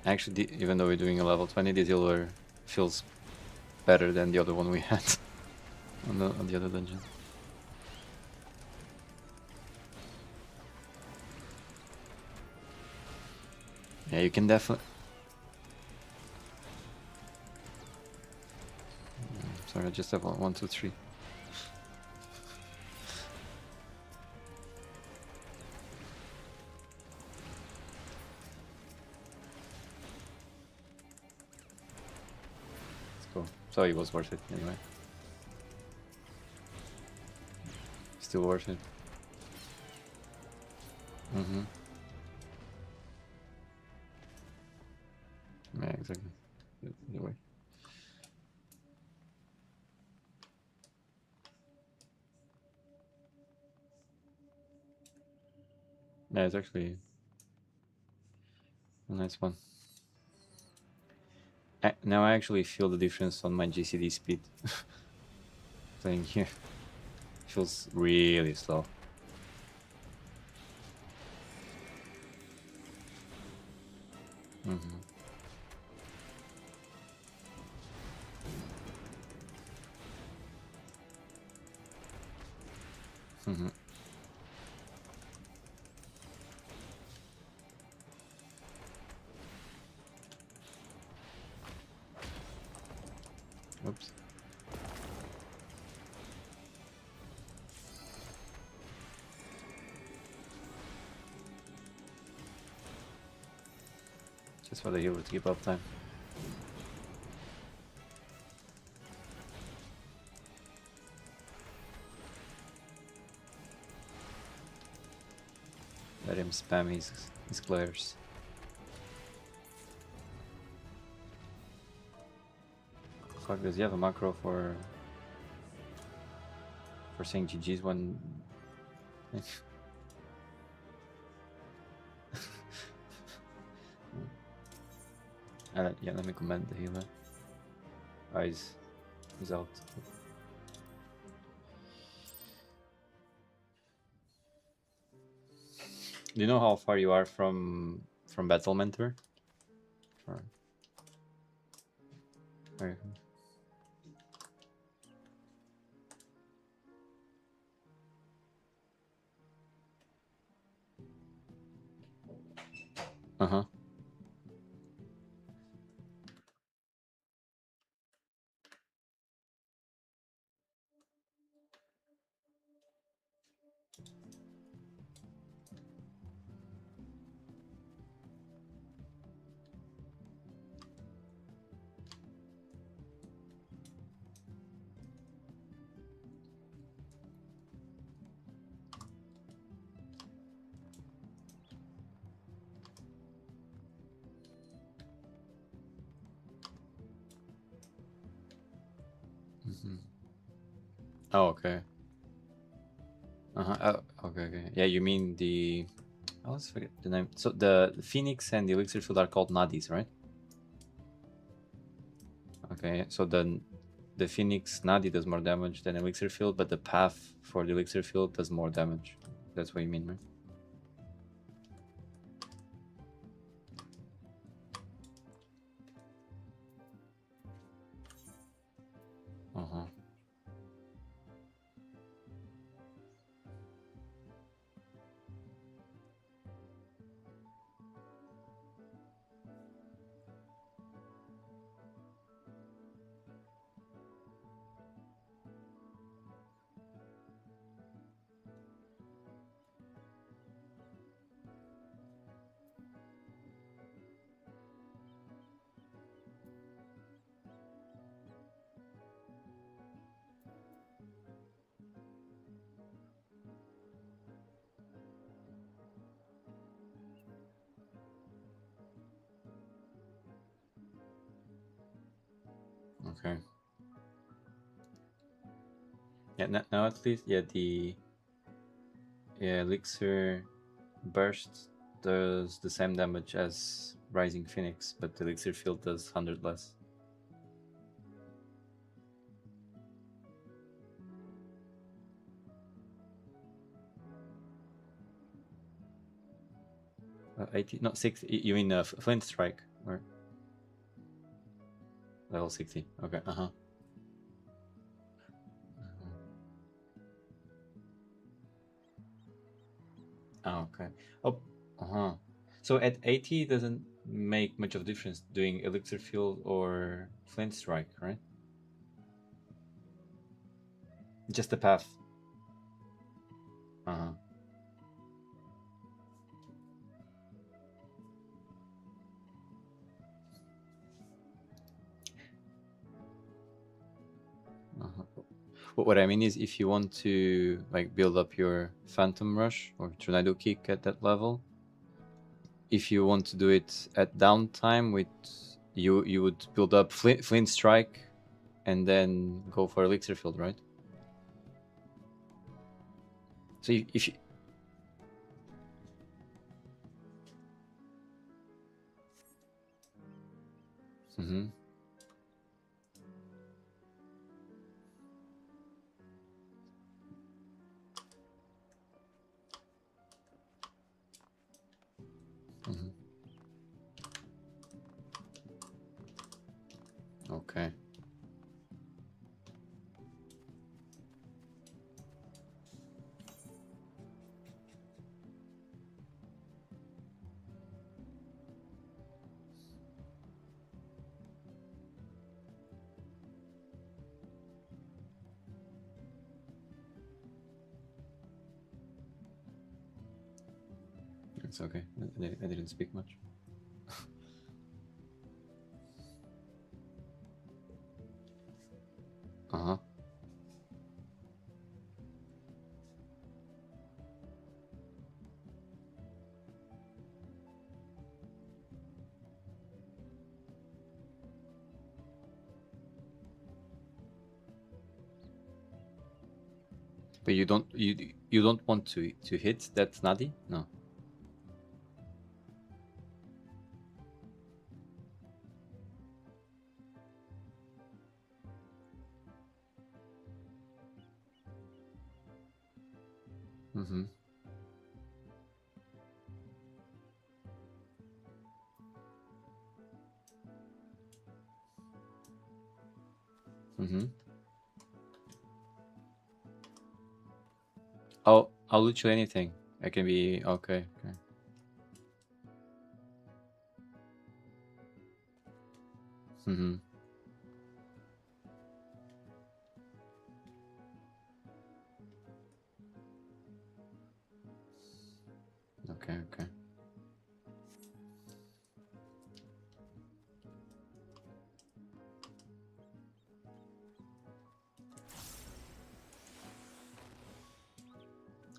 B: Actually, even though we're doing a level 20, the dealer feels better than the other one we had on the other dungeon. Yeah, you can definitely. Sorry, I just have one, two, three. Let's go. So it was worth it anyway. Still worth it. Mm-hmm. Yeah, exactly. Anyway. Yeah, it's actually a nice one. Now I actually feel the difference on my GCD speed. Playing here feels really slow. Mm-hmm. Mm-hmm. Oops. Just for the hero to keep up time. Let him spam his glares. Fuck, does he have a macro for saying GG's when yeah, let me comment the healer. Oh, he's out. Do you know how far you are from Battle Mentor? Or... Uh-huh. Mm-hmm. Oh, okay. Uh-huh. Oh, okay, okay. Yeah, you mean the I always forget the name. So the Phoenix and the Elixir Field are called Nadis, right? Okay, so then the Phoenix Nadi does more damage than Elixir Field, but the path for the Elixir Field does more damage. That's what you mean, right? Uh-huh. Okay. Yeah, now at least, yeah, the Elixir Burst does the same damage as Rising Phoenix, but the Elixir Field does 100 less. 80, no, 60. You mean Flint Strike, or level 60? Okay, uh-huh. Oh, okay. Oh, uh-huh. So at 80 it doesn't make much of a difference doing Elixir Field or Flint Strike, right? Just the path. Uh-huh. Uh-huh. What I mean is, if you want to like build up your Phantom Rush or Tornado Kick at that level, if you want to do it at downtime, with you would build up Flint Strike and then go for Elixir Field, right? So if you... Mm-hmm. Mm-hmm. Okay. It's okay. I didn't speak much. Uh-huh. But you don't want to hit that Nadi? No. Mm-hmm. Mm-hmm. I'll literally anything. I can be okay. Okay. Mm-hmm. Okay. Okay.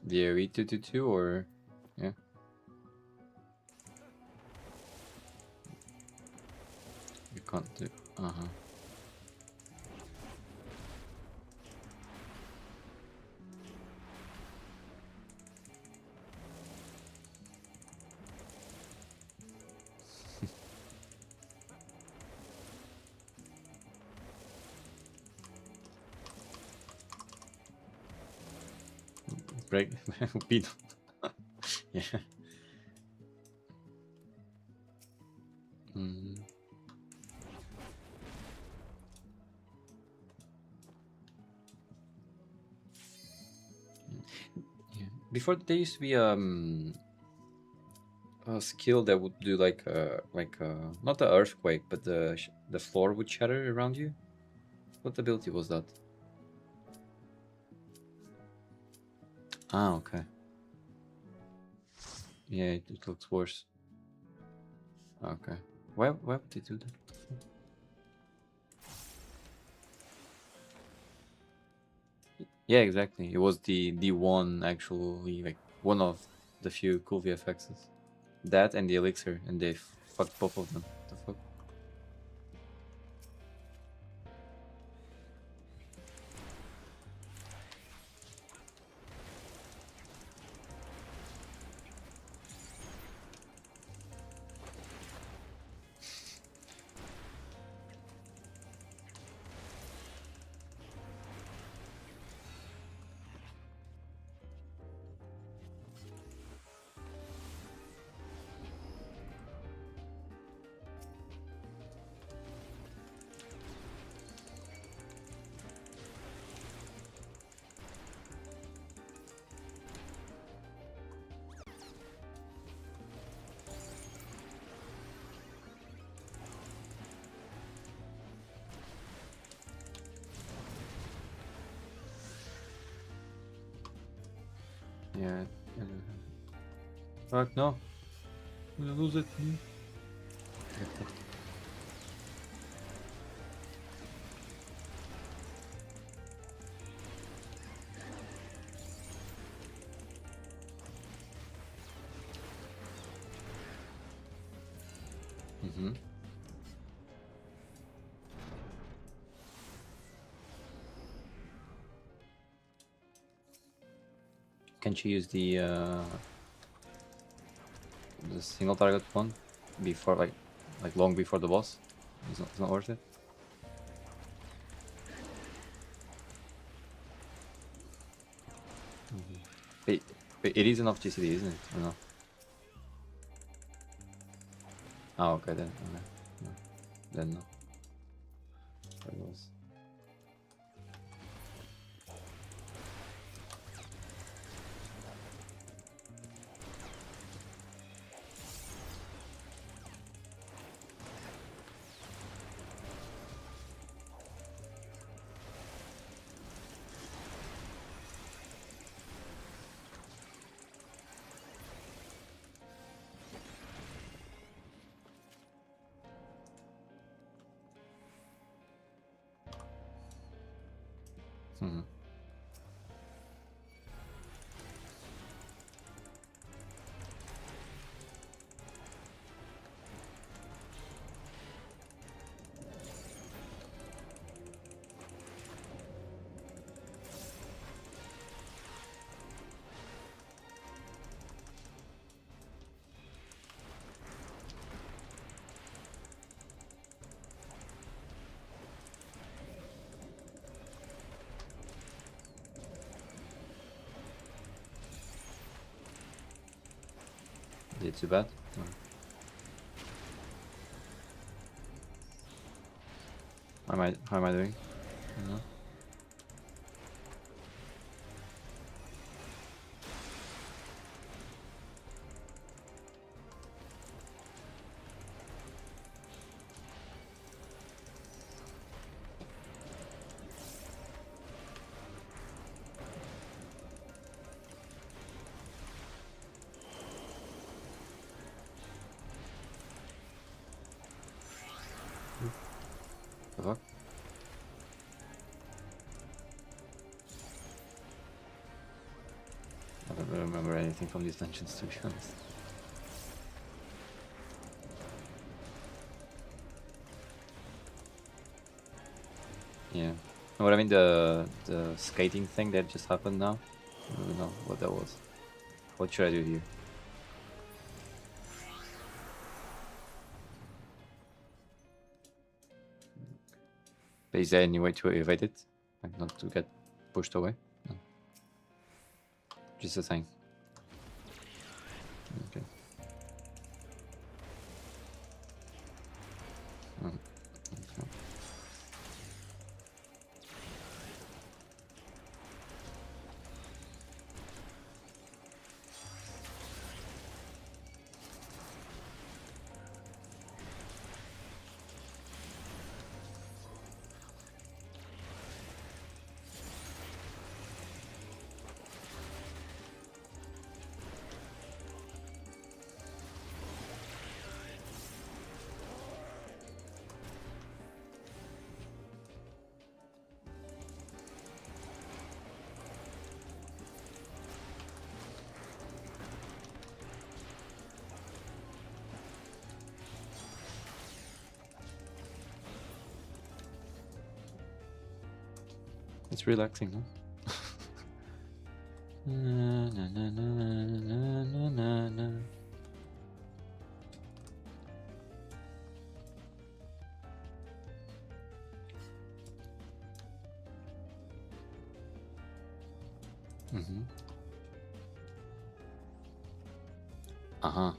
B: The AoE 222 or yeah. You can't do. Uh-huh. break. Beat. Yeah. Mm. Yeah. Before there used to be a skill that would do like not the earthquake, but the floor would shatter around you. What ability was that? Ah, okay. Yeah, it looks worse. Okay. Why would they do that? Yeah, exactly. It was the one actually like one of the few cool VFXs. That and the elixir, and they fucked both of them. The fuck? Yeah. Fuck no. I'm gonna lose it. Mm-hmm. Can't you use the single target one before like long before the boss? It's not worth it. It, it is enough GCD, isn't it? Or no? Oh, okay then. Okay. No. Then no. There it was. Hmm. Is it too bad? Or... How am I doing? No? The fuck? I don't remember anything from these dungeons, to be honest. Yeah. No, what I mean, the skating thing that just happened now? I don't know what that was. What should I do here? Is there any way to evade it? Like not to get pushed away? No. Just a thing. Okay. Okay. It's relaxing, huh? Na, na, na, na, na, na, na, na. Mm-hmm. Uh-huh.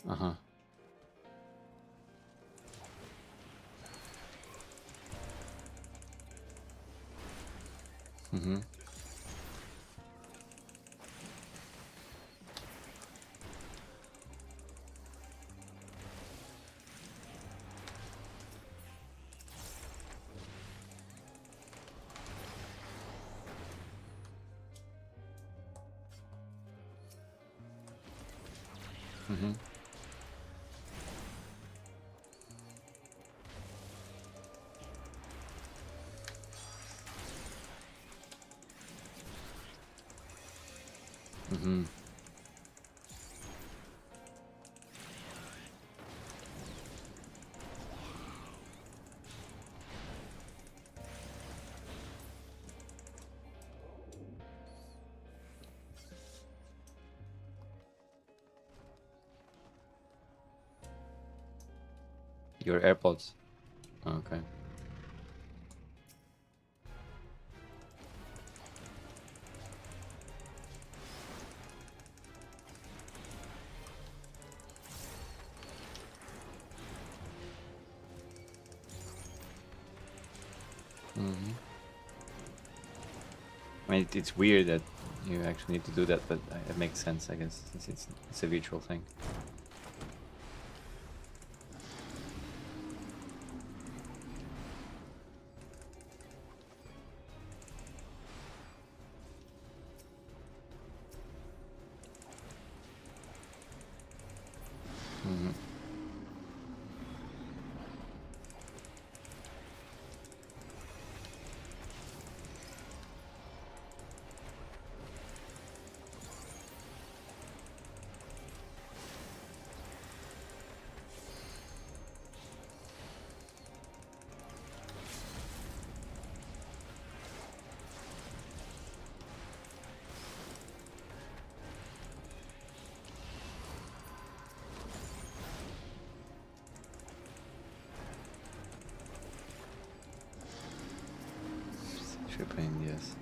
B: Uh-huh. Mm-hmm. Mm-hmm. Mm-hmm. Your AirPods. Okay. Mm-hmm. I mean, it's weird that you actually need to do that, but it makes sense, I guess, since it's a virtual thing. Mm-hmm. Sure, pain, yes.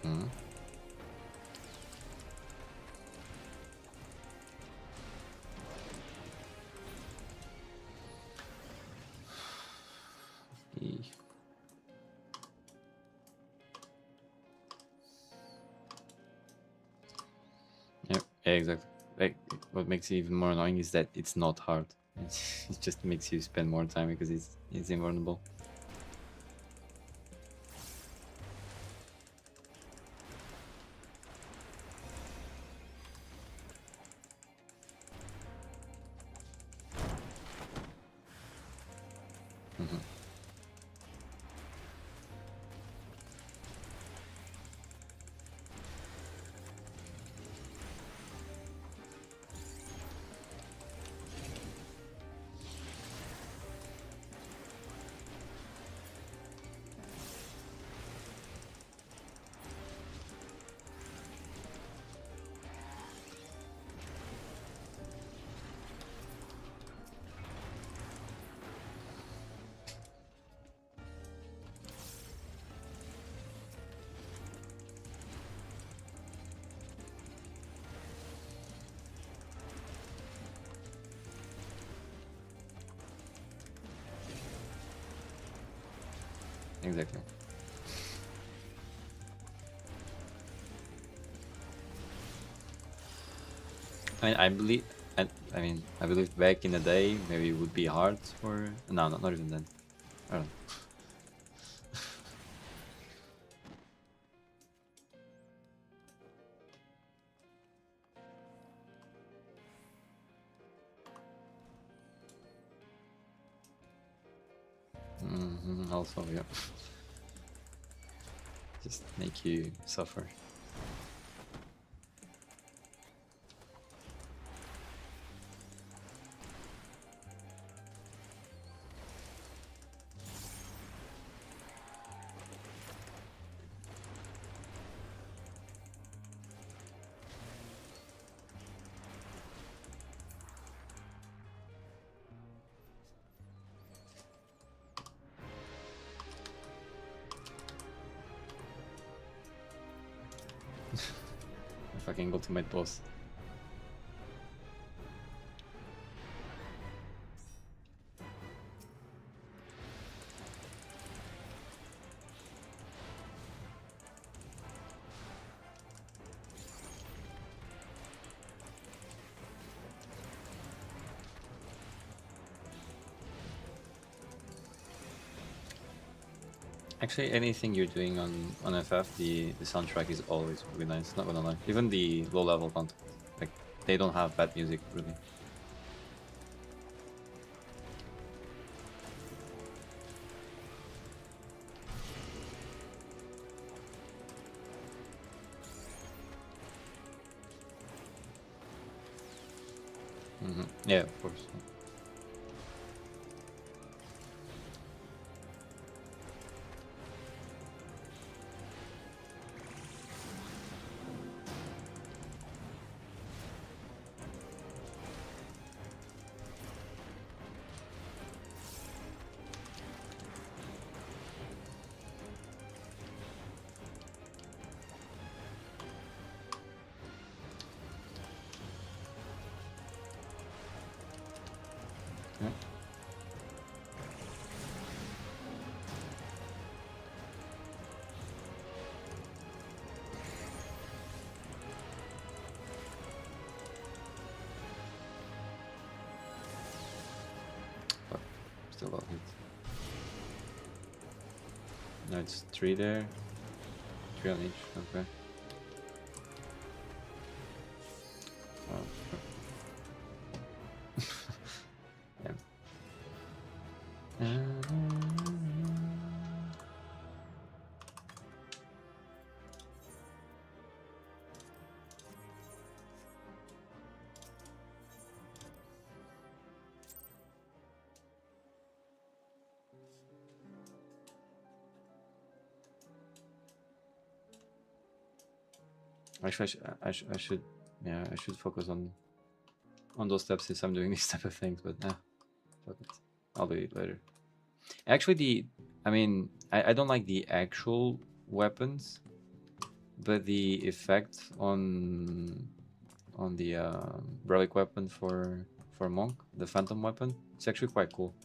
B: Mm-hmm. Yeah, exactly. Like, what makes it even more annoying is that it's not hard. It just makes you spend more time because it's invulnerable. exactly. I believe, I mean, I believe back in the day maybe it would be hard for. No, not even then. I don't know. Also, yeah. Just make you suffer. Fucking ultimate boss. Actually, anything you're doing on FF, the soundtrack is always really nice. Not gonna lie. Even the low level content, like they don't have bad music really. Yeah, of course. Yeah. Fuck. Still out hit. No, it's 3 there. 3 on each. Okay. Oh, yeah. Actually, I should, yeah, I should focus on those steps since I'm doing these type of things. But fuck it, I'll do it later. Actually, I mean, I don't like the actual weapons, but the effect on the relic weapon for monk, the phantom weapon, it's actually quite cool.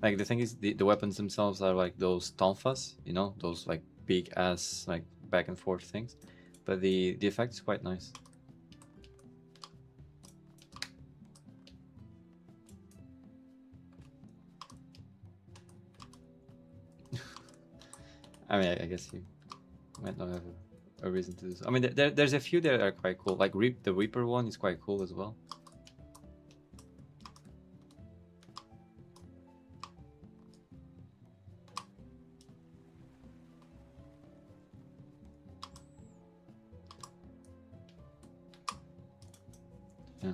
B: Like the thing is, the weapons themselves are like those tonfas, you know, those like big ass like back and forth things, but the effect is quite nice. I mean, I guess you might not have a reason to do so. I mean, there's a few that are quite cool. Like the Reaper one is quite cool as well. Yeah,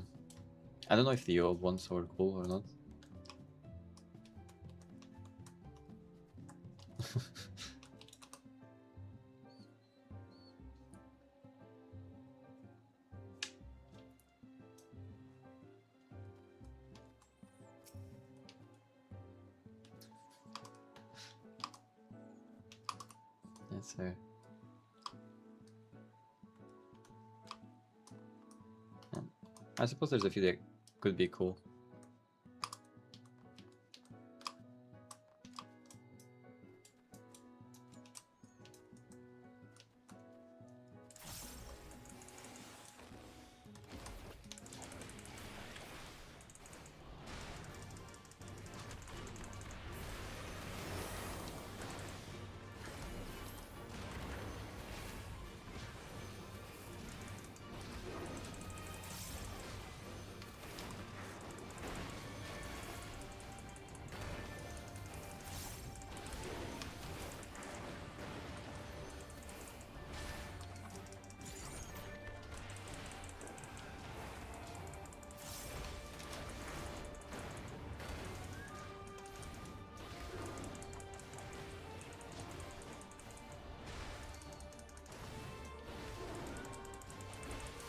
B: I don't know if the old ones were cool or not. That's fair. Yeah. I suppose there's a few that could be cool.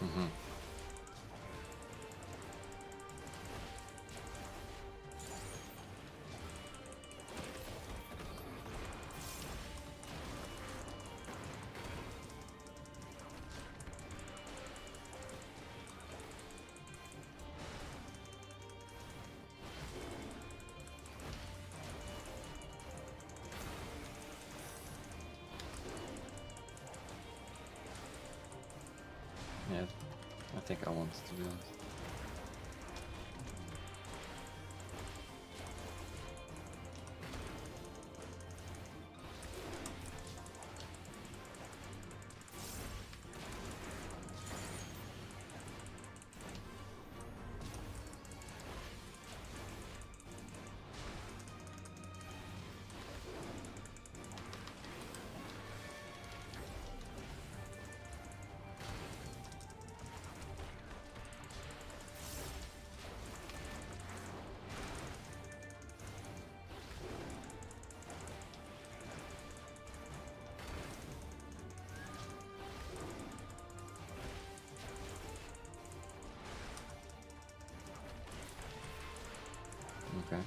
B: Mm-hmm. Yeah, I think I want to be honest. Okay.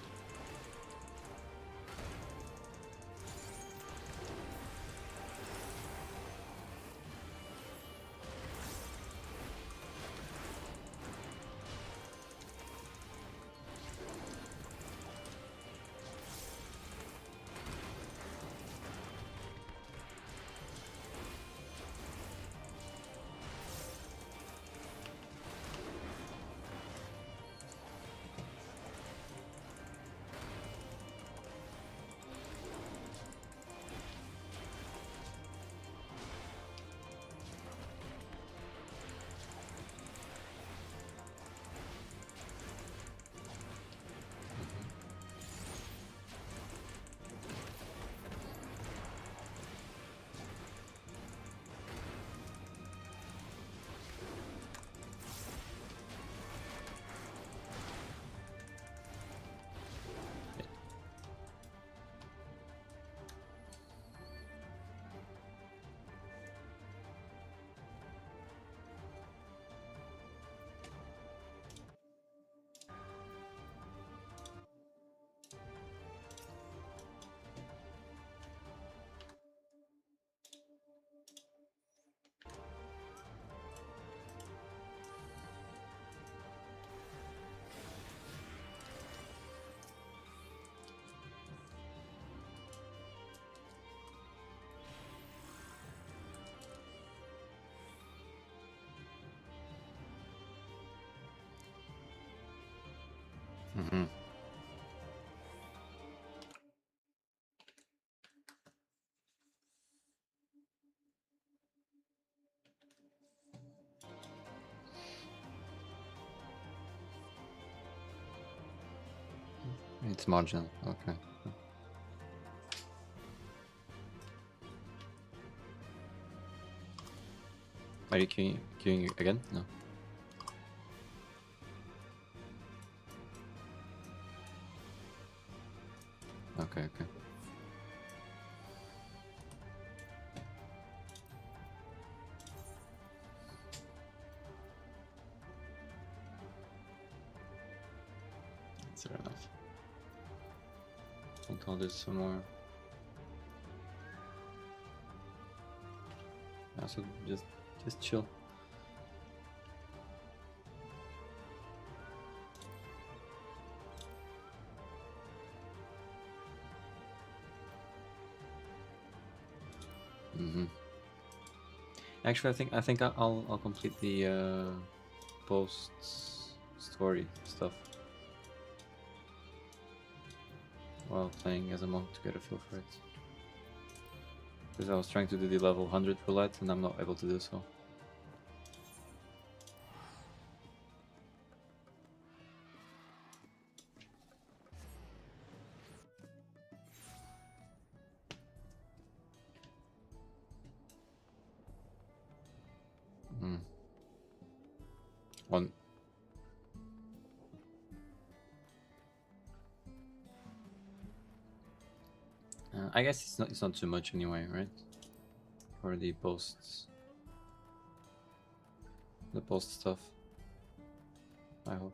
B: Mm-hmm. It's marginal. Okay. Are you queuing again? No. Okay, okay. That's fair enough. I think I'll do some more. Also, just chill. Mm-hmm. Actually, I think I'll complete the post story stuff while playing as a monk to get a feel for it. Because I was trying to do the level 100 roulette and I'm not able to do so. One. I guess it's not too much anyway, right? For the posts. the post stuff. I hope.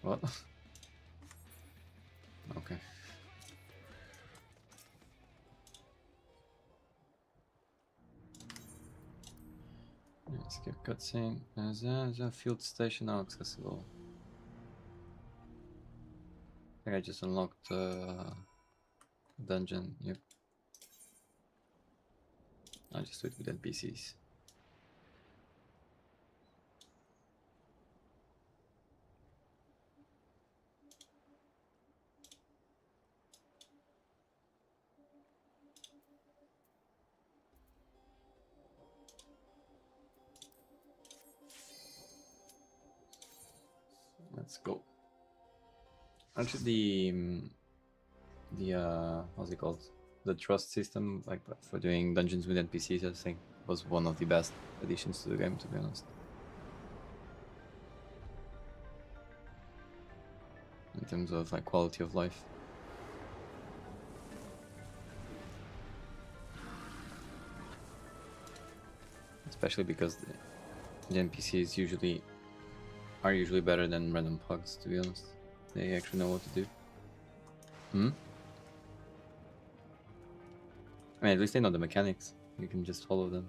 B: What? Okay. Skip cutscene. There's a field station now accessible. I think I just unlocked dungeon. Yep. I'll just do it with NPCs. Let's go. Actually, the what's it called? The trust system, like for doing dungeons with NPCs, I think was one of the best additions to the game, to be honest. In terms of like quality of life. Especially because the NPCs are usually better than random pugs, to be honest. They actually know what to do. I mean, at least they know the mechanics. You can just follow them.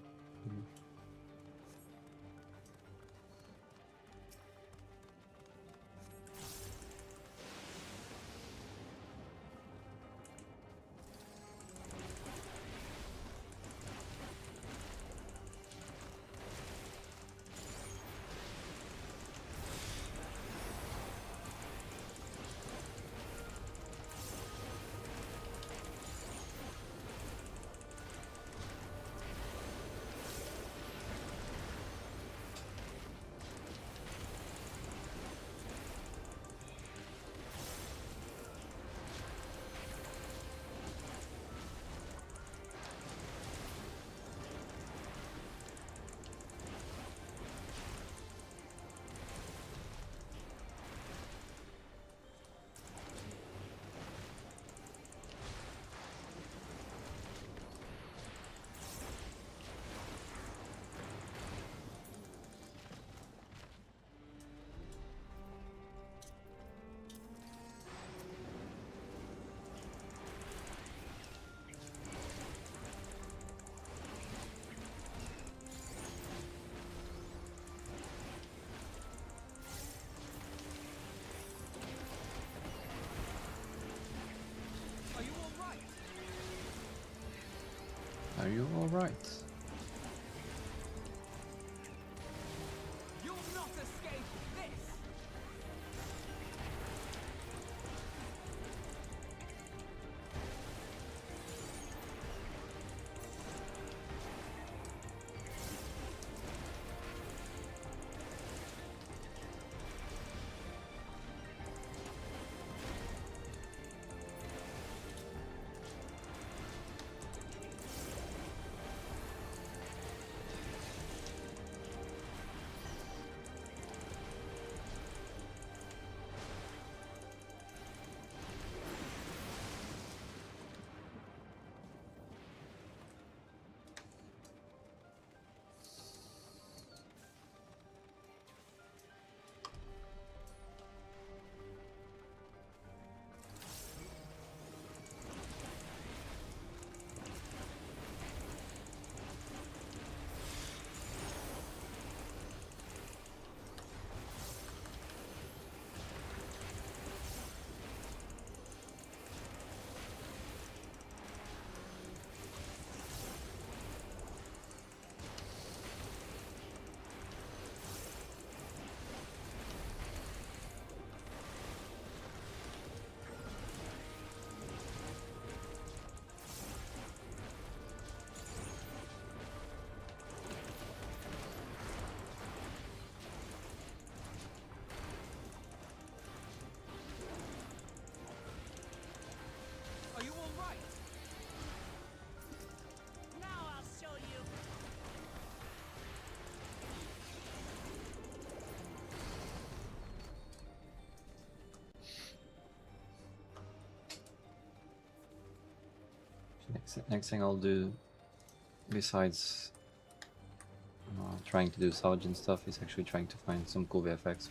B: Are you alright?
F: You'll not escape this!
B: Next thing I'll do, besides trying to do salvage and stuff, is actually trying to find some cool VFX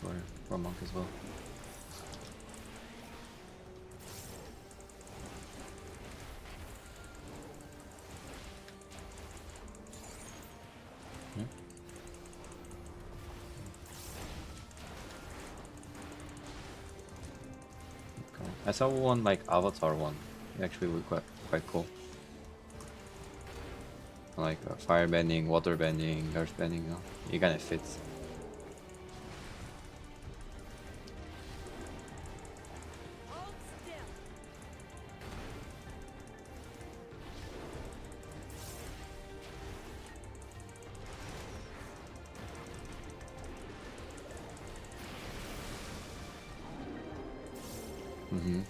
B: for Monk as well. Okay. I saw one like Avatar one. It actually looked quite cool. Like fire bending, water bending, earth bending. You know? It kind of fits.
F: Hold still.
B: Mm-hmm.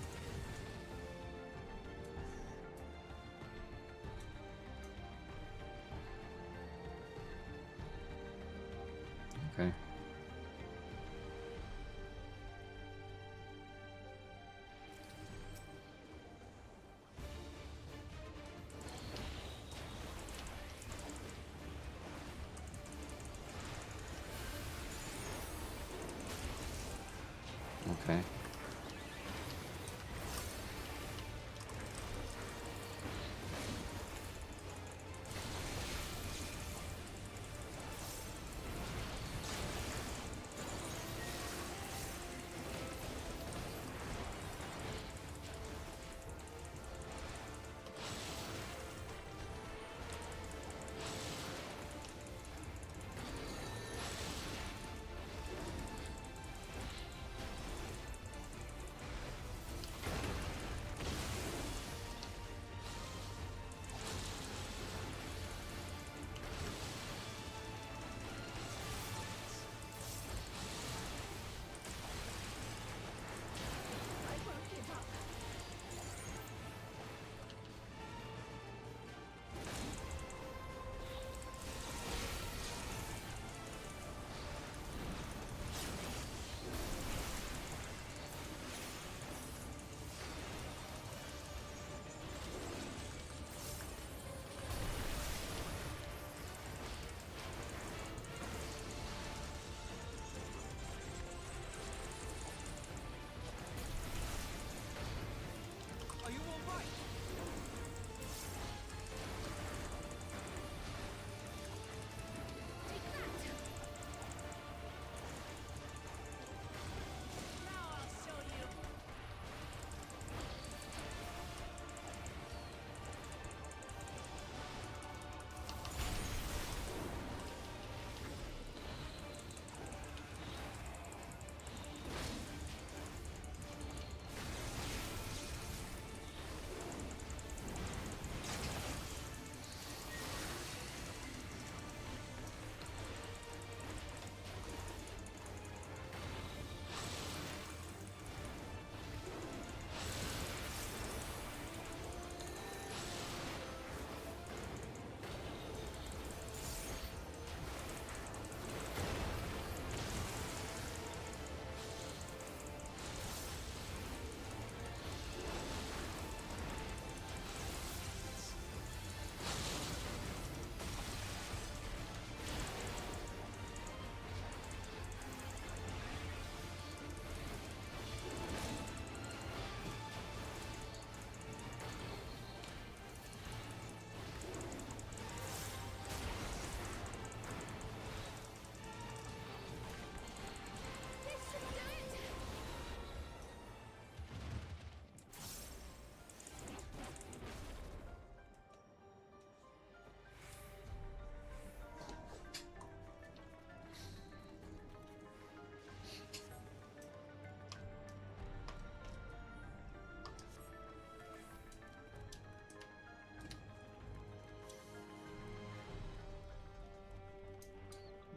B: Okay. Okay.
F: I won't give up. Are you all right? Take that. Now I'll show you. This should do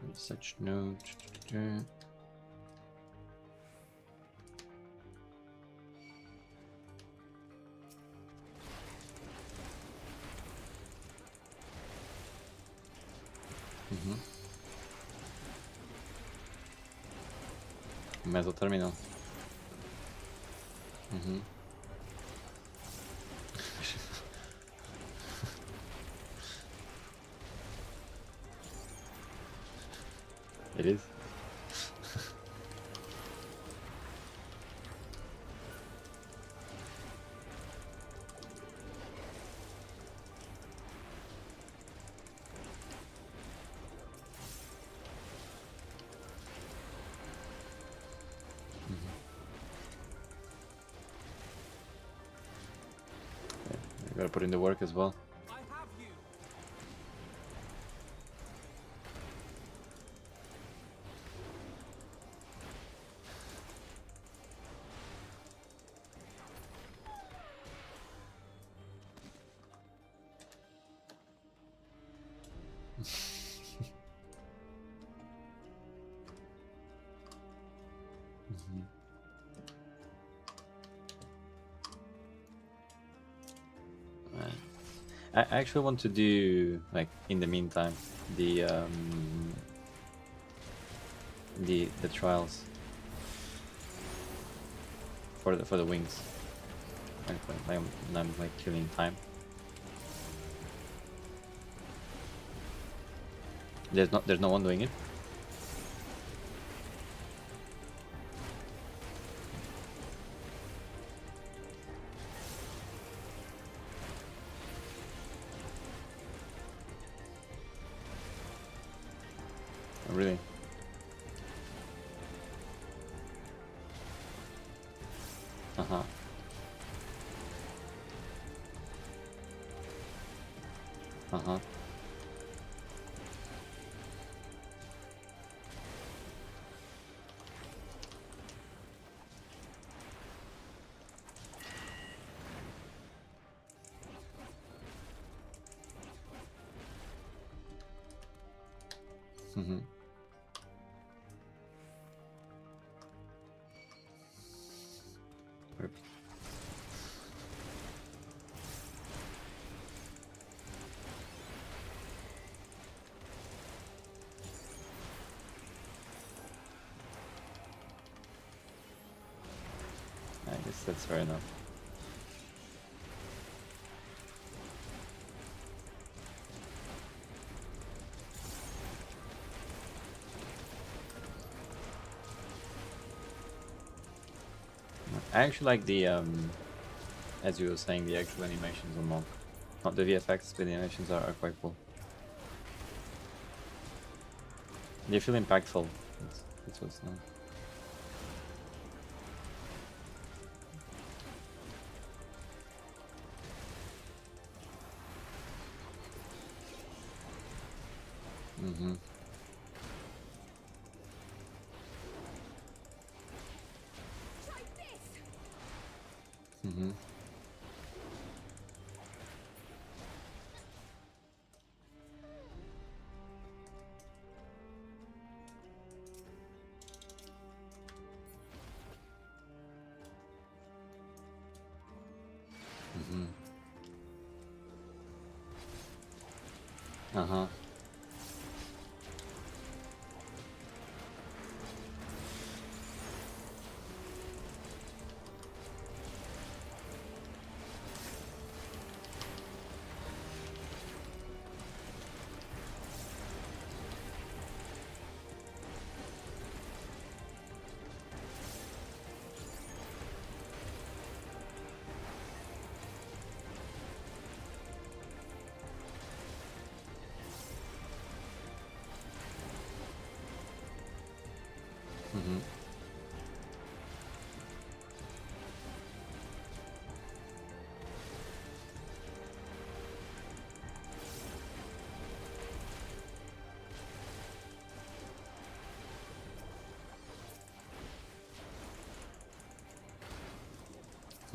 F: it.
B: Such note. Metal terminal. It is. You gotta put in the work as well.
F: I have you.
B: I actually want to do, like, in the meantime, the trials for the wings. I'm like killing time. There's no one doing it. Oh, really? Uh-huh. Uh-huh. Mm-hmm. Perfect. I guess that's fair enough. I actually like the as you were saying, the actual animations on Monk. Not the VFX, but the animations are quite cool. They feel impactful. That's what's nice. Mm-hmm.
F: Try this.
B: Mm-hmm. Mm-hmm. Uh-huh. Mm-hmm.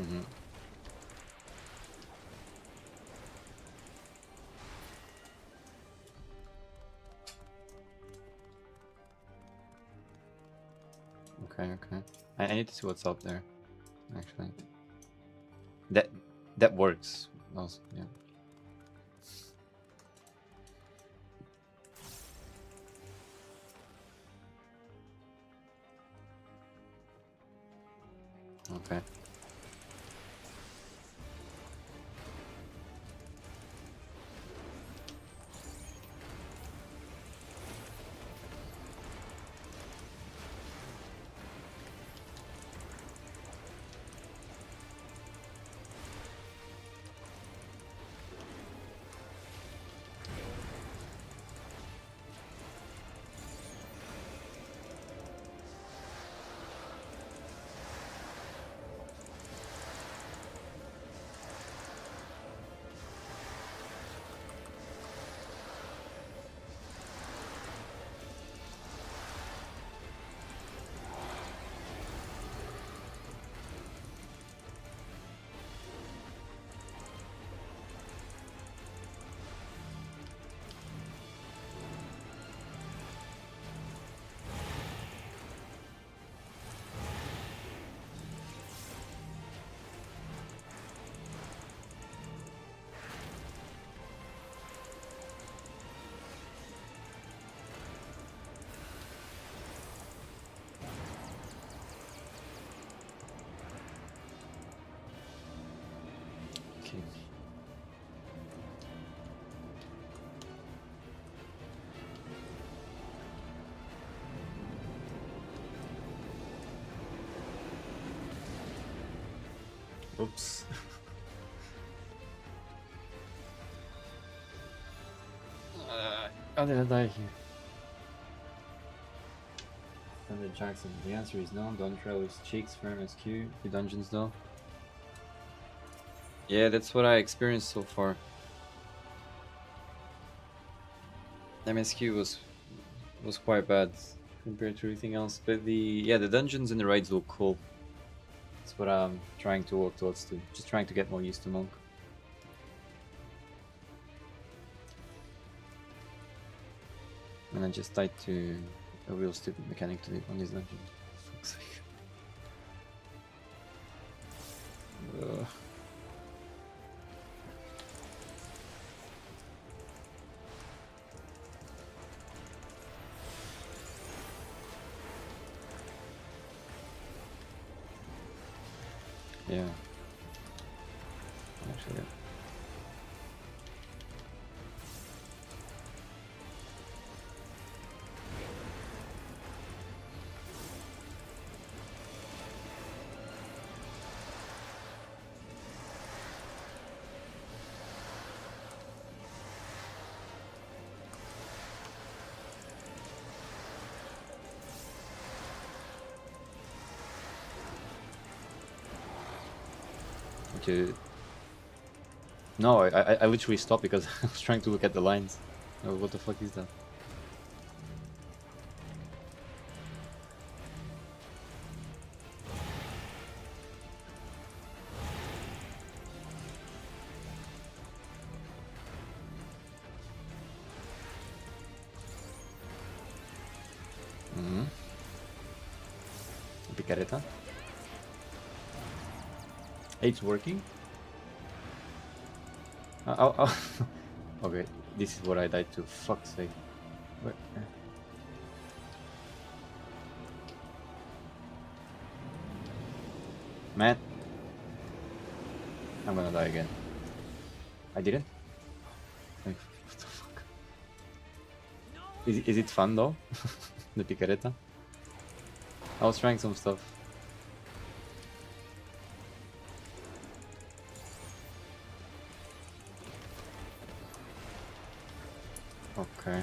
B: Mm-hmm. Okay, okay. I need to see what's up there, actually. That works. Also, yeah. Okay. Oops. How did I die here? Thunder Jackson. The answer is no. Dawntrail is cheeks, firm as Q. The dungeons though. Yeah, that's what I experienced so far. MSQ was quite bad compared to everything else, but the dungeons and the raids look cool. That's what I'm trying to work towards too. Just trying to get more used to Monk. And I just died to a real stupid mechanic to on this dungeon. For fuck's sake. Ugh. Yeah. Actually, yeah. Dude. No, I literally stopped because I was trying to look at the lines. Oh, what the fuck is that? Picareta. It's working. Okay, this is what I died to. Fuck's sake. Wait. Man, I'm gonna die again. I didn't? Like, what the fuck? Is it fun though? The picareta? I was trying some stuff. Okay.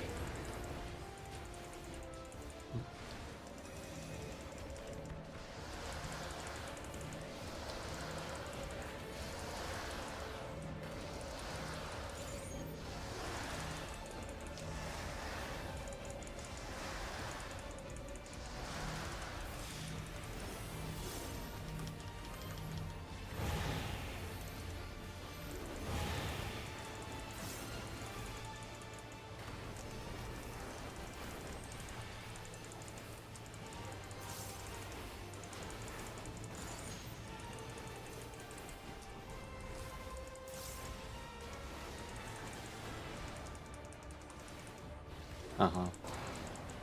B: Uh-huh.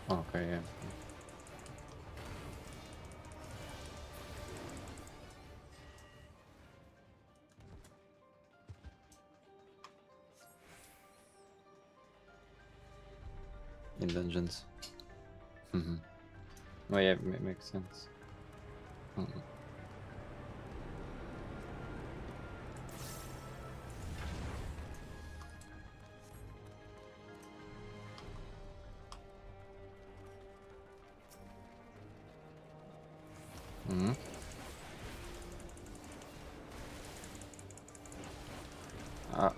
B: Okay, yeah. In dungeons. Mm-hmm. Oh yeah, makes sense. Mm-hmm. Mm-hmm.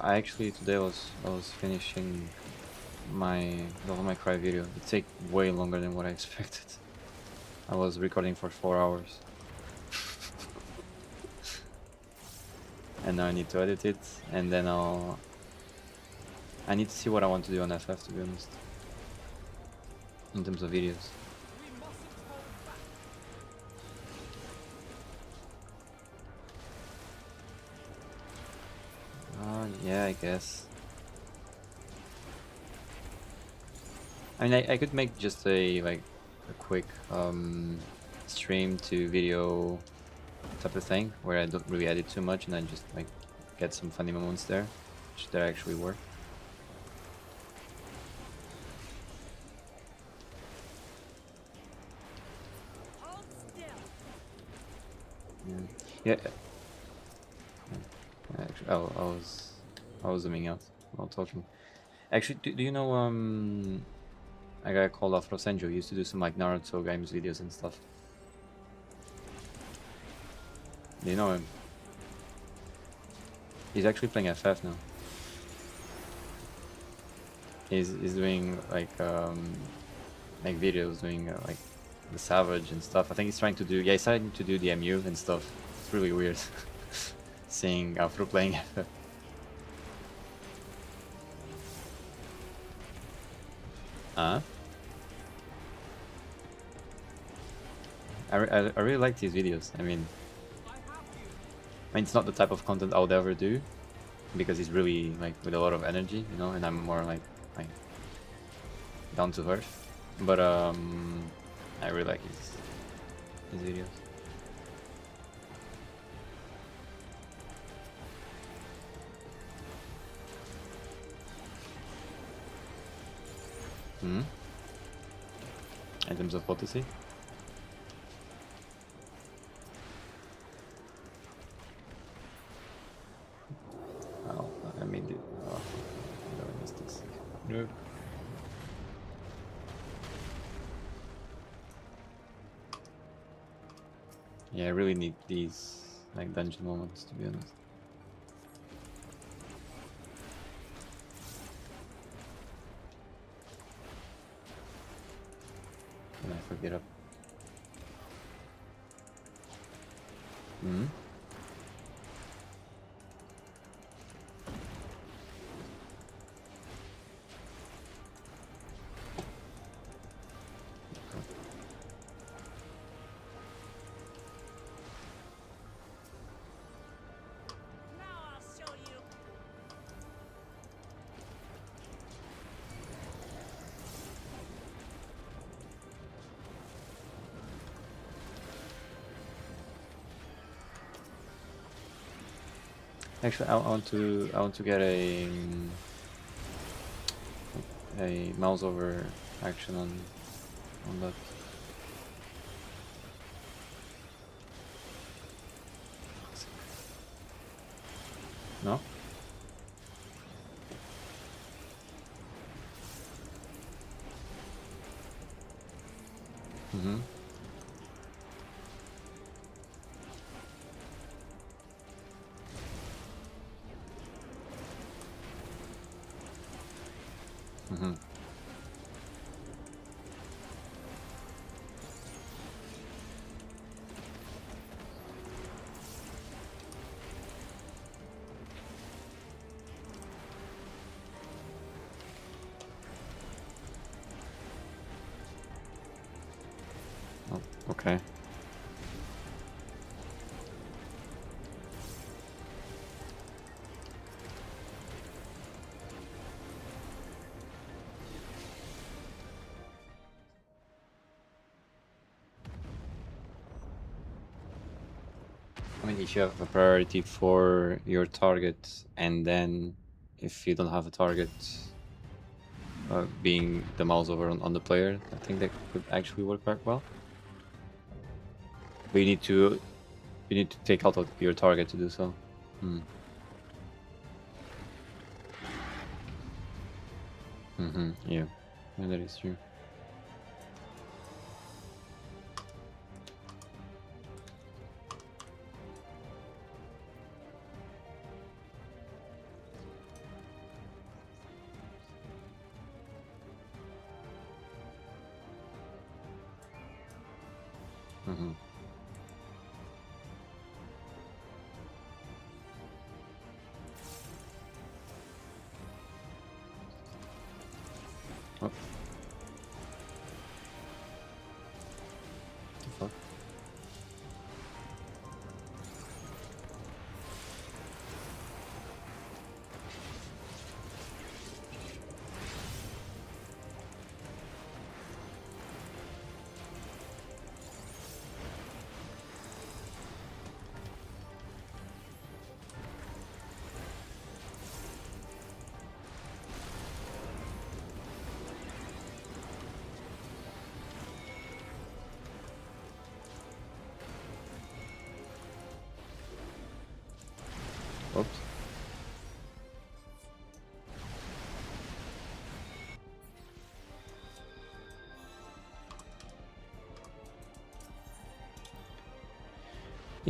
B: I actually today I was finishing my Devil May Cry video. It take way longer than what I expected. I was recording for 4 hours. And now I need to edit it, and then I need to see what I want to do on FF, to be honest. In terms of videos. Yeah, I guess. I mean, I could make just a quick stream to video type of thing where I don't really edit too much and I just like get some funny moments there, which there actually were. Yeah. Actually, I was zooming out while talking. Actually, do you know a guy called Afro Senjo? He used to do some like Naruto games videos and stuff. Do you know him? He's actually playing FF now. He's doing like videos doing like the Savage and stuff. I think he's trying to do, yeah, he's trying to do the MU and stuff. It's really weird seeing Afro playing FF. Huh? I really like these videos. I mean, it's not the type of content I would ever do because he's really like with a lot of energy, you know, and I'm more like down to earth. But I really like his videos. Hmm. In terms of what to see? Oh, I mean, oh, I missed this. Nope. Yeah, I really need these like dungeon moments, to be honest. And I forget up. Hmm.
F: Now I'll show you.
B: Actually, I want to get a mouse over action on that. No? Mm-hmm. Mm-hmm. Oh, okay. I mean, if you have a priority for your target, and then if you don't have a target, being the mouse over on the player, I think that could actually work quite well. But you need to take out your target to do so. Hmm. Mm-hmm. Yeah, that is true. Mm-hmm. Oh. The fuck?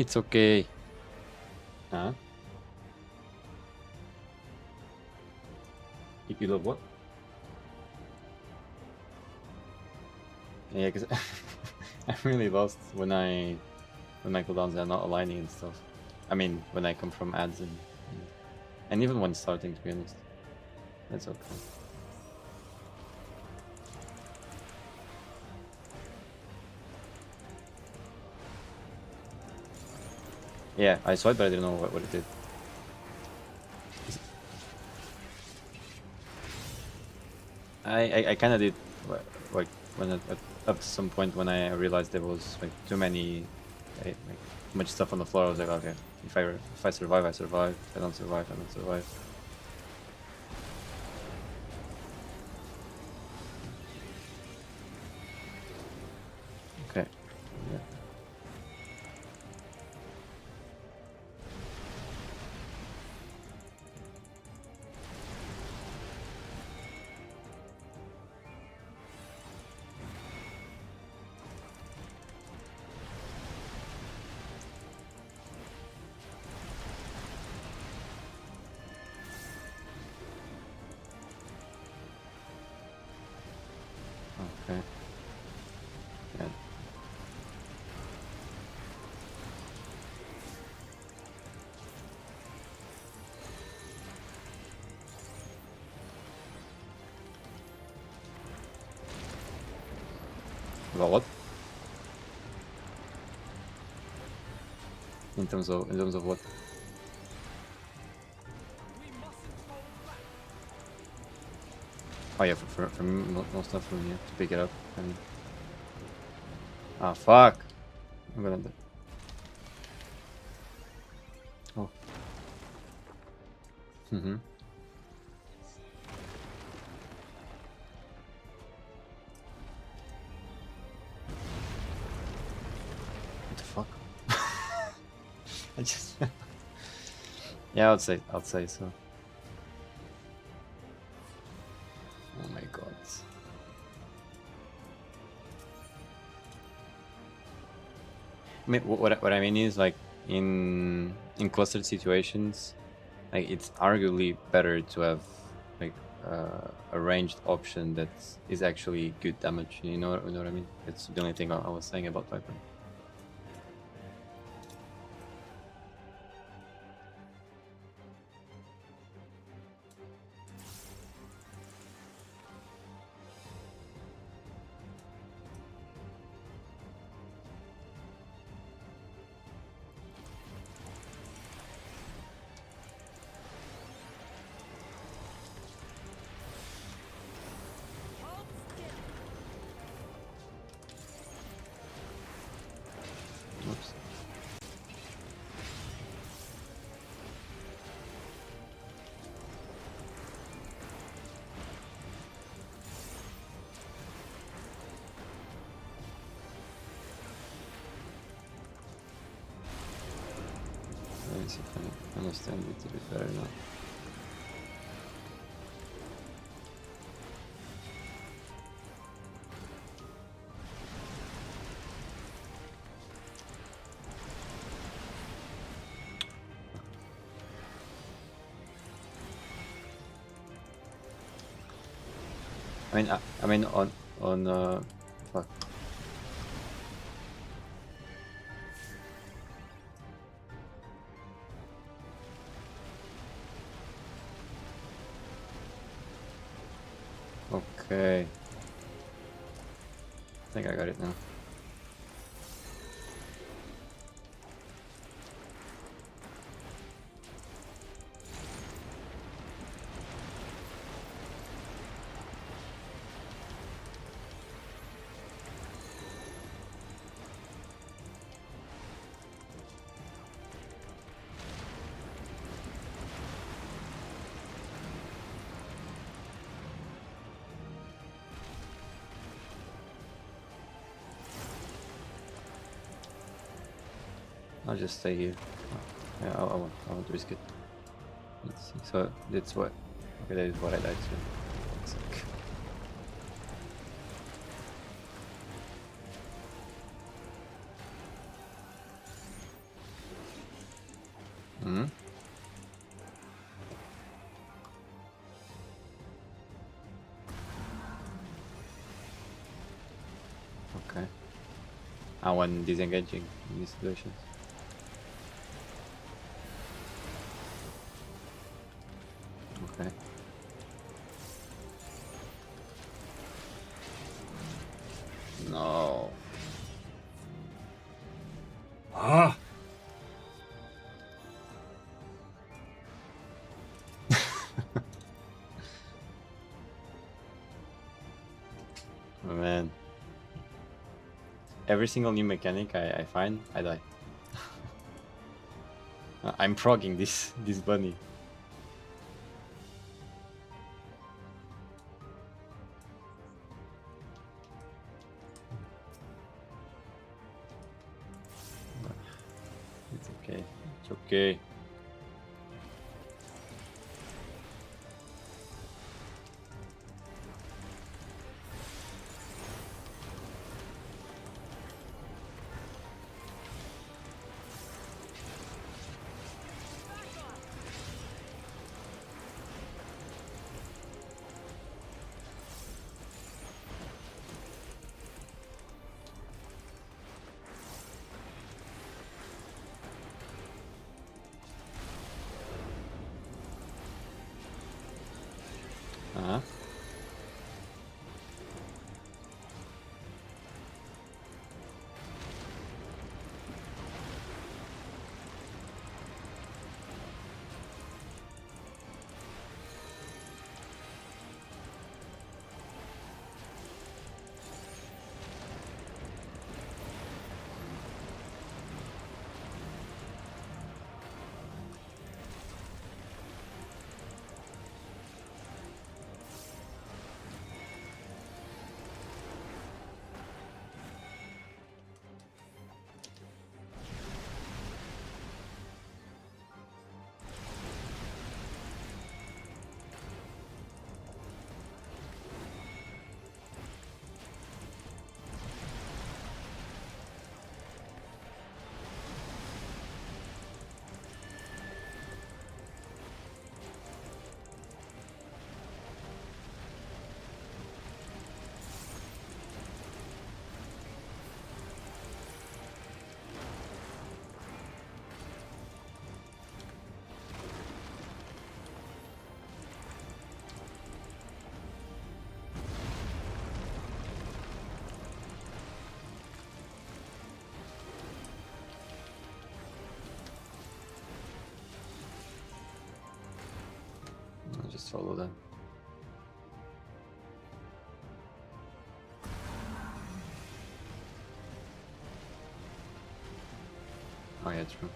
B: It's okay. Huh? You love what? Yeah, because I'm really lost when my cooldowns are not aligning and stuff. I mean, when I come from ads and even when starting, to be honest. That's okay. Yeah, I saw it, but I didn't know what it did. I kind of did, like, when at some point when I realized there was like too many, like much stuff on the floor. I was like, okay, if I survive, I survive. If I don't survive, I don't survive. Okay. Yeah. Okay. Yeah. About what? In terms of what? Oh yeah, for me, no stuff from here to pick it up. And ah, fuck! I'm gonna die. Oh. Mm-hmm. What the fuck? I just. Yeah, I'd say so. Oh my god. I mean, what I mean is, like, in clustered situations, like, it's arguably better to have like a ranged option that is actually good damage. You know what I mean? It's the only thing I was saying about Viper. Oops. Let me see if I understand it a bit better now. I mean on fuck. Okay. I think I got it now. I'll just stay here. Yeah, I won't risk it. Let's see. So that's what. Okay, that is what I died to. It's like, Hmm. Okay. I want disengaging in these situations. Okay. No. Ah. Oh, man. Every single new mechanic I find, I die. I'm progging this bunny. It's okay. It's okay. Uh-huh. I'll just follow them. Oh yeah, true.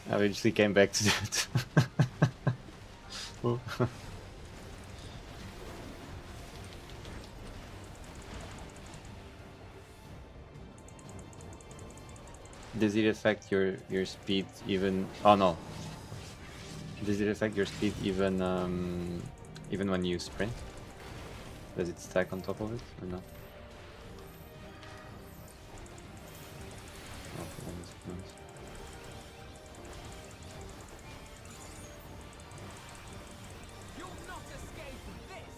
B: I eventually came back to that. Oh. Does it affect your speed even? Oh no. Does it affect your speed even when you sprint? Does it stack on top of it or not? Okay, that makes sense.
F: You'll not escape this!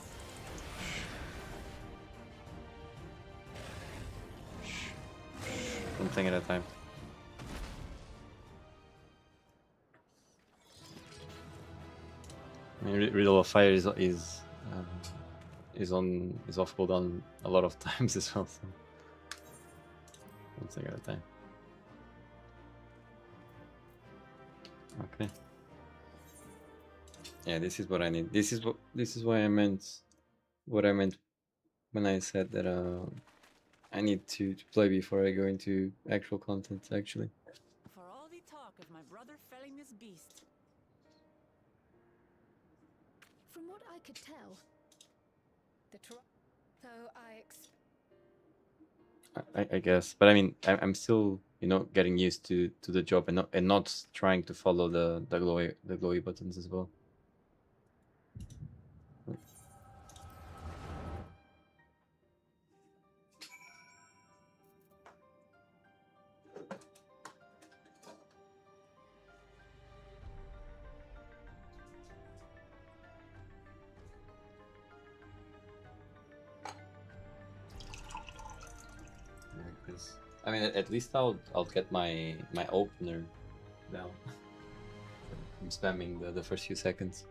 B: thing at a time. I mean, Riddle of Fire is off cooldown a lot of times as well. So one thing at a time. Okay. Yeah, this is what I need. This is why I meant what I meant when I said that I need to play before I go into actual content. Actually.
F: For all the talk of my brother felling this beast.
G: From what I could tell, so
B: I guess, but I mean, I'm still, you know, getting used to the job and not trying to follow the glowy buttons as well. I mean, at least I'll get my opener now. I'm spamming the first few seconds.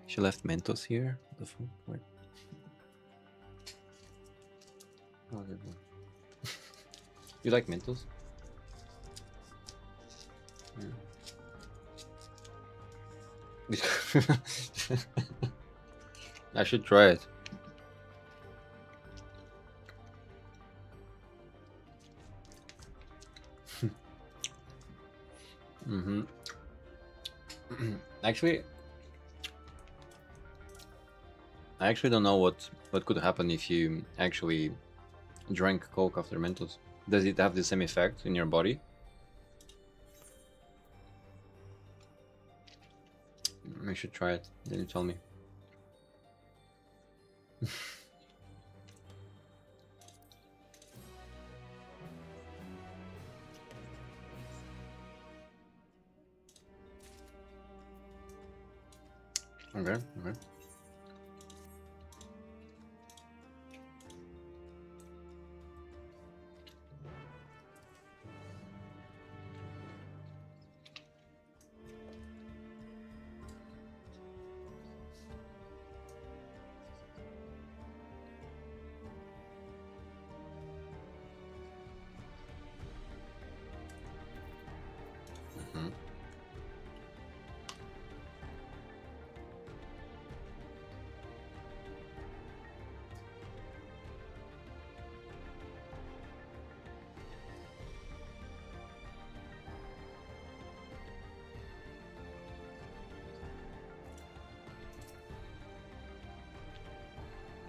B: She left Mentos here. The fuck? Wait. Oh, good one. You like Mentos? Yeah. I should try it. Actually, I actually don't know what could happen if you actually drank Coke after Mentos. Does it have the same effect in your body? I should try it. Then you tell me. Okay.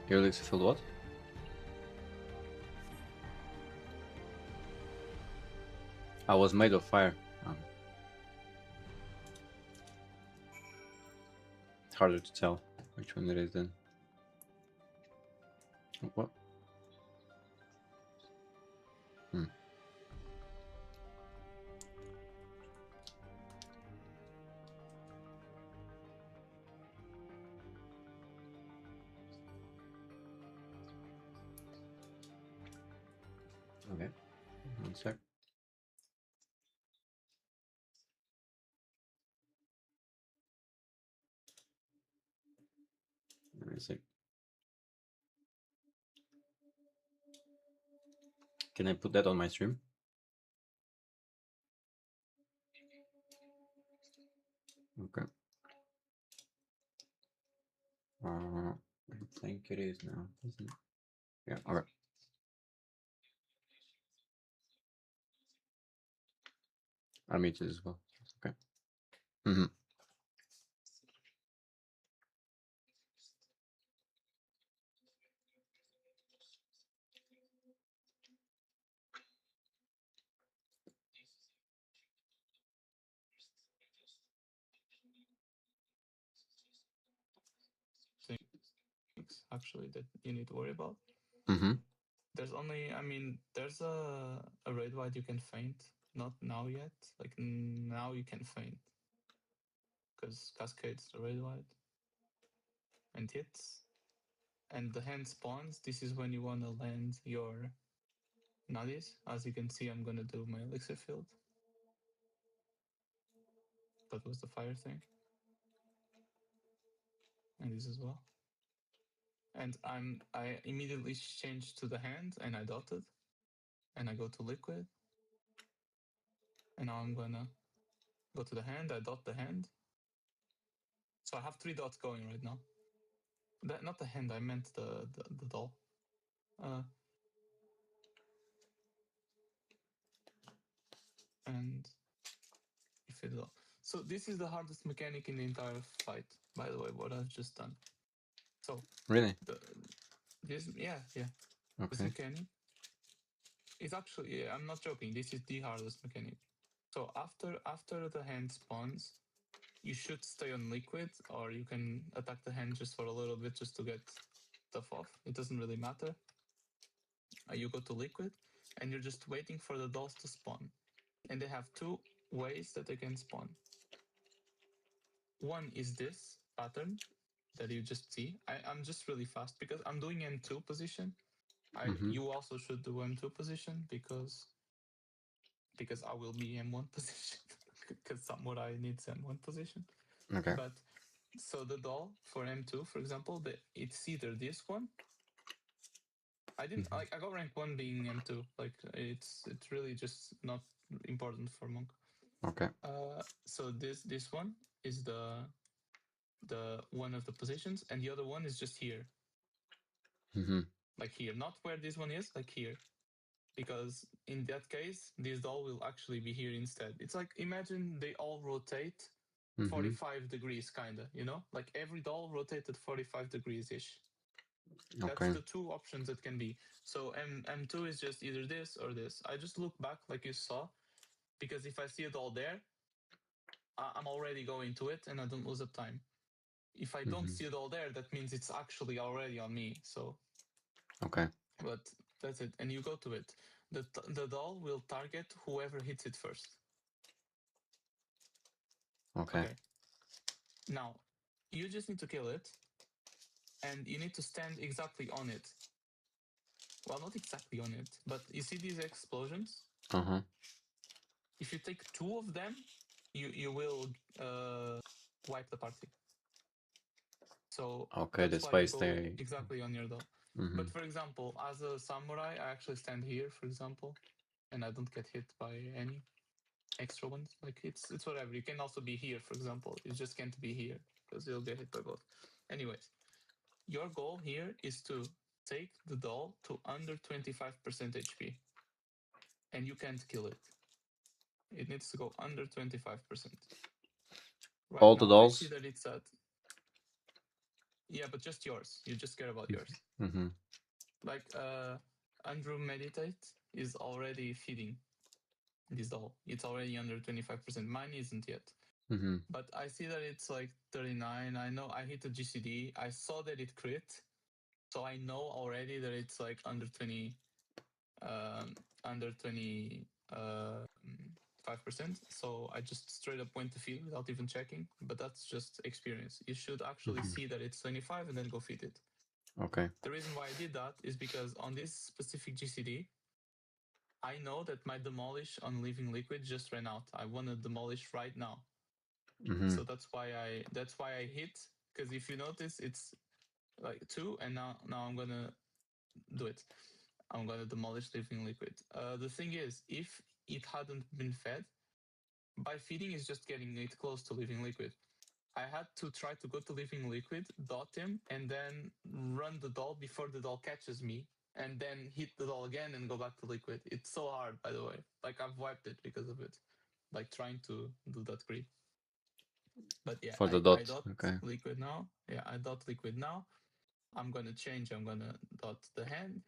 B: Your elixir filled what? I was made of fire. It's harder to tell which one it is then. What? Okay. 1 sec. Let me see. Can I put that on my stream? Okay. I think it is now, isn't it? Yeah, alright. I'll mute it as well. Okay.
A: things actually that you need to worry about.
B: Mm-hmm.
A: There's only, I mean, there's a red white you can feint. Not now yet. Like now you can feint because cascades the red white and hits, and the hand spawns. This is when you want to land your nutties. As you can see, I'm gonna do my elixir field. That was the fire thing, and this as well. And I immediately change to the hand and I dotted, and I go to liquid, and now I'm gonna go to the hand. I dot the hand, so I have 3 dots going right now. Not the hand. I meant the doll. And if it all. So this is the hardest mechanic in the entire fight. By the way, what I've just done. So
B: Really?
A: this yeah. This
B: Okay.
A: mechanic is actually, I'm not joking. This is the hardest mechanic. So after the hand spawns, you should stay on liquid, or you can attack the hand just for a little bit just to get stuff off. It doesn't really matter. You go to liquid, and you're just waiting for the dolls to spawn. And they have 2 ways that they can spawn. One is this pattern that you just see. I'm just really fast because I'm doing M2 position. You also should do M2 position because I will be M1 position because samurai needs M1 position.
B: Okay.
A: But so the doll for M2, for example, it's either this one. I didn't like. I got rank 1 being M2. Like it's really just not important for monk.
B: Okay.
A: So this one is the one of the positions, and the other one is just here.
B: Mm-hmm.
A: Like here, not where this one is, like here. Because in that case, this doll will actually be here instead. It's like, imagine they all rotate 45 degrees, kinda, you know? Like every doll rotated 45 degrees-ish. That's
B: Okay.
A: the 2 options that can be. So M2 is just either this or this. I just look back like you saw, because if I see a doll there, I'm already going to it and I don't lose up time. If I don't see it all there, that means it's actually already on me. So
B: Okay.
A: but that's it, and you go to it. The doll will target whoever hits it first.
B: Okay.
A: Now, you just need to kill it, and you need to stand exactly on it. Well, not exactly on it, but you see these explosions?
B: Uh-huh.
A: If you take 2 of them, you will wipe the party. So
B: Okay,
A: that's
B: the
A: why you
B: space
A: go
B: there.
A: exactly on your doll. But for example, as a samurai, I actually stand here, for example, and I don't get hit by any extra ones. Like it's whatever. You can also be here, for example. You just can't be here because you'll get hit by both. Anyways, your goal here is to take the doll to under 25% HP, and you can't kill it. It needs to go under 25%. Right
B: All
A: now,
B: the
A: I see
B: dolls?
A: that it's at. Yeah, but just yours. You just care about yours.
B: Mm-hmm.
A: Like Andrew Meditate is already feeding this doll. It's already under 25%. Mine isn't yet.
B: Mm-hmm.
A: But I see that it's like 39. I know I hit a GCD. I saw that it crit. So I know already that it's like under 20, under 5%. So I just straight up went to feed without even checking. But that's just experience. You should actually see that it's 25 and then go feed it.
B: Okay.
A: The reason why I did that is because on this specific GCD, I know that my demolish on living liquid just ran out. I want to demolish right now. So that's why I hit, because if you notice, it's like 2, and now I'm gonna do it. I'm gonna demolish living liquid. The thing is, if it hadn't been fed, by feeding is just getting it close to living liquid. I had to try to go to living liquid, dot him, and then run the doll before the doll catches me, and then hit the doll again and go back to liquid. It's so hard, by the way. Like I've wiped it because of it. Like trying to do that creep. But yeah,
B: For the
A: I
B: dot.
A: dot
B: Okay.
A: liquid now. Yeah, I dot liquid now. I'm gonna change. I'm gonna dot the hand.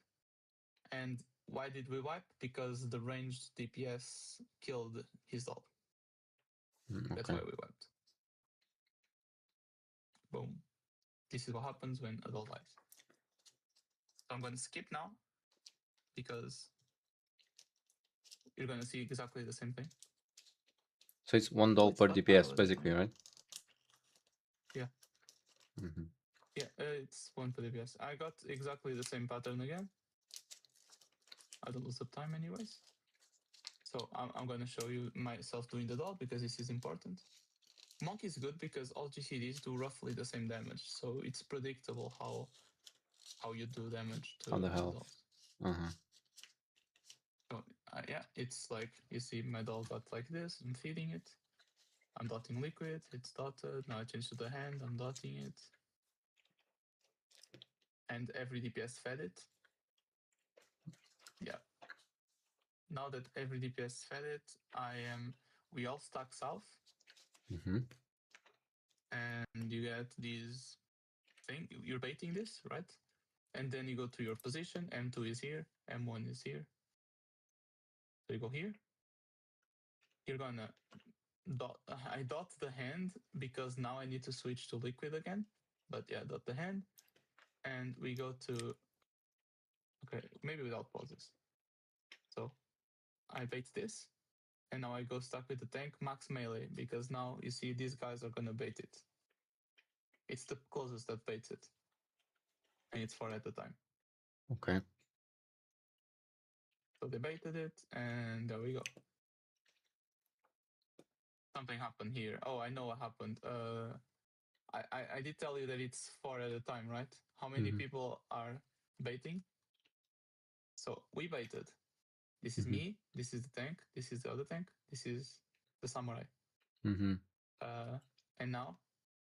A: And why did we wipe? Because the ranged DPS killed his doll. That's
B: Okay.
A: why we wiped. Boom. This is what happens when adult dies. So I'm going to skip now because you're going to see exactly the same thing.
B: So it's $1
A: It's
B: per
A: not
B: DPS,
A: valid,
B: basically, right?
A: Yeah.
B: Mm-hmm.
A: Yeah, it's 1 per DPS. I got exactly the same pattern again. I don't lose up time anyways. So I'm going to show you myself doing the doll because this is important. Monk is good because all GCDs do roughly the same damage, so it's predictable how you do damage to
B: On the
A: the
B: health.
A: dolls.
B: Uh-huh.
A: So yeah, it's like you see my doll got like this. I'm feeding it. I'm dotting liquid. It's dotted. Now I change to the hand. I'm dotting it, and every DPS fed it. Yeah. Now that every DPS fed it, we all stack south,
B: Mm-hmm.
A: and you get these thing. You're baiting this, right? And then you go to your position. M2 is here. M1 is here. So you go here. You're gonna dot. I dot the hand because now I need to switch to liquid again. But yeah, dot the hand, and we go to. Okay, maybe without pauses. So I bait this, and now I go stuck with the tank max melee because now you see these guys are gonna bait it. It's the closest that baits it, and it's 4 at a time.
B: Okay.
A: So they baited it, and there we go. Something happened here. Oh, I know what happened. I did tell you that it's 4 at a time, right? How many
B: Mhm.
A: people are baiting? So we baited. This is
B: Mhm.
A: me. This is the tank. This is the other tank. This is the samurai.
B: Mm-hmm.
A: And now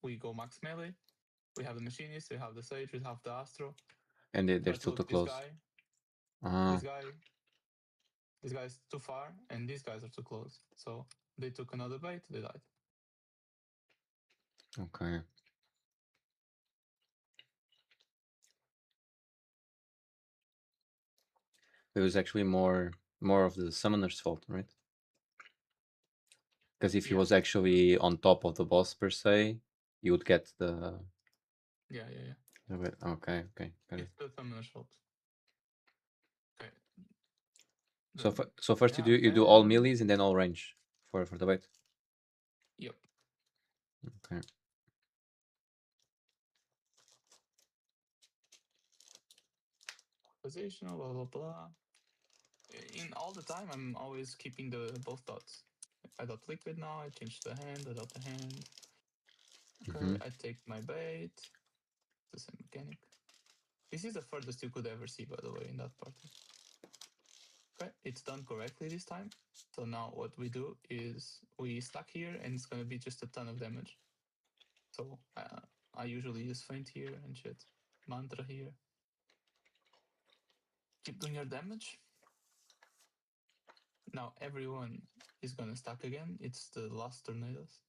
A: we go max melee. We have the machinist. We have the sage. We have the astro.
B: And they're
A: But
B: still too
A: look, this
B: close.
A: guy,
B: Ah,
A: this guy, this guy is too far, and these guys are too close. So they took another bait. They died.
B: okay. It was actually more of the summoner's fault, right? Because if he was
A: Yes.
B: actually on top of the boss per se, you would get the.
A: Yeah.
B: Okay, got it.
A: It's the summoner's fault. Okay.
B: So
A: Then,
B: first
A: yeah,
B: you do all
A: and
B: melees and then all range for the bait.
A: yep.
B: Okay.
A: Positional, blah blah blah. In all the time, I'm always keeping the both dots. I dot liquid now. I change the hand. I dot the hand. Okay,
B: Mhm.
A: I take my bait. The same mechanic. This is the furthest you could ever see, by the way, in that party. Okay, it's done correctly this time. So now what we do is we stack here, and it's gonna be just a ton of damage. So I usually use feint here and shit. Mantra here. Keep doing your damage. Now everyone is gonna stack again. It's the last tornadoes.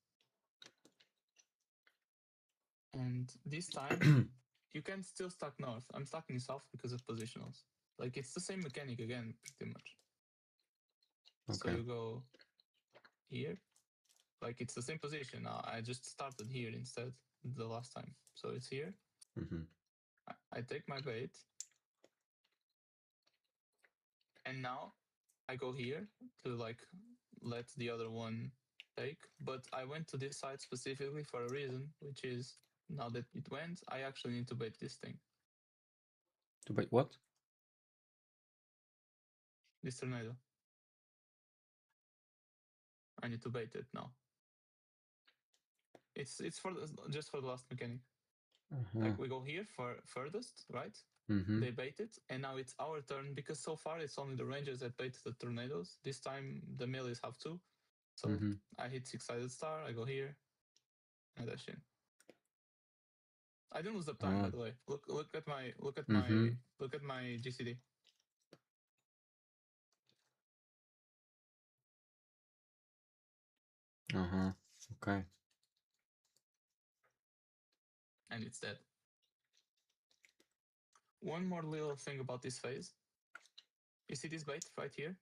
A: And this time you can still stack north. I'm stacking south because of positionals. Like it's the same mechanic again, pretty much. So
B: Okay.
A: you go here. Like it's the same position. I just started here instead the last time. So it's here.
B: Mhm.
A: I take my bait. And now I go here to like let the other one take. But I went to this side specifically for a reason, which is now that it went, I actually need to bait this thing.
B: To bait what?
A: This tornado. I need to bait it now. It's for just for the last mechanic.
B: Uh-huh.
A: Like we go here for furthest, right?
B: Mhm.
A: They bait it, and now it's our turn because so far it's only the rangers that bait the tornadoes. This time the melees have two. So
B: Mhm.
A: I hit six-sided star, I go here, and dash in. I didn't lose up time, by the way. Look at my
B: Mhm.
A: GCD.
B: Uh-huh. Okay.
A: And it's dead. One more little thing about this phase. You see this bait right here?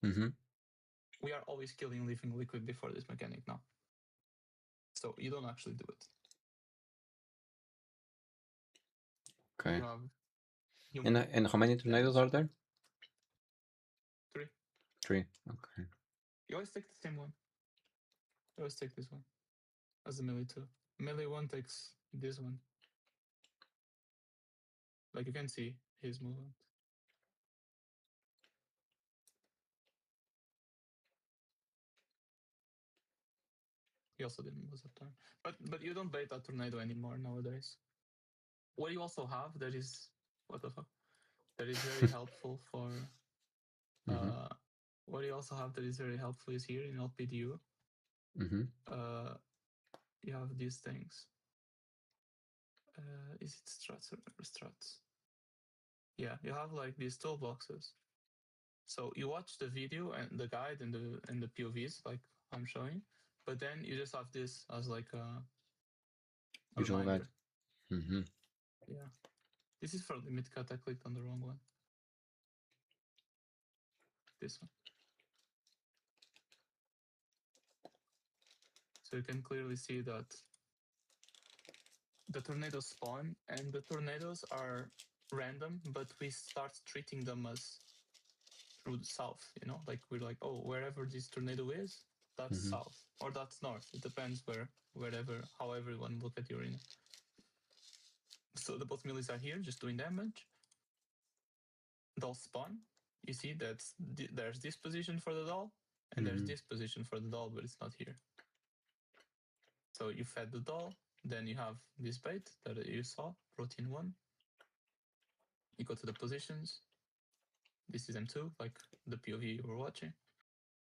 B: Mhm.
A: We are always killing leaving liquid before this mechanic now. So you don't actually do it.
B: Okay.
A: You have
B: And how many tornadoes are there?
A: 3.
B: 3. Okay.
A: You always take the same one. You always take this one as the melee 2. Melee 1 takes this one. Like you can see his movement. He also didn't lose a turn. But you don't bait a tornado anymore nowadays. What you also have that is what the fuck? That is very helpful for what you also have that is very helpful is here in LPDU. You have these things. Is it struts or struts? Yeah, you have like these toolboxes. So you watch the video and the guide and the POVs like I'm showing, but then you just have this as like a
B: Visual
A: reminder.
B: guide.
A: Yeah. This is for limit cut. I clicked on the wrong one. This one. So you can clearly see that the tornadoes spawn and the tornadoes are random, but we start treating them as through the south, you know, like we're like, oh, wherever this tornado is, that's south or that's north. It depends wherever, however you want to look at your arena. So the both melees are here just doing damage. They'll spawn. You see that there's this position for the doll and there's this position for the doll, but it's not here. So you fed the doll, then you have this bait that you saw, protein 1. You go to the positions. This is M2, like the POV you were watching.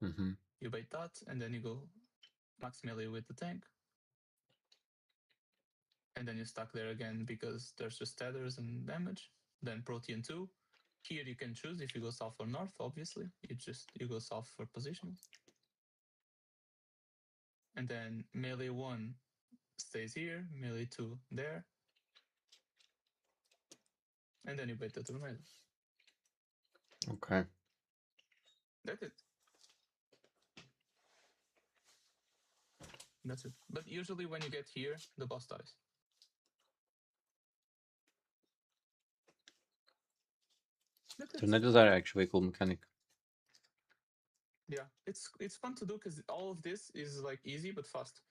A: You bait that, and then you go max melee with the tank. And then you stuck there again because there's just tethers and damage. Then protein 2. Here you can choose if you go south or north, obviously. You go south for positions. And then melee 1 stays here, melee 2 there. And then you bait the tornado.
B: Okay.
A: That's it. That's it. But usually when you get here, the boss dies. That's it.
B: Tornadoes are actually a cool mechanic.
A: Yeah, it's fun to do because all of this is like easy but fast.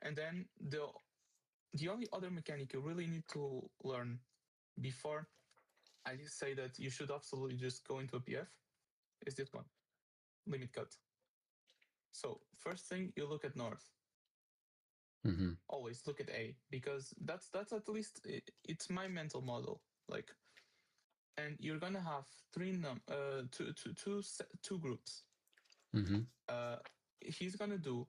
A: And then the only other mechanic you really need to learn before I just say that you should absolutely just go into a PF is this one, limit cut. So first thing you look at north. Always look at A because that's at least it's my mental model. Like, and you're gonna have two groups. He's gonna do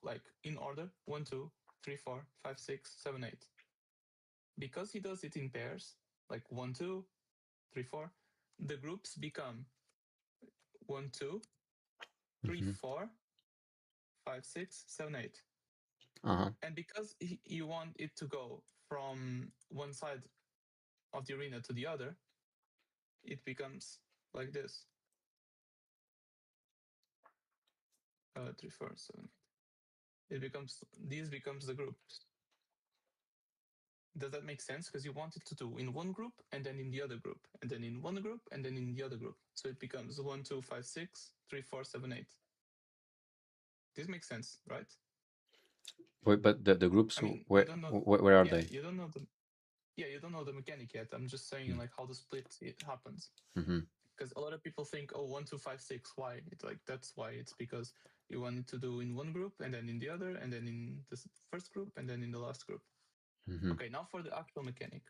A: like in order 1, 2, 3, 4, 5, 6, 7, 8. Because he does it in pairs, like 1, 2, 3, 4. The groups become 1, 2, 3, 4, 5, 6, 7, 8. And because you want it to go from one side of the arena to the other, it becomes like this. 3, 4, 7. These becomes the groups. Does that make sense? Because you want it to do in one group and then in the other group, and then in one group and then in the other group. So it becomes 1, 2, 5, 6, 3, 4, 7, 8. This makes sense, right?
B: Wait, but the groups,
A: I mean,
B: where are they?
A: You don't know you don't know the mechanic yet. I'm just saying like how the split it happens. Because a lot of people think, oh, 1, 2, 5, 6. Why? It's like that's why. It's because you want it to do in one group and then in the other and then in the first group and then in the last group. Okay, now for the actual mechanic.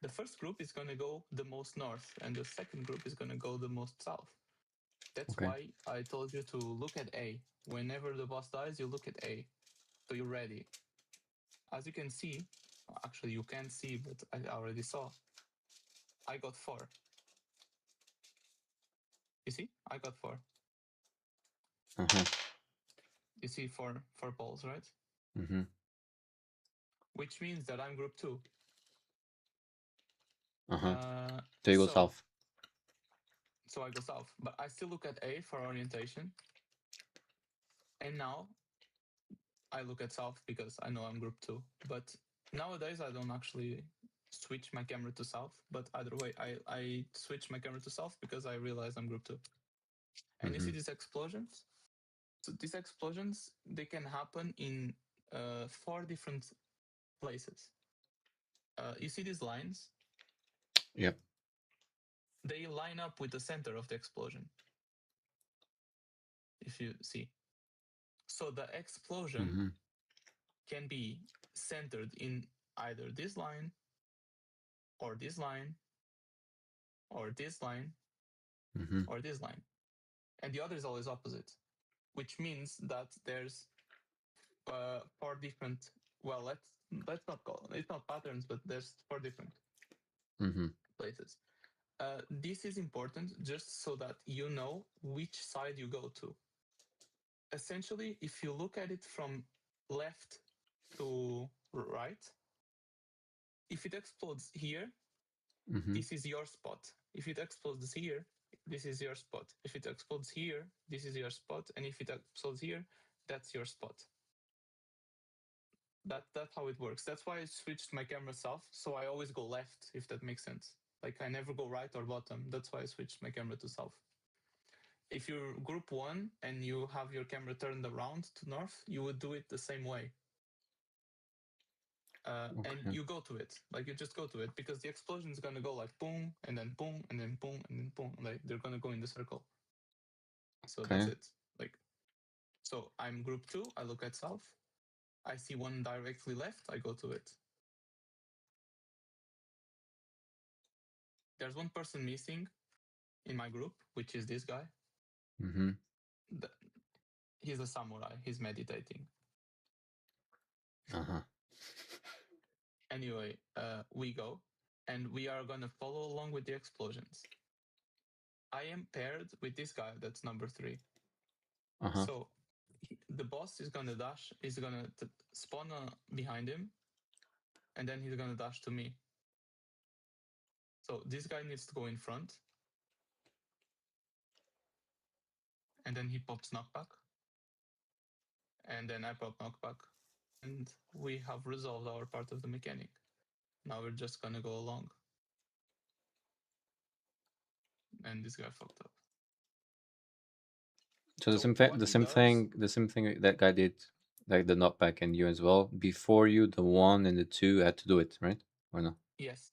A: The first group is going to go the most north and the second group is going to go the most south. That's why I told you to look at A. Whenever the boss dies, you look at A. So you're ready. As you can see, actually you can't see, but I already saw. I got 4. You see? I got 4. You see 4 balls, right? Which means that I'm group 2.
B: So you go south.
A: So I go south. But I still look at A for orientation. And now I look at south because I know I'm group 2. But nowadays I don't actually switch my camera to south, but either way, I switch my camera to south because I realize I'm group 2. And you see these explosions? So these explosions, they can happen in 4 different places. You see these lines?
B: Yep.
A: They line up with the center of the explosion. If you see. So the explosion can be centered in either this line, or this line, or this line, or this line. And the other is always opposite, which means that there's 4 different, well, let's not call it's not patterns, but there's 4 different places. This is important just so that you know which side you go to. Essentially, if you look at it from left to right, if it explodes here, this is your spot. If it explodes here, this is your spot. If it explodes here, this is your spot. And if it explodes here, that's your spot. That's how it works. That's why I switched my camera south, so I always go left, if that makes sense. Like I never go right or bottom. That's why I switched my camera to south. If you're group 1 and you have your camera turned around to north, you would do it the same way. And you go to it, like you just go to it, because the explosion is gonna go like boom, and then boom, and then boom, and then boom. Like they're gonna go in the circle. So that's it. Like, so I'm group 2. I look at south. I see one directly left. I go to it. There's one person missing in my group, which is this guy. He's a samurai. He's meditating. Anyway, we go, and we are gonna follow along with the explosions. I am paired with this guy that's number 3. So the boss is gonna dash, is gonna spawn behind him, and then he's gonna dash to me. So this guy needs to go in front, and then he pops knockback, and then I pop knockback, and we have resolved our part of the mechanic. Now we're just gonna go along. And this guy fucked up.
B: So the same thing that guy did, like the knockback and you as well. Before you, the 1 and the 2 had to do it, right? Or no?
A: Yes.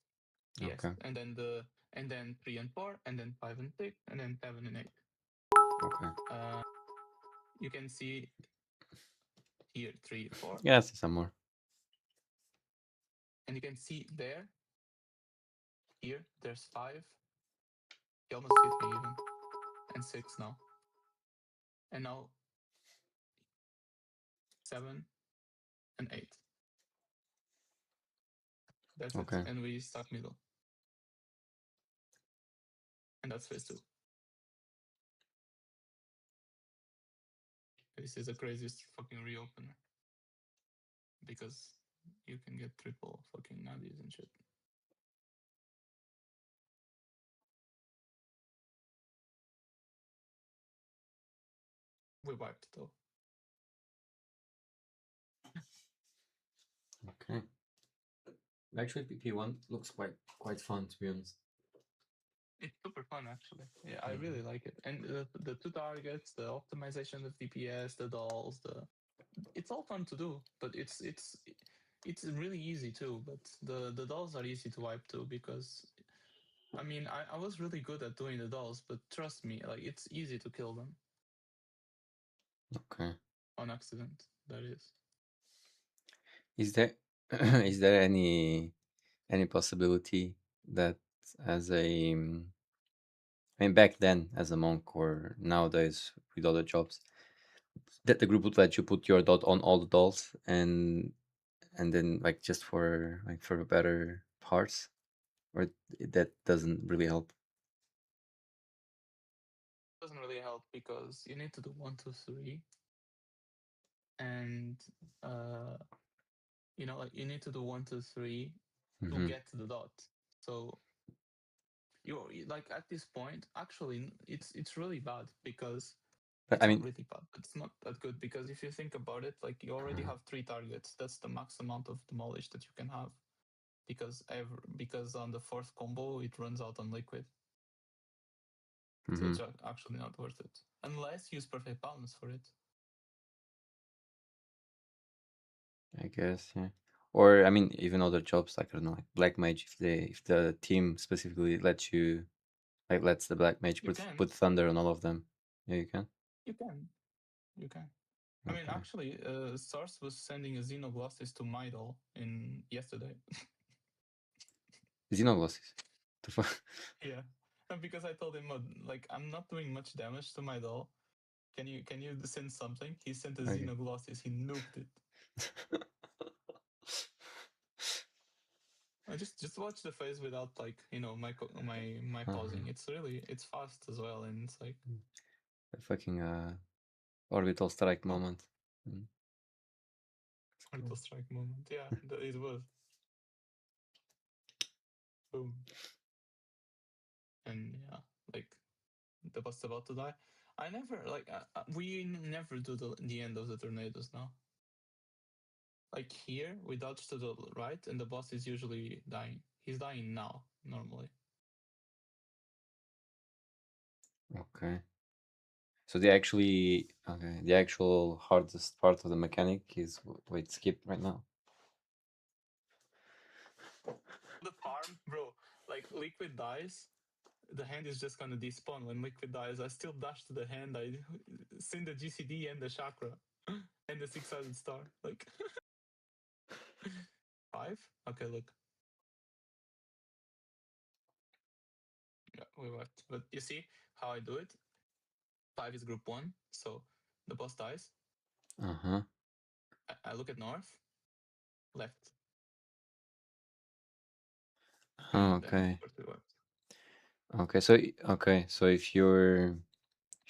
B: Okay.
A: And then 3 and 4, and then 5 and 6, and then 7 and 8.
B: Okay.
A: You can see here 3, 4.
B: Yeah, I see some more.
A: And you can see there, here, there's 5. He almost hit me even. And 6 now. And now 7 and 8. That's it. And we stuck middle. And that's phase 2. This is the craziest fucking reopener. Because you can get triple fucking nuddies and shit. We wiped though.
B: Okay. Actually, PP1 looks quite fun, to be honest.
A: It's super fun, actually. Yeah, I really like it. And the 2 targets, the optimization of DPS, the dolls, it's all fun to do. But it's really easy too. But the dolls are easy to wipe too, because I mean I was really good at doing the dolls, but trust me, like it's easy to kill them.
B: Okay.
A: On accident, that is.
B: Is there any possibility that as a I mean back then as a monk or nowadays with other jobs that the group would let you put your dot on all the dolls and then like just for better parts, or that doesn't really help?
A: Doesn't really help because you need to do 1, 2, 3, and you know, like you need to do 1, 2, 3 to get the dot. So you're like at this point, actually, it's really bad because
B: But
A: it's
B: I
A: not
B: mean,
A: really bad, but it's not that good because if you think about it, like you already have 3 targets. That's the max amount of demolish that you can have. because on the fourth combo it runs out on liquid. So
B: Mhm.
A: it's actually not worth it. Unless you use perfect balance for it.
B: I guess, yeah. Or I mean, even other jobs like I don't know, like black mage. If the team specifically lets you, like lets the black mage
A: You
B: put
A: can.
B: thunder on all of them. Yeah, you can.
A: You can. You can. I mean,
B: Okay.
A: actually, Source was sending a Xenoglossis to Midol in yesterday.
B: Xenoglosses. The fuck?
A: Yeah, and because I told him like I'm not doing much damage to my doll. Can you send something? He sent a
B: Okay.
A: Xenoglossis. He nuked it. I just watch the phase without like my pausing. It's fast as well, and it's like
B: A fucking orbital strike moment. Mm.
A: orbital strike moment. Yeah, it was. Boom. And yeah, like the boss about to die. I never like we never do the end of the tornadoes now. Like here, we dodge to the right, and the boss is usually dying. He's dying now, normally.
B: Okay. So the actual hardest part of the mechanic is wait, skip right now.
A: The farm, bro, like Liquid dies, the hand is just gonna despawn. When Liquid dies, I still dash to the hand, I send the GCD and the chakra, and the six-sided star. Like, 5? Okay, look. Yeah, we worked. But you see how I do it? 5 is group 1, so the boss dies.
B: Uh-huh.
A: I look at north, left.
B: Oh,
A: And then
B: okay.
A: of course we worked.
B: Okay, so if you're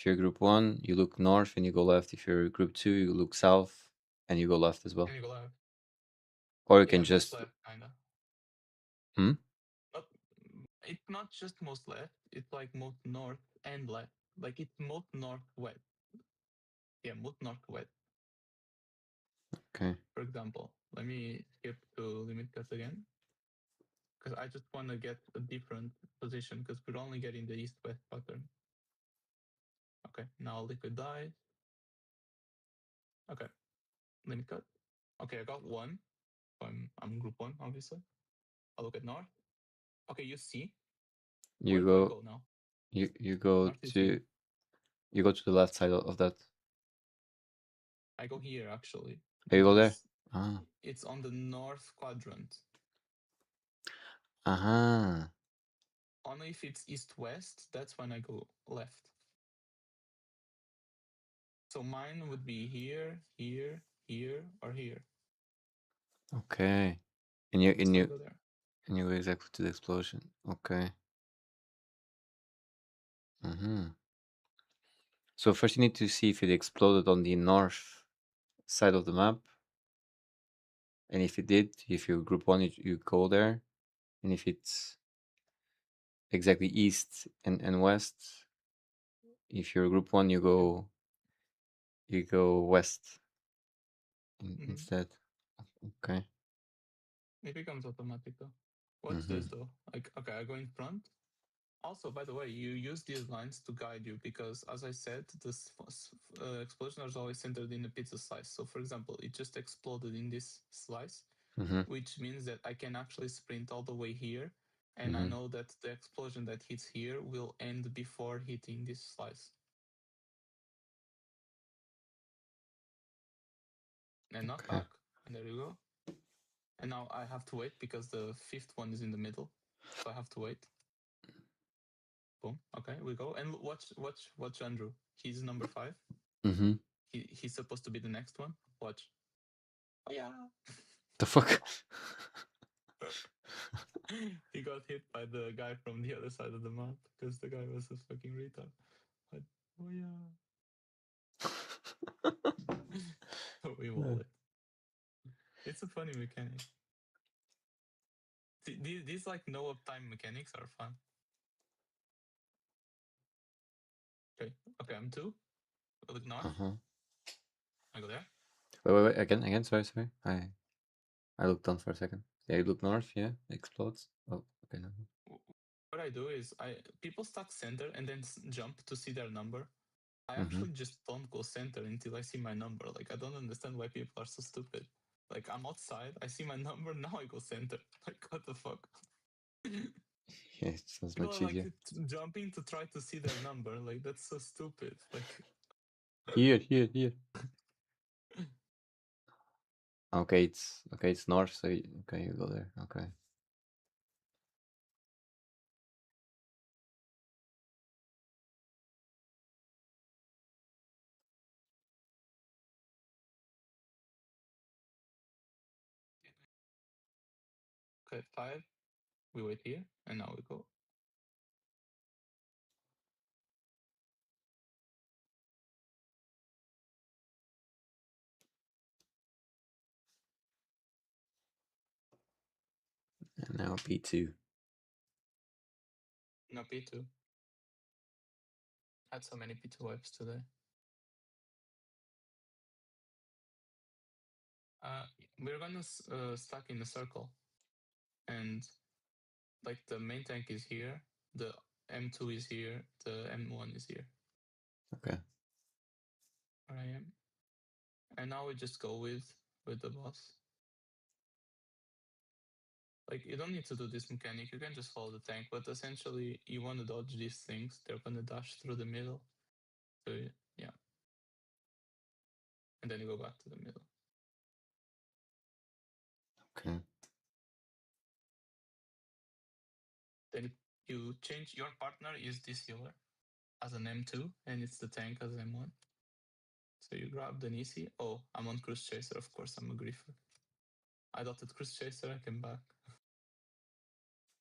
B: group 1, you look north and you go left. If you're group 2, you look south and you go left as well.
A: And you go left.
B: Or you
A: Yeah,
B: can
A: most
B: just
A: left, kinda.
B: Hmm?
A: Not, it's not just most left, it's like most north and left. Like it's most northwest. Yeah, most northwest.
B: Okay.
A: For example, let me skip to limit cut again. Because I just want to get a different position because we're only getting the east-west pattern. Okay, now liquid dies. Okay, limit cut. Okay, I got 1. So I'm group 1, obviously. I'll look at north. Okay, you see. Where
B: You
A: do I
B: go
A: go now?
B: you go
A: North is here.
B: to the left side of that.
A: I go here actually
B: Oh, you go there?
A: because
B: Ah.
A: it's on the north quadrant.
B: Uh-huh.
A: Only if it's east-west, that's when I go left. So mine would be here, here, here, or here.
B: Okay. And
A: So I go there.
B: you go exactly to the explosion. Okay. Mm-hmm. So first you need to see if it exploded on the north side of the map. And if it did, if you're group 1, you go there. And if it's exactly east and west, if you're group 1, you go west instead. Okay.
A: It becomes automatic though. Watch this though. Like, okay, I go in front. Also, by the way, you use these lines to guide you because, as I said, this explosion is always centered in a pizza slice. So, for example, it just exploded in this slice,
B: Mm-hmm.
A: which means that I can actually sprint all the way here, and I
B: Mm-hmm.
A: know that the explosion that hits here will end before hitting this slice. And knock
B: Okay.
A: back, and there you go. And now I have to wait because the 5th one is in the middle, so I have to wait. Boom. Okay, we go and watch Andrew. He's number 5.
B: Mm-hmm.
A: He's supposed to be the next one. Watch. Oh yeah.
B: The fuck?
A: He got hit by the guy from the other side of the map because the guy was a fucking retard. But, oh yeah. We wall it. It's a funny mechanic. These like no uptime mechanics are fun. Okay, I'm 2. I look north.
B: Uh-huh.
A: I go there.
B: Wait, again, sorry. I looked down for a second. Yeah, you look north, yeah, explodes. Oh, okay, no.
A: What I do is people stack center and then jump to see their number. I
B: Mhm.
A: actually just don't go center until I see my number. Like, I don't understand why people are so stupid. Like, I'm outside, I see my number, now I go center. Like, what the fuck?
B: Yeah, it sounds
A: People
B: much
A: are like
B: easier.
A: jumping to try to see their number. Like, that's so stupid. Like,
B: Here, here, here. Okay, it's north, so okay, you go there. Okay.
A: okay, 5, we wait here, and now we go.
B: And now P2.
A: No, P2. Had so many P2 wipes today. We're gonna stack in a circle, and like the main tank is here, the M2 is here, the M1 is here.
B: Okay.
A: Where I am, and now we just go with the boss. Like, you don't need to do this mechanic, you can just follow the tank, but essentially you want to dodge these things. They're gonna dash through the middle. So yeah. And then you go back to the middle.
B: Okay.
A: Then you change your partner is this healer as an M2, and it's the tank as M1. So you grab the Nisi. Oh, I'm on Cruise Chaser, of course, I'm a griefer. I dotted Cruise Chaser, I came back.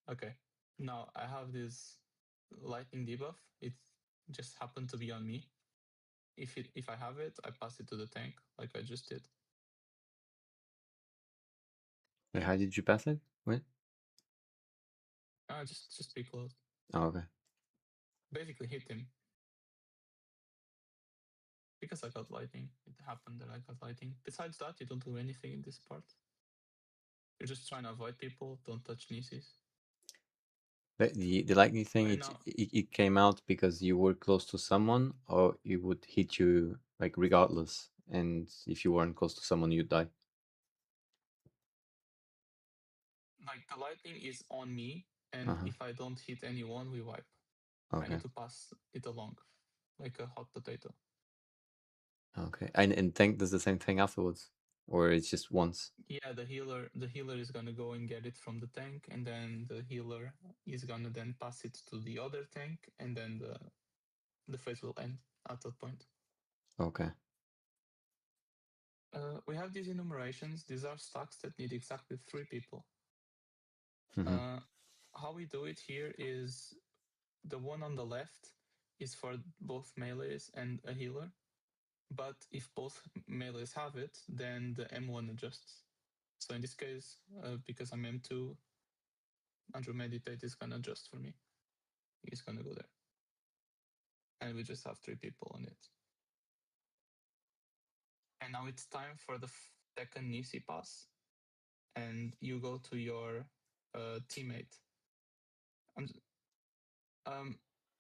A: Okay. Now I have this lightning debuff. It just happened to be on me. If I have it, I pass it to the tank, like I just did.
B: Wait, how did you pass it? Wait.
A: Just be close.
B: Oh, okay.
A: Basically hit him. Because I got lightning. It happened that I got lightning. Besides that, you don't do anything in this part. You're just trying to avoid people, don't touch Nisis.
B: The lightning thing,
A: And now,
B: it came out because you were close to someone, or it would hit you like regardless. And if you weren't close to someone, you'd die.
A: like, the lightning is on me, and
B: Uh-huh.
A: if I don't hit anyone, we wipe. I
B: Okay.
A: need to pass it along, like a hot potato.
B: Okay. And tank does the same thing afterwards, or it's just once.
A: Yeah, the healer is gonna go and get it from the tank, and then the healer is gonna then pass it to the other tank, and then the phase will end at that point.
B: Okay.
A: We have these enumerations. These are stacks that need exactly 3 people.
B: Mm-hmm.
A: How we do it here is the one on the left is for both melees and a healer. But if both melees have it, then the M1 adjusts. So in this case, because I'm M2, Andrew Meditate is going to adjust for me. He's going to go there. And we just have 3 people on it. And now it's time for the second Nisi pass. And you go to your teammate.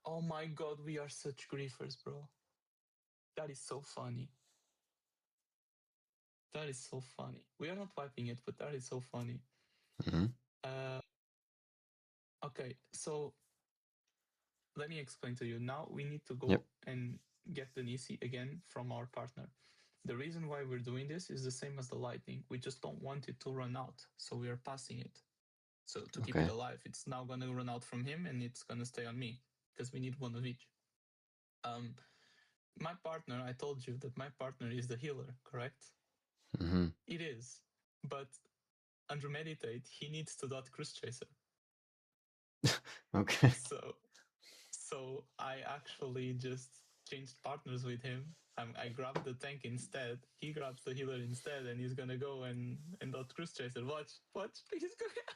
A: Oh my god, we are such griefers, bro. That is so funny. That is so funny. We are not wiping it, but that is so funny.
B: Mm-hmm.
A: Okay, so let me explain to you. Now we need to go
B: Yep.
A: and get the Nisi again from our partner. The reason why we're doing this is the same as the lightning. We just don't want it to run out, so we are passing it. So to keep it
B: Okay.
A: alive, it's now gonna run out from him and it's gonna stay on me because we need one of each. My partner, I told you that my partner is the healer, correct?
B: Mm-hmm.
A: It is, but under meditate, he needs to dot Cruise Chaser.
B: Okay.
A: So I actually just changed partners with him. I grabbed the tank instead. He grabs the healer instead, and he's gonna go and dot Cruise Chaser. Watch, he's going.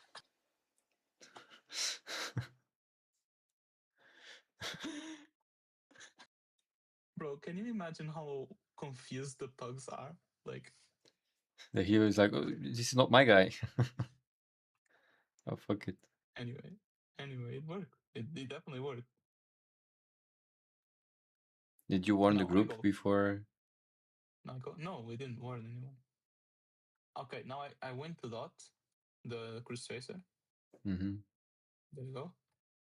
A: Bro, can you imagine how confused the pugs are? Like,
B: The hero is like, oh, this is not my guy. Oh, fuck it.
A: Anyway, it worked. It definitely worked.
B: Did you warn the
A: Now I
B: group
A: go.
B: before?
A: Now I go. No, we didn't warn anyone. Okay, now I went to Dot, the Cruise Chaser.
B: Mm-hmm.
A: There you go.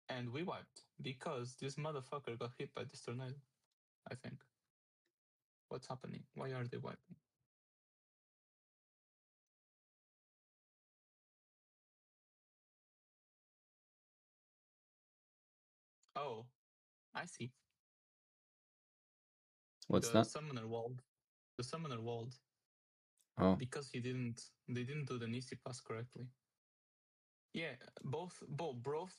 A: And we wiped because this motherfucker got hit by this tornado. I think. What's happening? Why are they wiping? Oh, I see.
B: What's
A: The
B: that?
A: summoner walled. The summoner walled
B: Oh.
A: because they didn't do the Nisi pass correctly. Yeah, both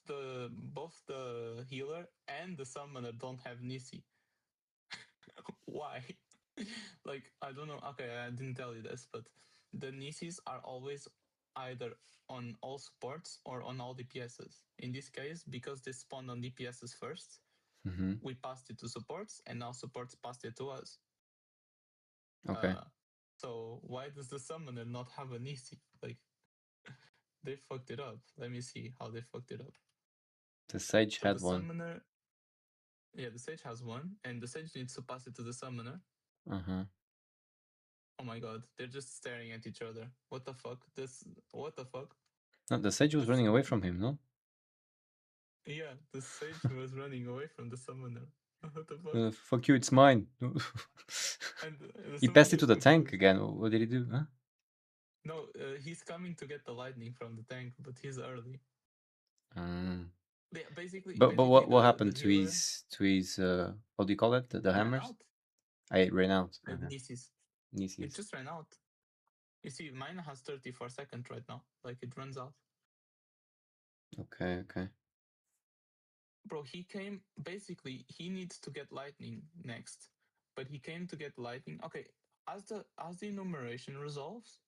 A: the healer and the summoner don't have Nisi. Why? Like, I don't know. Okay, I didn't tell you this, but the Nisis are always either on all supports or on all DPSs. In this case, because they spawned on DPSs first,
B: Mm-hmm.
A: we passed it to supports, and now supports passed it to us.
B: Okay.
A: So why does the summoner not have a Nisi? Like, they fucked it up. Let me see how they fucked it up.
B: The Sage
A: So
B: had
A: the
B: one.
A: summoner, yeah, the Sage has one, and the Sage needs to pass it to the summoner.
B: Uh-huh.
A: Oh my god, they're just staring at each other. What the fuck? What the fuck?
B: No, the Sage was running away from him, no?
A: Yeah, the Sage was running away from the summoner. What the fuck?
B: Fuck you, it's mine.
A: And the
B: He passed
A: summoner
B: it to
A: is
B: the tank
A: confused.
B: again. What did he do? Huh?
A: No, he's coming to get the lightning from the tank, but he's early.
B: Mm.
A: Yeah, basically,
B: But what
A: the
B: happened to
A: healer
B: his what do you call it? The
A: ran
B: hammers?
A: out.
B: I ran out.
A: Nieces. It
B: Nieces.
A: just ran out. You see, mine has 34 seconds right now. Like, it runs out.
B: Okay, okay.
A: Bro, he came, basically, he needs to get lightning next. But he came to get lightning. Okay, as the enumeration resolves,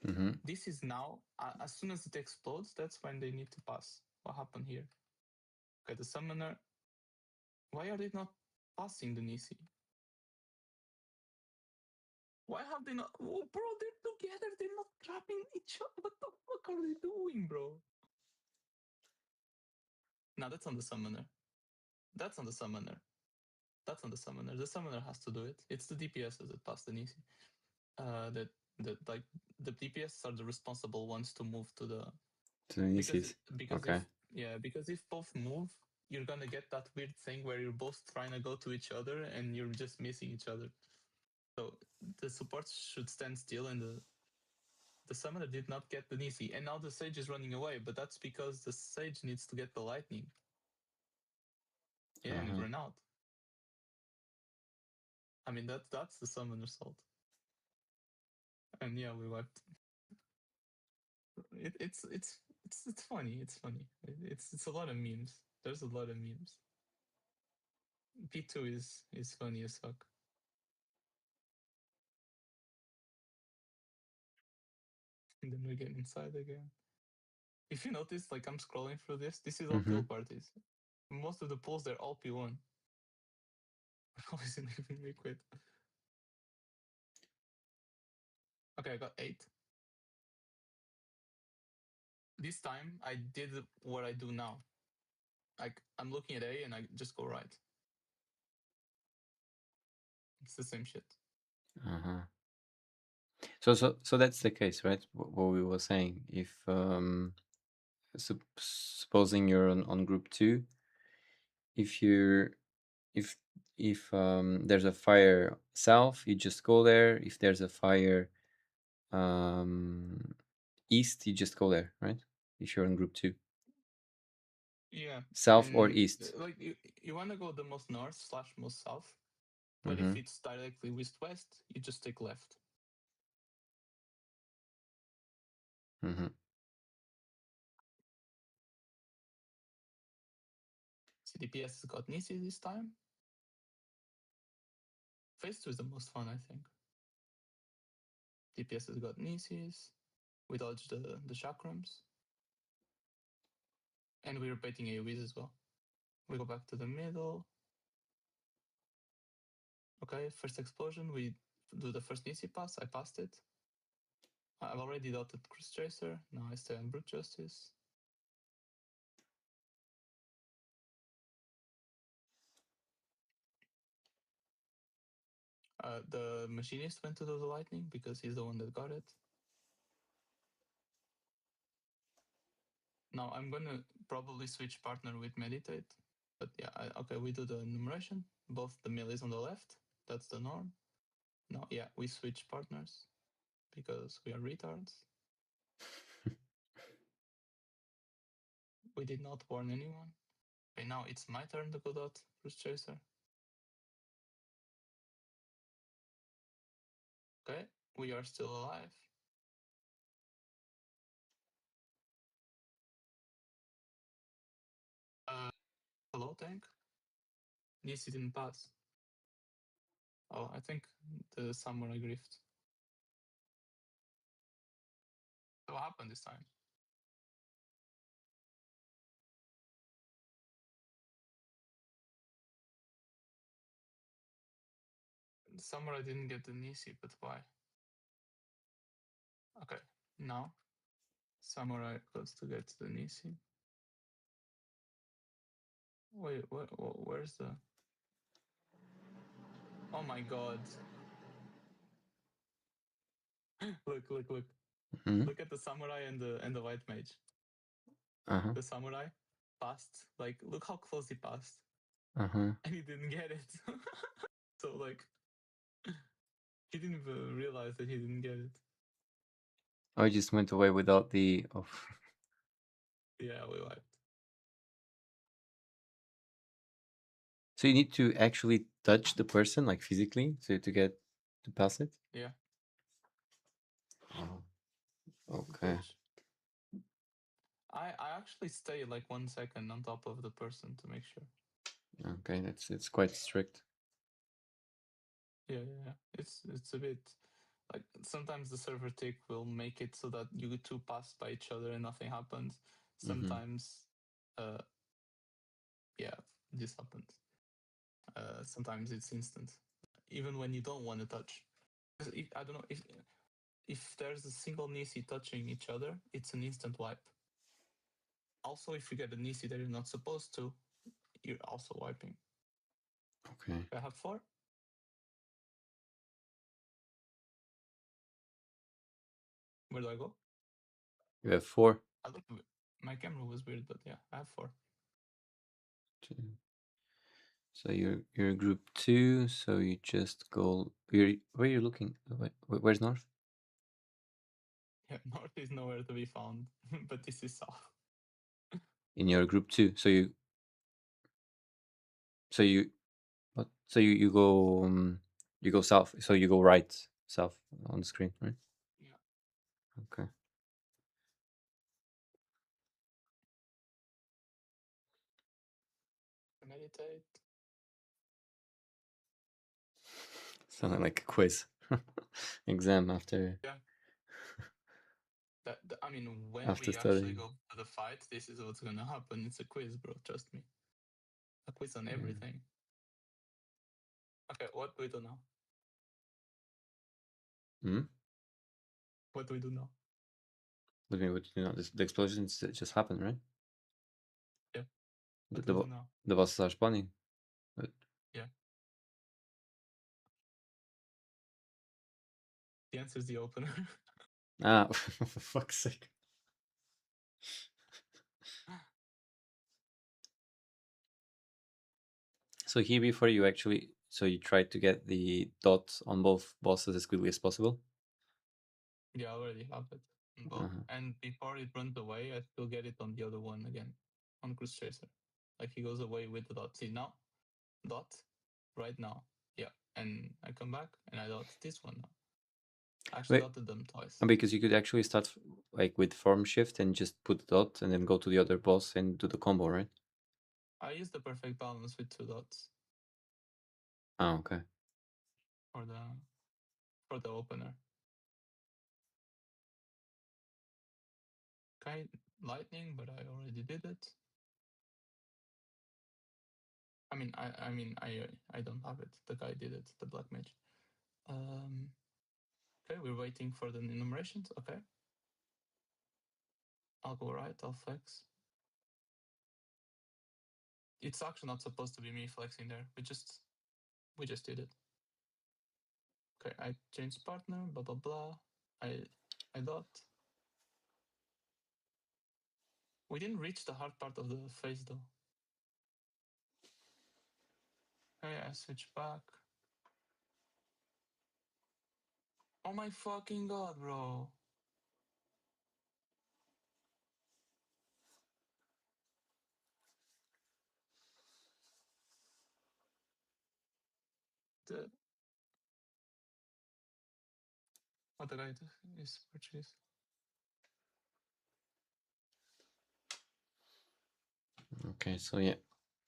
B: Mm-hmm.
A: this is now, as soon as it explodes, that's when they need to pass. What happened here? Okay, the summoner. Why are they not passing the Nisi? Why have they not? Oh, bro, they're together. They're not trapping each other. What the fuck are they doing, bro? Now that's on the summoner. That's on the summoner. That's on the summoner. The summoner has to do it. It's the DPSs that pass the Nisi. That like the DPS are the responsible ones to move to the
B: To the
A: because
B: Nieces.
A: because
B: Okay.
A: if both move, you're gonna get that weird thing where you're both trying to go to each other and you're just missing each other. So the supports should stand still, and the summoner did not get the Nisi, and now the Sage is running away. But that's because the Sage needs to get the lightning. Yeah, and it
B: Uh-huh.
A: ran out. I mean that's the summoner's fault. And yeah, we wiped. It's funny. It's funny. It's a lot of memes. There's a lot of memes. P2 is funny as fuck. And then we get inside again. If you notice, like I'm scrolling through this, this is all
B: Mm-hmm.
A: pill parties. Most of the pulls they're all P1. How is it leaving me quit? Okay, I got 8. This time I did what I do now. Like I'm looking at A and I just go right. It's the same shit.
B: Uh-huh. So that's the case, right? What we were saying. If supposing you're on group 2, if you're if there's a fire south, you just go there. If there's a fire east, you just go there, right? If you're in group 2,
A: Yeah.
B: south or
A: And
B: east.
A: like you want to go the most north / most south, but
B: Mm-hmm.
A: if it's directly west, you just take left.
B: Mm-hmm.
A: CDPS has got Nisi this time. Phase 2 is the most fun, I think. DPS has got Nisis. We dodged the chakrams. And we're repeating AoEs as well. We go back to the middle. Okay, first explosion. We do the first Nisi pass. I passed it. I've already dotted Cruise Tracer. Now I stay on Brute Justice. The machinist went to do the lightning because he's the one that got it. Now I'm gonna probably switch partner with meditate. But yeah, okay, we do the enumeration. Both the melees on the left. That's the norm. Now, yeah, we switch partners because we are retards. We did not warn anyone. Okay, now it's my turn to go dot Bruce Chaser. Okay, we are still alive. Hello, tank. Yes, he didn't pass. Oh, I think the samurai grift. So what happened this time? The samurai didn't get the Nisi, but why? Okay, now samurai goes to get the Nisi. Wait, where's the... Oh my god. Look.
B: Mhm.
A: Look at the samurai and the white mage.
B: Uh-huh.
A: The samurai passed. Like, look how close he passed.
B: Uh-huh.
A: And he didn't get it. So, like, he didn't even realize that he didn't get it.
B: I just went away without the... Oh.
A: Yeah, we wiped.
B: So you need to actually touch the person, like physically, so to get to pass it?
A: Yeah.
B: Oh. Okay.
A: Push. I actually stay like 1 second on top of the person to make sure.
B: Okay, it's quite strict.
A: Yeah. It's a bit like sometimes the server tick will make it so that you two pass by each other and nothing happens. Sometimes, yeah, this happens. Sometimes it's instant, even when you don't want to touch. I don't know if there's a single Nisi touching each other, it's an instant wipe. Also, if you get a Nisi that you're not supposed to, you're also wiping.
B: Okay.
A: I have 4. Where do I go?
B: You have 4.
A: I look. My camera was weird, but yeah, I have 4.
B: 2. So you're group 2, so you just go... where are you looking? Where's north?
A: Yeah, north is nowhere to be found, but this is south.
B: In your group 2, so you what? So you go south, so you go right, south on the screen, right?
A: Yeah.
B: Okay.
A: Meditate.
B: Sounding like a quiz. Exam after
A: Yeah. I mean, when
B: after
A: we actually
B: studying.
A: go to the fight, this is what's gonna happen. It's a quiz, bro. Trust me. A quiz on
B: Yeah.
A: everything. Okay, what do we do now?
B: Hmm?
A: What do we do now?
B: What do you mean? What do you know? The explosions that just happened, right?
A: Yeah.
B: The
A: What do
B: the,
A: we do
B: bo-
A: now?
B: the bosses are spawning. But
A: Yeah. The answer is the opener.
B: for fuck's sake. So here before you actually, so you try to get the dots on both bosses as quickly as possible.
A: Yeah, I already have it on both. And before it runs away, I still get it on the other one again, on Cruise Chaser. Like he goes away with the dot. See now, dot, right now. Yeah, and I come back and I dot this one now. I actually
B: Wait,
A: dotted them twice.
B: because you could actually start like with form shift and just put the dot and then go to the other boss and do the combo, right?
A: I use the perfect balance with 2 dots
B: Oh, okay.
A: for the opener. Okay, lightning, but I already did it. I don't have it. The guy did it. The black mage. Okay, we're waiting for the enumerations. Okay, I'll go right. I'll flex. It's actually not supposed to be me flexing there. We just did it. Okay, I changed partner, blah blah blah. I dot. We didn't reach the hard part of the phase though. Okay, I switch back. Oh my fucking god, bro. The what did I do? Is purchase.
B: Okay, so yeah.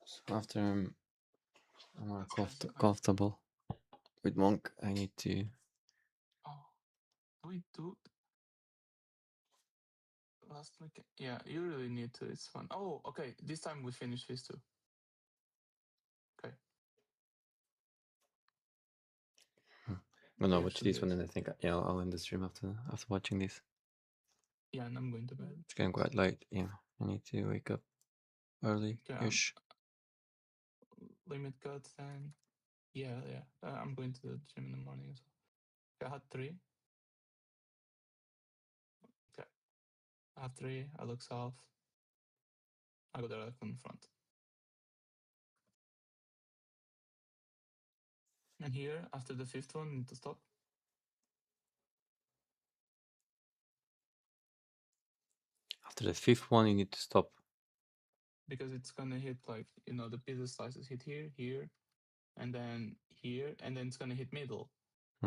B: So after I'm more
A: How's it going?
B: comfortable with Monk, I need to.
A: Oh, do we do last week? Yeah, you really need to. It's fun. Oh, okay. This time we finish phase 2. Okay.
B: No, no,
A: Yeah,
B: watch
A: should
B: this
A: do
B: one,
A: it.
B: and I think I'll end the stream after watching this.
A: Yeah, and I'm going to bed.
B: It's getting quite late. Yeah, I need to wake up early-ish.
A: Limit cut then. Yeah. I'm going to the gym in the morning as well. Okay, I had 3. Okay. I have 3. I look south. I go direct in front. And here, after the 5th one, need to stop.
B: After the 5th one, you need to stop.
A: Because it's gonna hit like, the pizza slices hit here, and then here, and then it's gonna hit middle.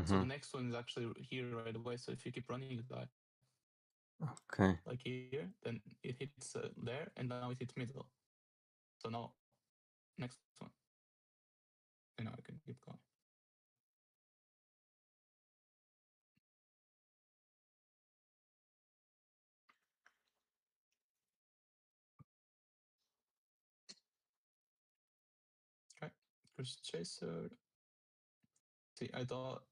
A: So the next one is actually here right away. So if you keep running, you die.
B: Okay.
A: Like here, then it hits there, and now it hits middle. So now, next one. And now I can keep going. Okay, Chris Chaser. See, I thought.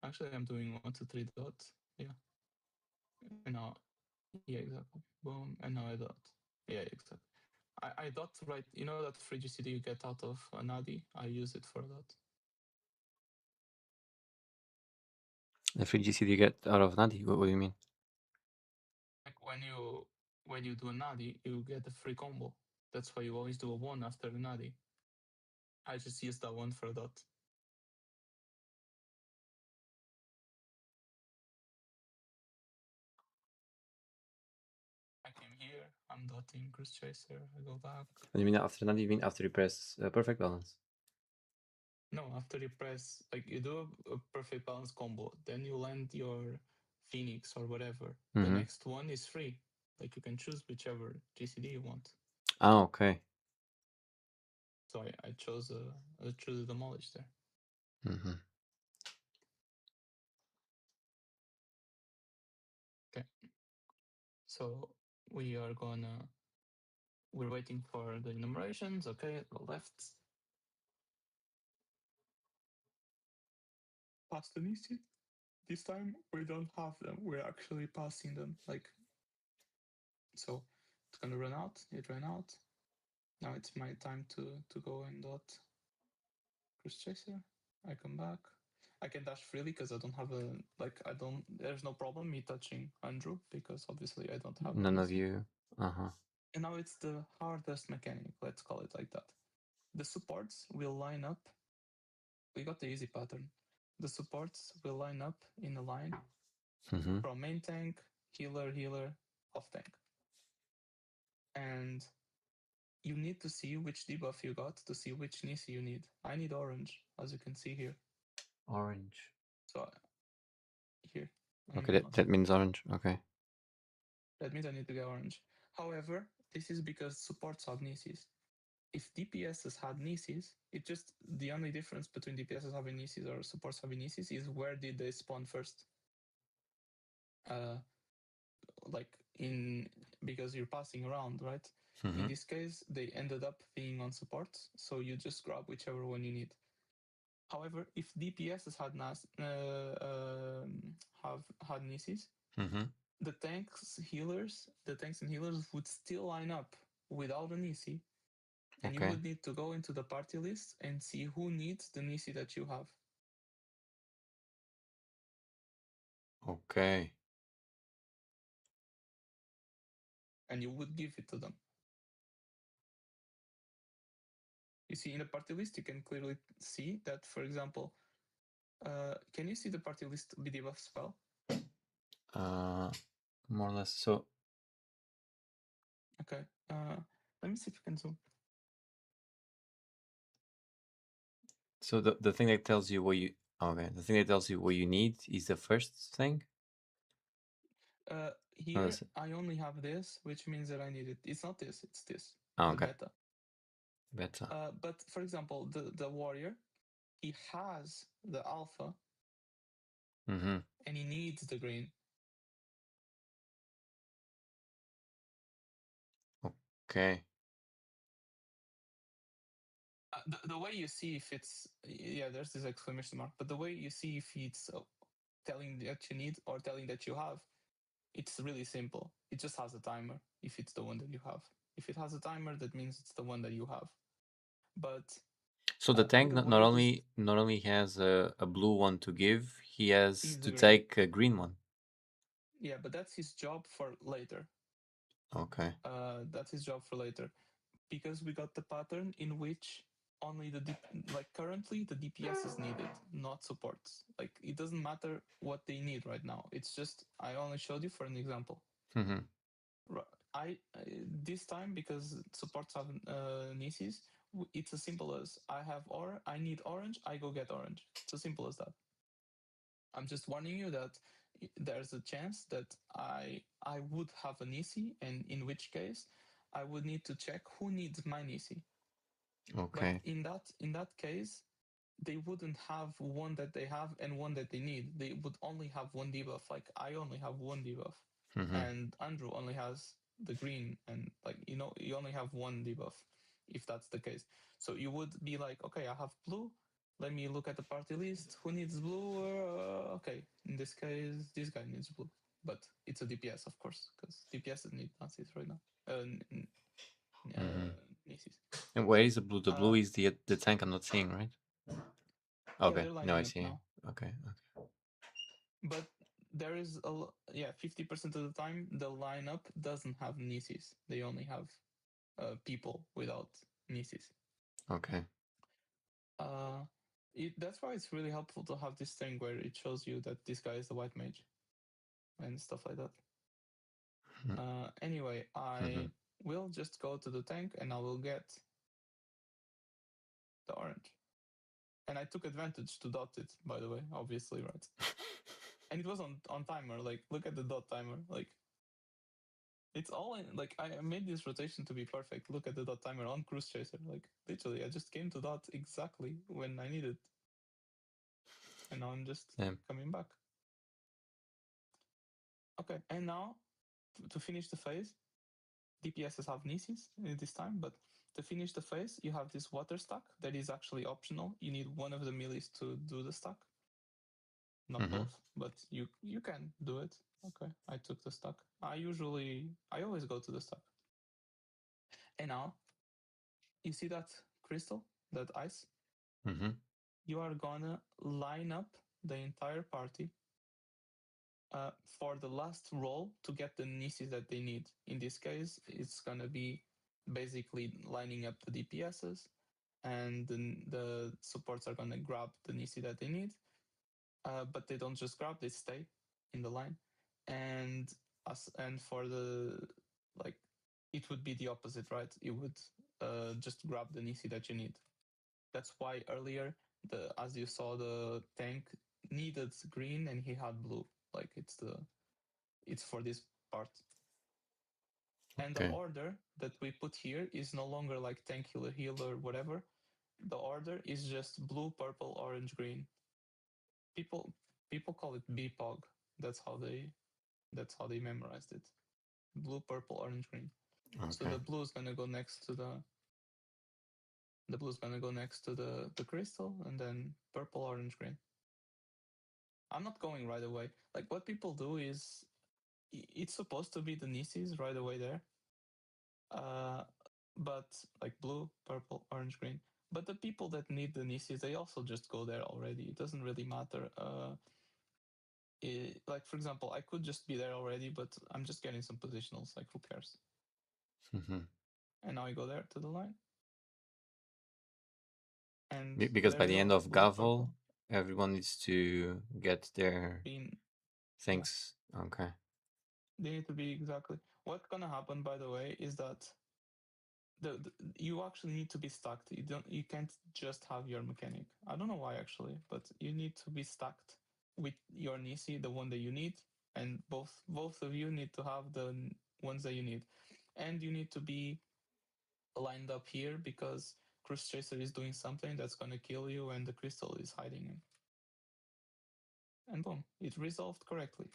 A: Actually, I'm doing 1, 2, 3 dots. Yeah. And now, yeah, exactly. Boom, and now I dot. Yeah, exactly. I dot right. You know that free GCD you get out of Nadi? I use it for that.
B: The free GCD you get out of Nadi? What do you mean?
A: Like when you do a Nadi, you get a free combo. That's why you always do a 1 after the Nadi. I just use that one for a dot. I came here, I'm dotting Cruise Chaser, I go back.
B: What do you mean after Nadi? You mean after you press perfect balance?
A: No, after you press, like you do a perfect balance combo, then you land your Phoenix or whatever. The next one is free. Like you can choose whichever GCD you want.
B: Oh, okay.
A: So I chose the Demolish there. Okay. So we're waiting for the enumerations. Okay, the left. Past the Nisi. This time we don't have them. We're actually passing them. Like, so it's gonna run out. It ran out. Now it's my time to go and dot Cruise Chaser. I come back. I can dash freely because I don't have there's no problem me touching Andrew because obviously I don't have
B: None
A: an
B: of
A: easy.
B: you.
A: And now it's the hardest mechanic, let's call it like that. The supports will line up. We got the easy pattern. The supports will line up in a line from main tank, healer, off tank. And you need to see which debuff you got to see which Nisi you need. I need orange, as you can see here.
B: Orange.
A: So here.
B: Okay, that means orange. Okay.
A: That means I need to get orange. However, this is because supports have Nisis. If DPSs had Nisis, it just the only difference between DPSs having Nisis or supports having Nisis is where did they spawn first. Like because you're passing around, right? In this case, they ended up being on supports, so you just grab whichever one you need. However, if DPSs had have had Nisis, the tanks and healers would still line up without a Nisi, and you would need to go into the party list and see who needs the Nisi that you have.
B: Okay.
A: and you would give it to them. You see, in the party list, you can clearly see that, for example, can you see the party list be debuff spell?
B: More or less. So
A: Okay. Let me see if I can zoom.
B: so the thing that tells you what you the thing that tells you what you need is the first thing.
A: Here,
B: that's it.
A: I only have this, which means that I need it. It's not this, it's this.
B: Oh,
A: The
B: okay.
A: beta.
B: Beta.
A: But for example, the warrior, he has the alpha
B: Mm-hmm.
A: and he needs the green.
B: Okay.
A: The way you see if it's, yeah, there's this exclamation mark, but the way you see if it's telling that you need or telling that you have, it's really simple. It just has a timer if it's the one that you have. If it has a timer, that means it's the one that you have. But
B: So the tank
A: either
B: not
A: way,
B: not only has a blue one to give, he has
A: he's the
B: to
A: green.
B: take a green one.
A: Yeah, but that's his job for later.
B: Okay.
A: That's his job for later, because we got the pattern in which only the like currently the DPS is needed, not supports. Like it doesn't matter what they need right now. It's just I only showed you for an example.
B: Mm-hmm.
A: I this time, because supports have Nisis, it's as simple as I need orange, I go get orange. It's as simple as that. I'm just warning you that there's a chance that I would have a Nisi, and in which case I would need to check who needs my Nisi.
B: Okay.
A: But in that case, they wouldn't have one that they have and one that they need. They would only have one debuff. Like I only have one debuff,
B: Mm-hmm.
A: and Andrew only has the green, and like you only have one debuff, if that's the case. So you would be like, okay, I have blue. Let me look at the party list. Who needs blue? Okay, in this case, this guy needs blue, but it's a DPS, of course, because DPS need Nazis right now. Nazis.
B: And where is the blue? The blue
A: Uh,
B: is the tank I'm not seeing, right?
A: yeah,
B: Okay.
A: they're
B: No, I
A: lining up
B: see.
A: now.
B: Okay.
A: But there is 50% of the time the lineup doesn't have Nisis. They only have people without Nisis.
B: Okay.
A: That's why it's really helpful to have this thing where it shows you that this guy is the white mage and stuff like that. Anyway, I will just go to the tank and I will get the orange. And I took advantage to dot it, by the way, obviously, right? And it was on timer. Like, look at the dot timer. Like, it's all in, like, I made this rotation to be perfect. Look at the dot timer on Cruise Chaser. Like, literally, I just came to dot exactly when I needed. And now I'm just coming back. Okay, and now, to finish the phase, DPSs have Nisis this time, but to finish the phase, you have this water stack that is actually optional. You need one of the melees to do the stack. Not both, but you can do it. Okay, I took the stack. I always go to the stack. And now, you see that crystal, that ice?
B: Mm-hmm.
A: You are gonna line up the entire party for the last roll to get the Nisis that they need. In this case, it's gonna be basically lining up the DPSs, and the supports are gonna grab the Nisi that they need. But they don't just grab; they stay in the line, and for the like, it would be the opposite, right? It would just grab the Nisi that you need. That's why earlier, as you saw, the tank needed green and he had blue. Like it's for this part. And the order that we put here is no longer like tank healer, healer, whatever. The order is just blue, purple, orange, green. People call it BPOG. That's how they memorized it. Blue, purple, orange, green.
B: Okay.
A: So the blue is gonna go next to the crystal, and then purple, orange, green. I'm not going right away. Like what people do is it's supposed to be the Nisis right away there. But like blue, purple, orange, green. But the people that need the Nisis, they also just go there already. It doesn't really matter. like for example, I could just be there already, but I'm just getting some positionals. Like who cares?
B: Mhm.
A: And now I go there to the line. And
B: Because
A: there
B: by
A: you
B: the
A: go,
B: end of
A: blue, purple,
B: Gavel, everyone needs to get their
A: green.
B: things. Okay.
A: They need to be exactly. What's gonna happen, by the way, is that you actually need to be stacked. You can't just have your mechanic. I don't know why actually, but you need to be stacked with your Nisi, the one that you need, and both of you need to have the ones that you need, and you need to be lined up here because Cruise Chaser is doing something that's gonna kill you, and the crystal is hiding him. And boom, it resolved correctly.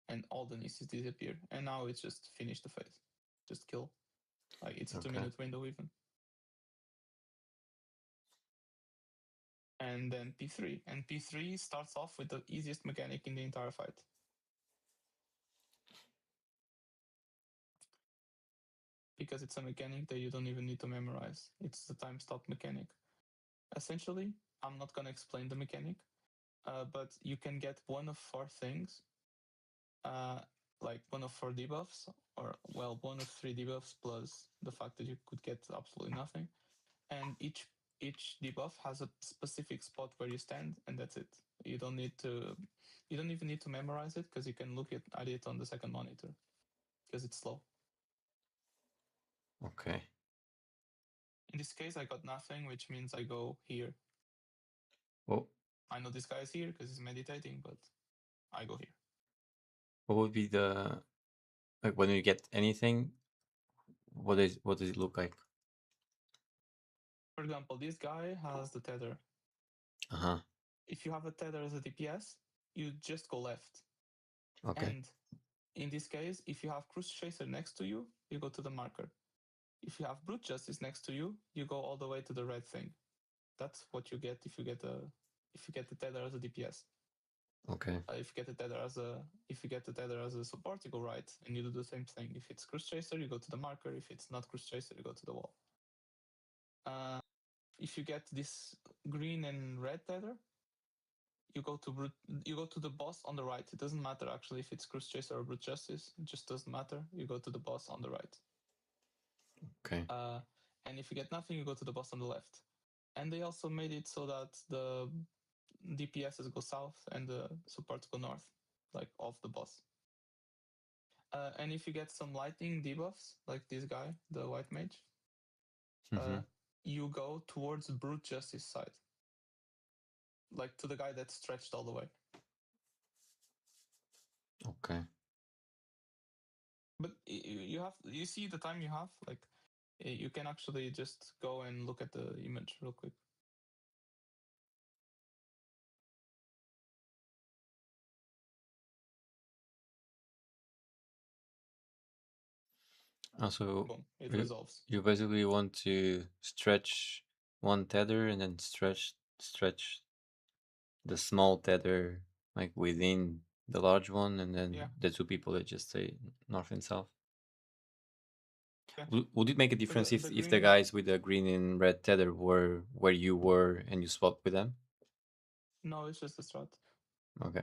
A: And all the Nisis disappear. And now it's just finish the phase. Just kill. Like it's a
B: Okay.
A: 2-minute window even. And then P3. And P3 starts off with the easiest mechanic in the entire fight. Because it's a mechanic that you don't even need to memorize. It's the time stop mechanic. Essentially, I'm not gonna explain the mechanic, but you can get one of 4 things. Like one of 4 debuffs, or well, one of 3 debuffs plus the fact that you could get absolutely nothing. And each debuff has a specific spot where you stand, and that's it. You don't even need to memorize it because you can look at it on the second monitor because it's slow.
B: Okay.
A: In this case, I got nothing, which means I go here.
B: Well,
A: I know this guy is here because he's meditating, but I go here.
B: what would be the like when you get anything? What does it look like?
A: For example, this guy has the tether.
B: Uh-huh.
A: If you have a tether as a DPS, you just go left.
B: Okay.
A: And in this case, if you have Cruise Chaser next to you, you go to the marker. If you have Brute Justice next to you, you go all the way to the red thing. That's what you get if you get the tether as a DPS.
B: Okay.
A: If you get the tether as a support, you go right, and you do the same thing. If it's Cruise Chaser, you go to the marker. If it's not Cruise Chaser, you go to the wall. If you get this green and red tether, you go to the boss on the right. It doesn't matter actually if it's Cruise Chaser or Brute Justice. It just doesn't matter. You go to the boss on the right.
B: Okay.
A: And if you get nothing, you go to the boss on the left. And they also made it so that the DPSs go south and the supports go north, like off the boss. And if you get some lightning debuffs, like this guy, the white mage, you go towards Brute Justice side, like to the guy that's stretched all the way.
B: Okay.
A: But you see the time you have, like you can actually just go and look at the image real quick.
B: Also,
A: Boom, it
B: you,
A: resolves.
B: you basically want to stretch one tether and then stretch the small tether like within the large one, and then
A: Yeah.
B: the 2 people that just say north and south.
A: Yeah.
B: Would it make a
A: So
B: difference if the
A: green,
B: guys with the green and red tether were where you were and you swapped with them?
A: no, it's just a strat.
B: Okay.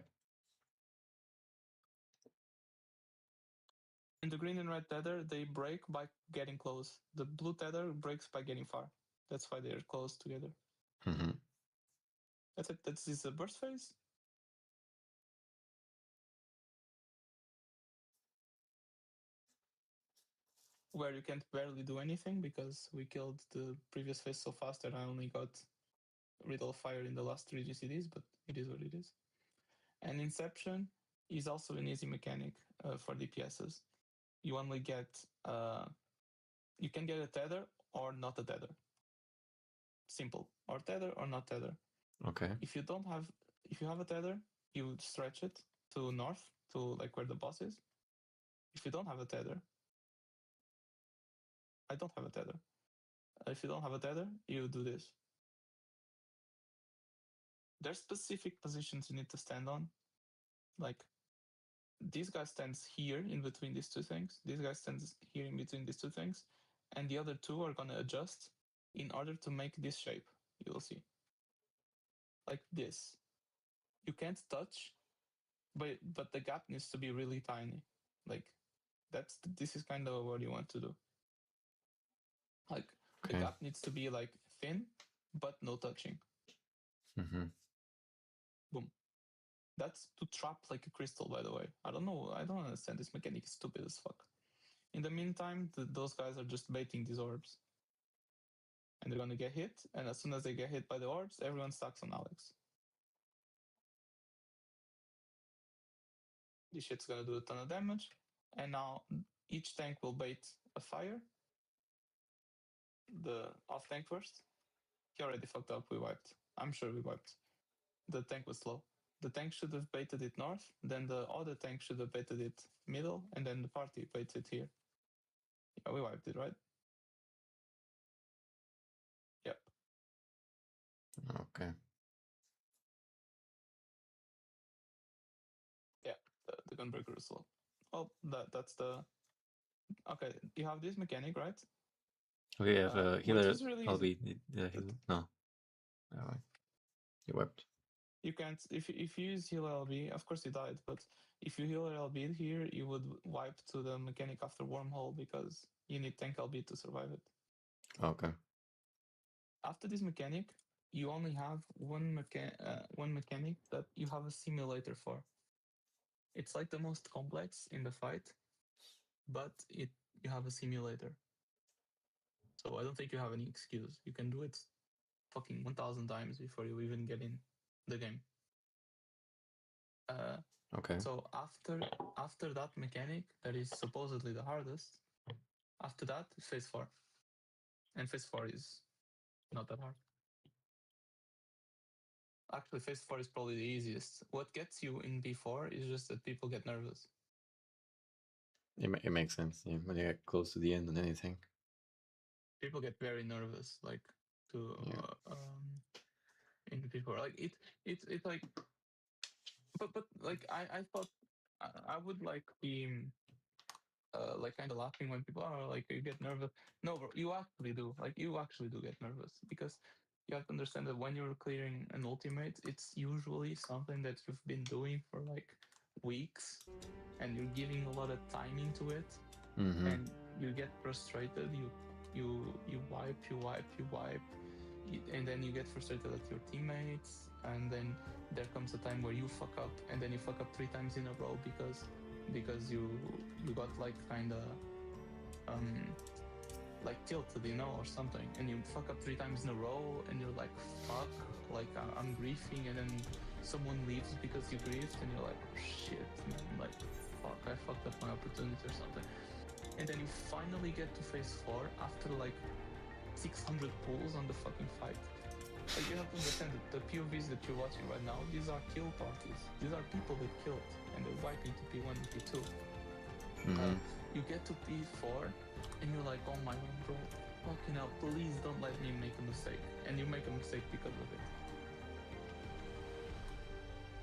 A: In the green and red tether, they break by getting close. The blue tether breaks by getting far. That's why they're close together.
B: Mm-hmm.
A: That's it. That's this burst phase. Where you can't barely do anything because we killed the previous phase so fast that I only got Riddle Fire in the last 3 GCDs, but it is what it is. And Inception is also an easy mechanic for DPSs. You only get, you can get a tether or not a tether. Simple. Or tether or not tether.
B: Okay.
A: If you have a tether, you stretch it to north, to like where the boss is. If you don't have a tether, I don't have a tether. If you don't have a tether, you do this. There's specific positions you need to stand on. Like this guy stands here in between these 2 things. This guy stands here in between these 2 things. And the other 2 are gonna adjust in order to make this shape. You'll see. Like this. you can't touch, but the gap needs to be really tiny. Like this is kind of what you want to do. Like the
B: Okay.
A: gap needs to be like thin, but no touching.
B: Mm-hmm.
A: Boom. That's to trap like a crystal, by the way. I don't know. I don't understand this mechanic. It's stupid as fuck. In the meantime, those guys are just baiting these orbs. And they're gonna get hit, and as soon as they get hit by the orbs, everyone stacks on Alex. This shit's gonna do a ton of damage, and now each tank will bait a fire. The off tank first. He already fucked up, we wiped. I'm sure we wiped. The tank was slow. The tank should have baited it north, then the other tank should have baited it middle, and then the party baits it here. Yeah, we wiped it, right? Yep.
B: Okay.
A: Yeah, the gunbreaker is slow. Oh, that's the... Okay, you have this mechanic, right?
B: We have a healer.
A: Which is really
B: I'll
A: easy.
B: be the healer. No. You wept.
A: You can't... If you use heal LB, of course you died, but if you heal LB here, you would wipe to the mechanic after wormhole because you need tank LB to survive it.
B: Okay.
A: After this mechanic, you only have one mechanic that you have a simulator for. It's like the most complex in the fight, but you have a simulator. So I don't think you have any excuse. You can do it fucking 1,000 times before you even get in the game.
B: Okay.
A: So after that mechanic, that is supposedly the hardest, after that, phase 4. And phase 4 is not that hard. Actually, phase 4 is probably the easiest. What gets you in B4 is just that people get nervous.
B: It makes sense. Yeah, when you get close to the end on anything.
A: People get very nervous, like to in B4. Like it like, but like I thought I would like be like kind of laughing when people are like you get nervous. No, bro, you actually do. Like you actually do get nervous because you have to understand that when you're clearing an ultimate, it's usually something that you've been doing for like weeks, and you're giving a lot of time into it, and you get frustrated. You wipe, and then you get frustrated at your teammates, and then there comes a time where you fuck up, and then you fuck up 3 times in a row because you got like kind of like tilted, you know, or something, and you fuck up 3 times in a row, and you're like, fuck, like I'm griefing, and then someone leaves because you griefed, and you're like, oh, shit, man, like, fuck, I fucked up my opportunity or something. And then you finally get to phase 4 after like 600 pulls on the fucking fight. Like, you have to understand that the POVs that you're watching right now, these are kill parties. These are people that killed, and they're wiping to P1 and P2. You get to P4, and you're like, oh my god, bro, fucking hell, please don't let me make a mistake. And you make a mistake because of it.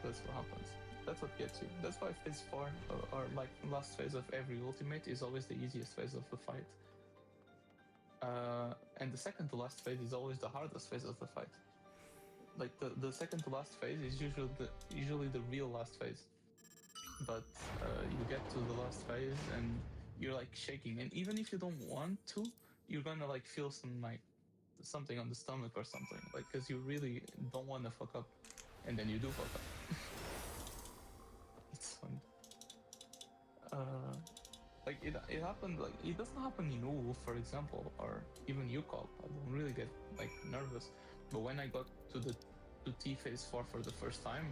A: That's what happens. That's what gets you. That's why phase 4, or like last phase of every ultimate, is always the easiest phase of the fight. And the second to last phase is always the hardest phase of the fight. Like the second to last phase is usually the real last phase. But you get to the last phase and you're like shaking, and even if you don't want to, you're gonna like feel something on the stomach or something, like because you really don't want to fuck up, and then you do fuck up. It's fun. Like it happened. Like it doesn't happen in UU, for example, or even UCOP. I don't really get like nervous, but when I got to T phase 4 for the first time,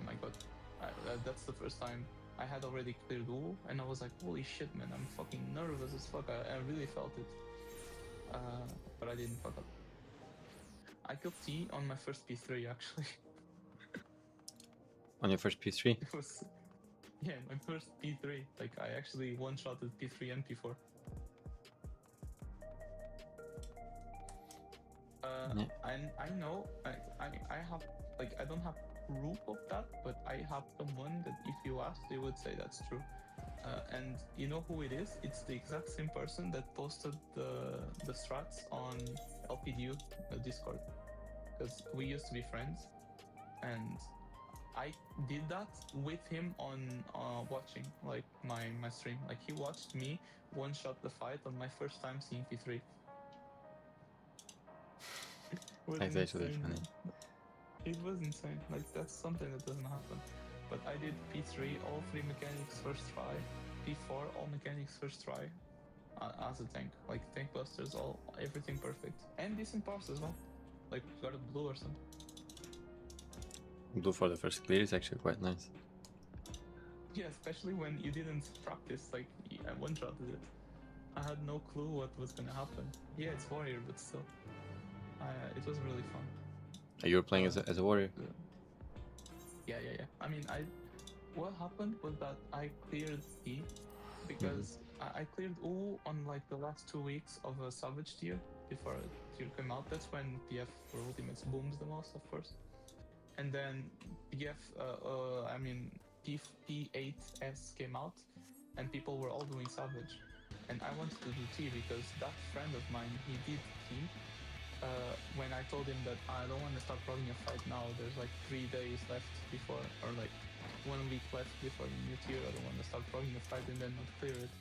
A: that's the first time I had already cleared UU, and I was like, holy shit, man, I'm fucking nervous as fuck. I really felt it, but I didn't fuck up. I killed T on my first P3 actually.
B: On your first P3?
A: It was. Yeah, my first P3. Like, I actually one-shotted P3 and P4. And I know, I have, like, I don't have proof of that, but I have someone that if you ask, they would say that's true. And you know who it is? It's the exact same person that posted the strats on LPDU Discord. Because we used to be friends, and I did that with him on watching like my stream. Like he watched me one shot the fight on my first time seeing P3. It was
B: That's actually
A: insane,
B: funny.
A: man. It was insane. Like that's something that doesn't happen. But I did P3 all 3 mechanics first try, P4 all mechanics first try, as a tank. Like tank busters, all everything perfect, and decent parts as well. Like got a blue or something.
B: Blue for the first clear is actually quite nice.
A: Yeah, especially when you didn't practice. Like I one-shotted it. I had no clue what was gonna happen. Yeah, it's warrior, but still, it was really fun.
B: You were playing as a warrior.
A: Yeah. I mean, what happened was that I cleared E because I cleared O on like the last 2 weeks of a Savage tier before a tier came out. That's when PF for Ultimates booms the most, of course. And then PF, I mean P8S came out, and people were all doing Savage, and I wanted to do T because that friend of mine, he did T. When I told him that I don't want to start progging a fight now, there's like 3 days left before, or like 1 week left before the new tier, I don't want to start progging a fight and then not clear it.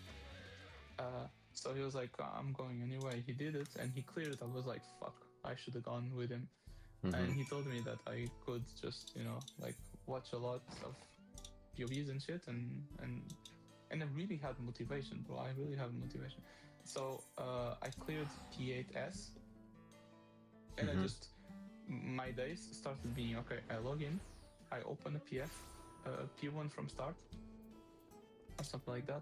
A: So he was like, I'm going anyway. He did it and he cleared it. I was like, fuck, I should have gone with him. And he told me that I could just, you know, like watch a lot of POVs and shit, and I really had motivation, bro. I really had motivation. So I cleared P8S, and I just, my days started being, okay, I log in, I open a PF, P1 from start, or something like that.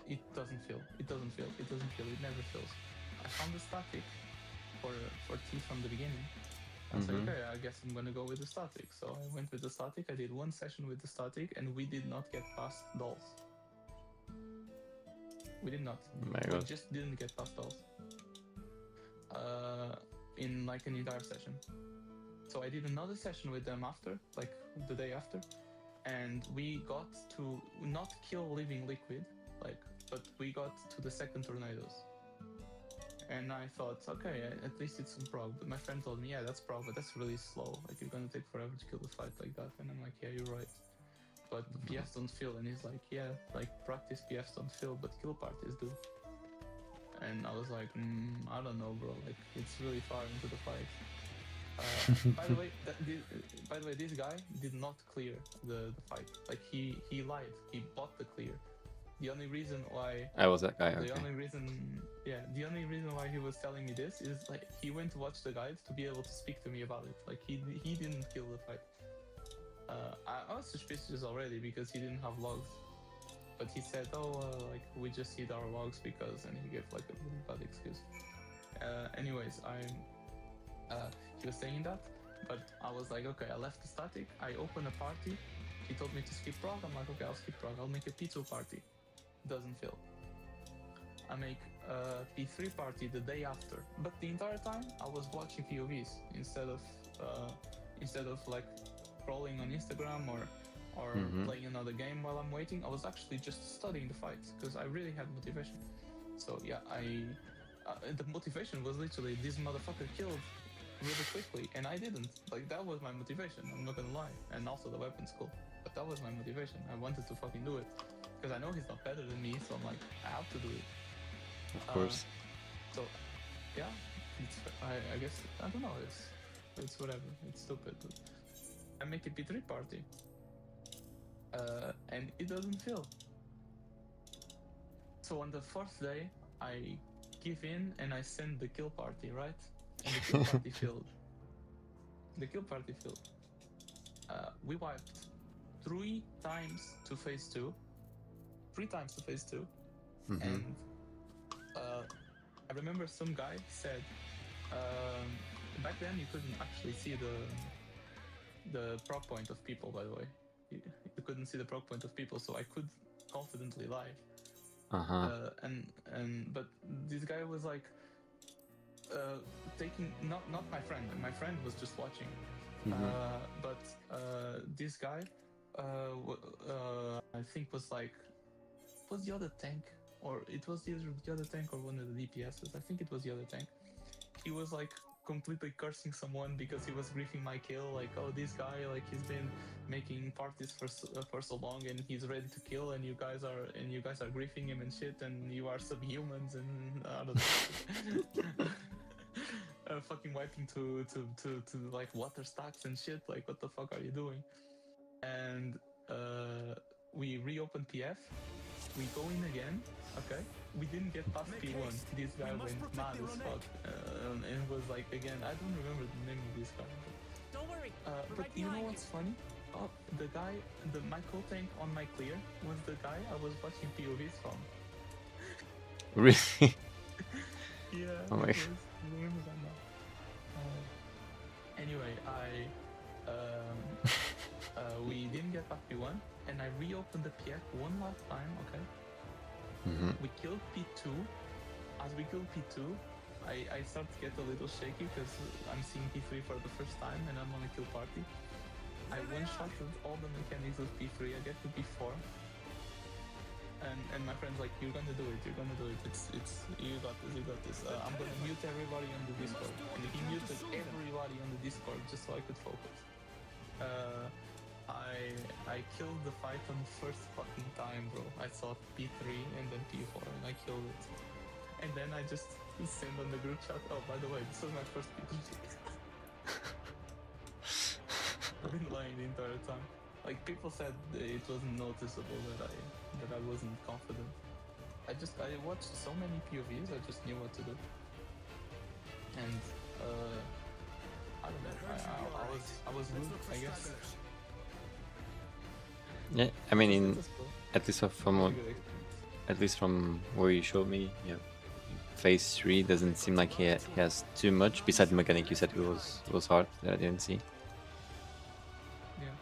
A: It doesn't feel, it never fills. I found the static for T from the beginning. I was like, okay, I guess I'm gonna go with the static. So I went with the static, I did 1 session with the static, and we did not get past dolls. We did not.
B: My
A: We
B: God.
A: just didn't get past dolls. In like an entire session. So I did another session with them after, like the day after, and we got to not kill living liquid, like, but we got to the second tornadoes. And I thought, okay, at least it's some prog. But my friend told me, yeah, that's prog, but that's really slow. Like, you're gonna take forever to kill the fight like that. And I'm like, yeah, you're right. But the PFs don't fill. And he's like, yeah, like, practice PFs don't fill, but kill parties do. And I was like, I don't know, bro. Like, it's really far into the fight. By the way, this guy did not clear the fight. Like, he lied. He bought the clear. The only reason why
B: I was that guy. Okay.
A: the only reason why he was telling me this is like he went to watch the guide to be able to speak to me about it. Like he didn't kill the fight. I was suspicious already because he didn't have logs, but he said, like we just hid our logs because, and he gave like a really bad excuse. Anyways, he was saying that, but I was like, okay, I left the static, I opened a party. He told me to skip prog. I'm like, okay, I'll skip prog. I'll make a P2 party. Doesn't fill. I make a P3 party the day after, but the entire time I was watching POVs instead of like scrolling on Instagram or playing another game while I'm waiting. I was actually just studying the fights because I really had motivation. So yeah, the motivation was literally this motherfucker killed really quickly, and I didn't. Like that was my motivation. I'm not gonna lie, and also the weapon's cool, but that was my motivation. I wanted to fucking do it. Because I know he's not better than me, so I'm like, I have to do it.
B: Of course.
A: So, yeah, I guess, I don't know, it's whatever, it's stupid. But I make a P3 party, and it doesn't fill. So on the 4th day, I give in and I send the kill party, right? And the kill party filled. The kill party filled. We wiped 3 times to phase 2. 3 times to phase 2, and I remember some guy said back then you couldn't actually see the prog point of people. By the way, you couldn't see the prog point of people, so I could confidently lie. But this guy was like taking not my friend. My friend was just watching, but this guy I think was like. Was the other tank, or it was either the other tank or one of the DPSs. I think it was the other tank. He was like completely cursing someone because he was griefing my kill. Like, oh, this guy, like, he's been making parties for so long, and he's ready to kill, and you guys are griefing him and shit, and you are subhumans, and I don't know. Fucking wiping to like water stacks and shit. Like, what the fuck are you doing? And we reopen PF. We go in again. Okay. We didn't get past P1. This guy went mad as fuck, and it was like, again, I don't remember the name of this guy.
F: Don't worry.
A: But you know what's funny? Oh, the guy, my co-tank on my clear was the guy I was watching POVs from.
B: Really?
A: Yeah.
B: Oh my.
A: I remember that now. Anyway, we didn't get past P1, and I reopened the PF one last time. Okay. We killed P2. As we killed P2, I start to get a little shaky because I'm seeing P3 for the first time and I'm on a kill party. I one-shotted all the mechanics of P3. I get to P4. And my friend's like, you're gonna do it. It's you got this. I'm gonna mute everybody on the Discord. And he muted everybody on the Discord just so I could focus. I killed the fight on the first fucking time, bro. I saw P3 and then P4 and I killed it. And then I just sent on the group chat, oh, by the way, this was my first P3. I've been lying the entire time. Like, people said it wasn't noticeable that I wasn't confident. I watched so many POVs, I just knew what to do. And I don't know, I was rude, I guess.
B: Yeah, I mean, at least from where you showed me, yeah, phase 3 doesn't seem like he has too much. Besides the mechanic, you said it was hard that I didn't see.
A: Yeah,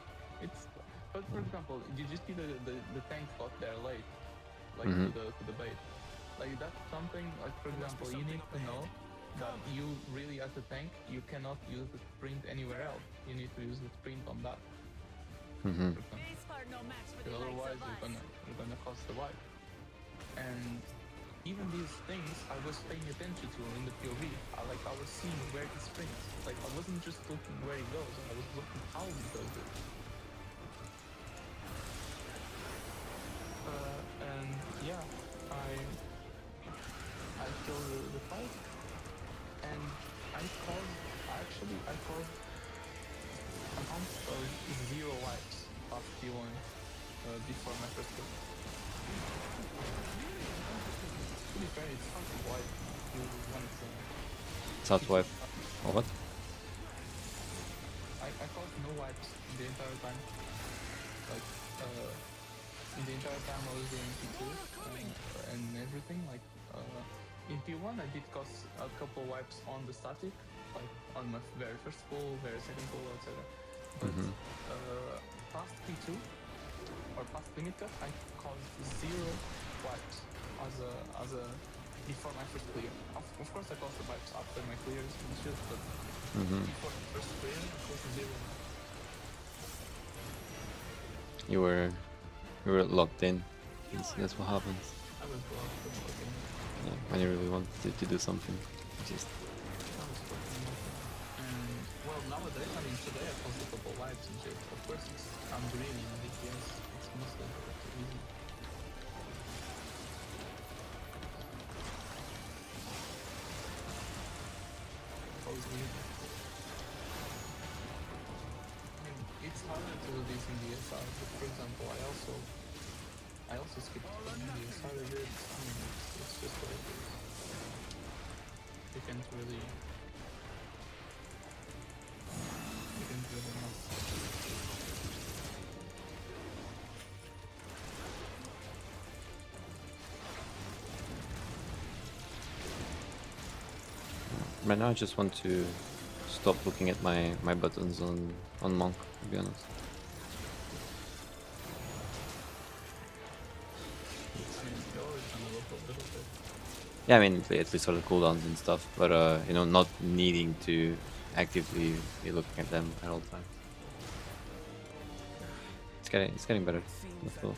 A: but for example, did you see the tank got there late, like to the bait? Like, that's something. Like, for example, you need to know that you really, as a tank, you cannot use the sprint anywhere else. You need to use the sprint on that. Because otherwise you're gonna cost the wipe. And even these things I was paying attention to in the POV. I was seeing where he sprints. Like, I wasn't just looking where he goes, I was looking how he does it. And yeah, I killed the fight, and I caused a bunch of 0 wipes past P1 before my first kill. To be fair, it's hard to wipe if you want to.
B: It's hard to wipe. Or what?
A: I caused no wipes the entire time. Like, in the entire time I was doing P2 and everything. Like, in P1 I did cause a couple wipes on the static, like on my very first pull, very second pull, etc. But past P2 or past limit cut, I caused 0 wipes as a before my first clear. Of course I caused the wipes after my clears and shit, but before the first clear I caused 0.
B: You were locked in. That's what happens.
A: I was blocked and fucking.
B: Yeah, when you really want to do something, just.
A: I was fucking nothing. And well, nowadays, I mean, today I caused a couple wipes and shit. Of course, I'm greedy in DPS. It's mostly easy. Always weird. I mean, it's harder to do this in DSR, but for example, I also skipped from DSR a bit. I mean, it's just what it is. You can't really not.
B: Right now I just want to stop looking at my buttons on Monk, to be honest. Yeah, I mean, at least for the cooldowns and stuff, but you know, not needing to actively be looking at them at all times. It's getting better. Let's go.
A: I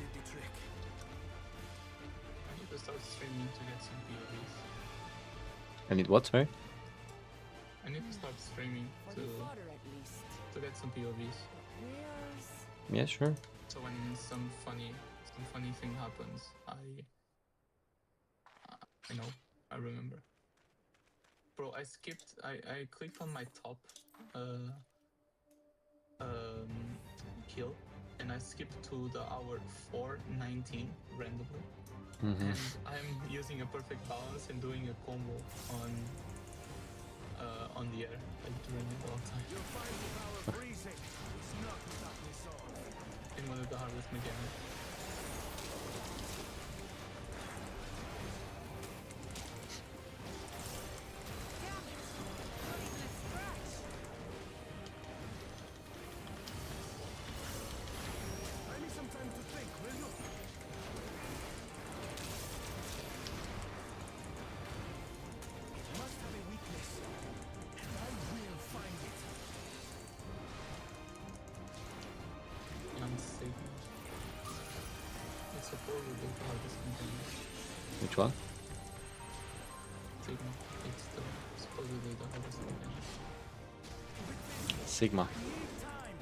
A: need to start streaming to get some POVs.
B: I need what, sorry?
A: I need to start streaming
F: For the fodder at least.
A: to get some POVs.
F: Where's...
B: Yeah, sure.
A: So when some funny thing happens, I know, I remember. Bro, I clicked on my top kill, and I skipped to the hour 4:19 randomly.
B: Mm-hmm.
A: And I'm using a perfect balance and doing a combo on the air, like during it all the time.
D: You'll find the power freezing. It's not without resolve.
A: In one of the hardest mechanics.
F: Damn it! Not even a scratch!
D: I need some time to think, will you? It must have a weakness, and I will find it.
A: I'm safe. It's supposedly the hardest mechanic.
B: Which one?
A: Sigma. It's supposedly the hardest mechanic.
B: Sigma.
D: Need time.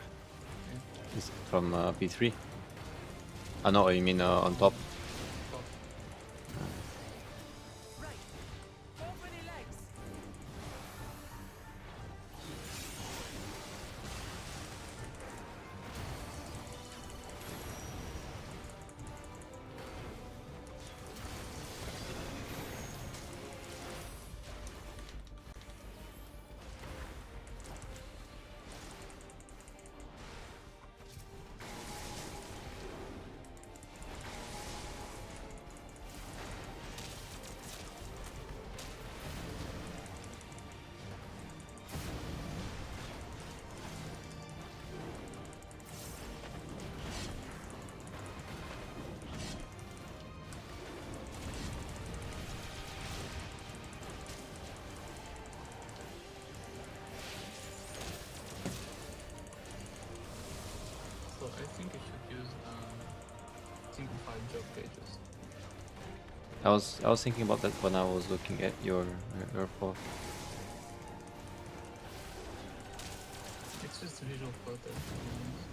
B: Is it from P3? Ah no, you mean on top.
A: Top.
F: Right. Go for the legs.
A: So I think I should use simplified job pages.
B: I was thinking about that when I was looking at your pod.
A: It's just visual clutter. to be honest.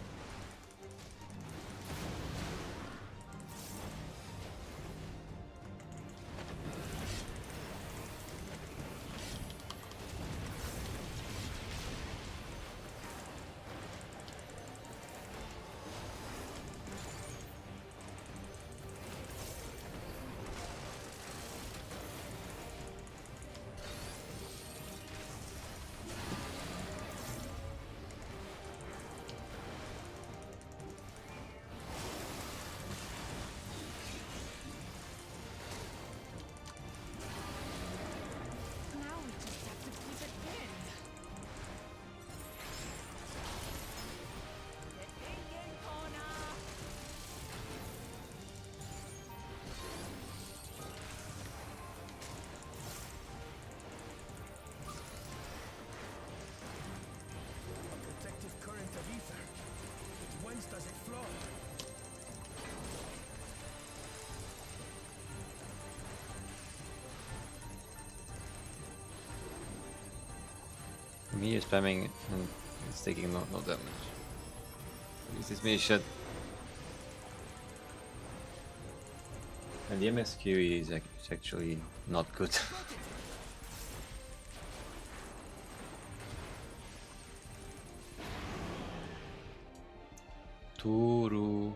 F: Now we just have to keep it pinned. The thinking corner.
D: A protective current of ether. Whence does it flow?
B: Me is spamming and it's taking no damage. This is me shit. And the MSQ is actually not good. Turu.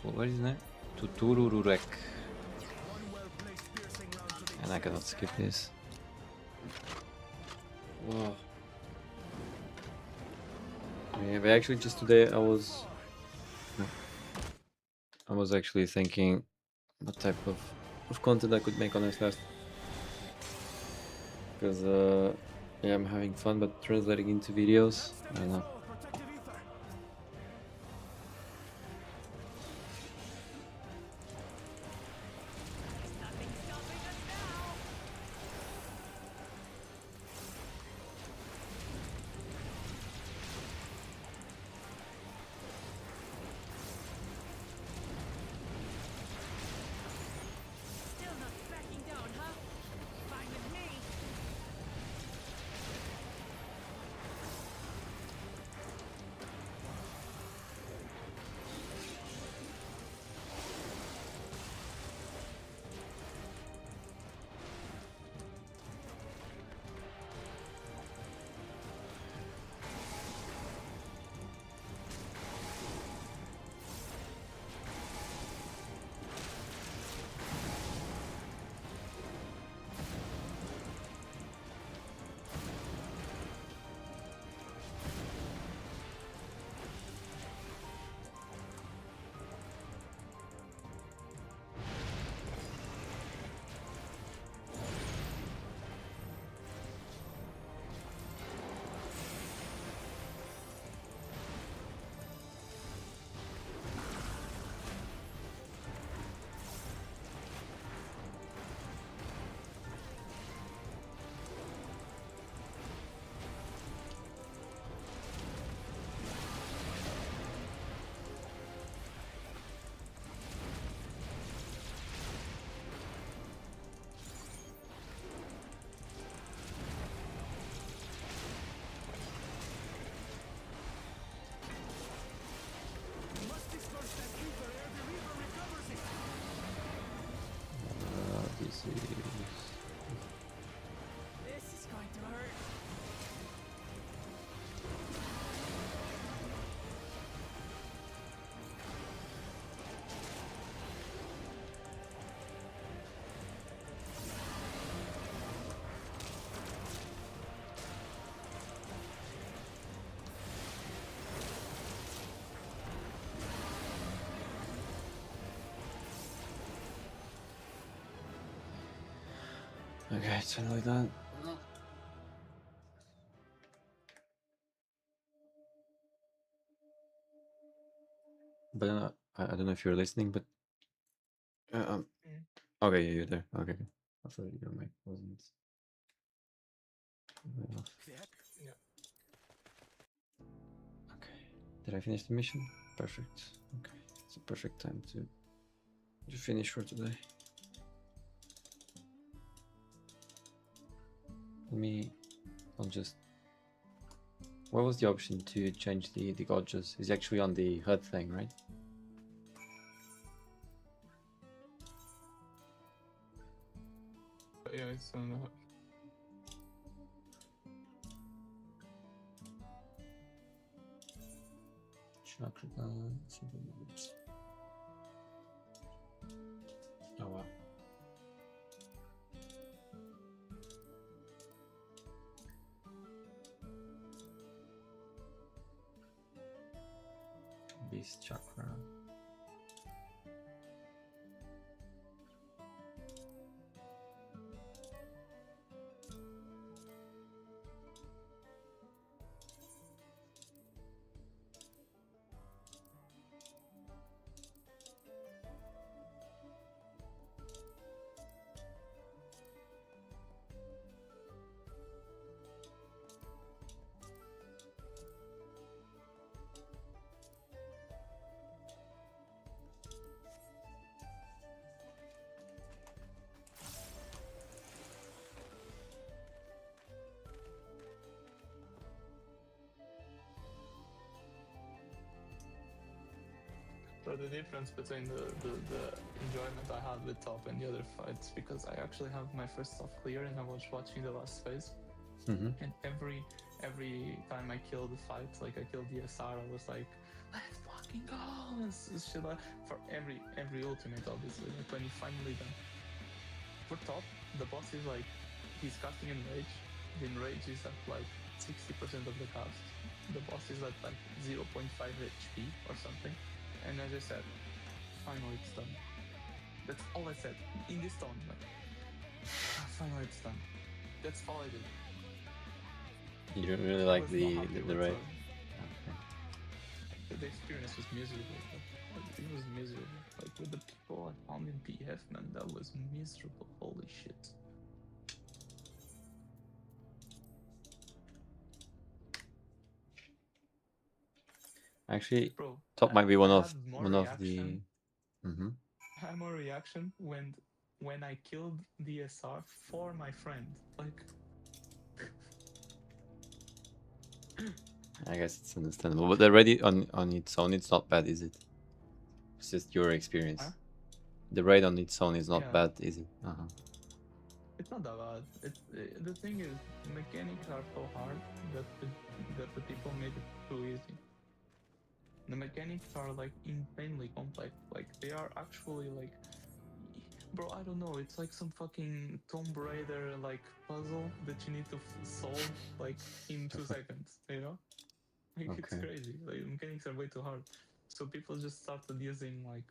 B: What is his name? Tuturururek.
D: One well-placed piercing round to the
B: And I cannot skip this. Whoa. Yeah, but actually just today I was actually thinking what type of content I could make on SLast. Because yeah, I'm having fun, but translating into videos, I don't know.
D: protective ether.
F: Nothing stopping us now. Still not backing down, huh? Fine with me.
B: Okay, it's finally done. But I don't know if you're listening, but okay, yeah, you're there. Okay, okay. I thought your mic wasn't off.
D: Yeah.
B: Okay, did I finish the mission? Perfect. Okay, it's a perfect time to finish for today. I'll just. What was the option to change the gauges? It's actually on the HUD thing, right?
A: Yeah, it's on the.
B: Chakra. Oh wow. Beast chakra.
A: So the difference between the enjoyment I had with top and the other fights, because I actually have my first stuff clear and I was watching the last phase,
B: Mm-hmm.
A: and every time I killed the fight, like I killed the SR, I was like, let's fucking go! And shit like for every ultimate, obviously. Like when you finally done. For top, the boss is like, he's casting Enrage. The Enrage is at like 60% of the cast. The boss is at like 0.5 HP or something. And as I said, finally it's done. That's all I said in this tone. Like, finally it's done. That's all I did.
B: You don't really
A: I
B: like
A: was not happy
B: the raid?
A: whatsoever. The experience was miserable. Like, it was miserable. Like with the people I found in PF, man, that was miserable. Holy shit.
B: Actually,
A: Bro,
B: top might be one
A: I
B: of
A: had more reaction.
B: Mm-hmm.
A: I had more reaction when I killed DSR for my friend. Like,
B: I guess it's understandable. But the raid on its own, it's not bad, is it? It's just your experience.
A: Huh?
B: The raid on its own is not
A: Yeah.
B: bad, is it? Uh-huh.
A: It's not that bad. The thing is, mechanics are so hard that the people made it too easy. The mechanics are like insanely complex. Like they are actually like, bro, I don't know. It's like some fucking Tomb Raider like puzzle that you need to solve like in 2 seconds. You know, like it's
B: Okay.
A: crazy. Like the mechanics are way too hard. So people just started using like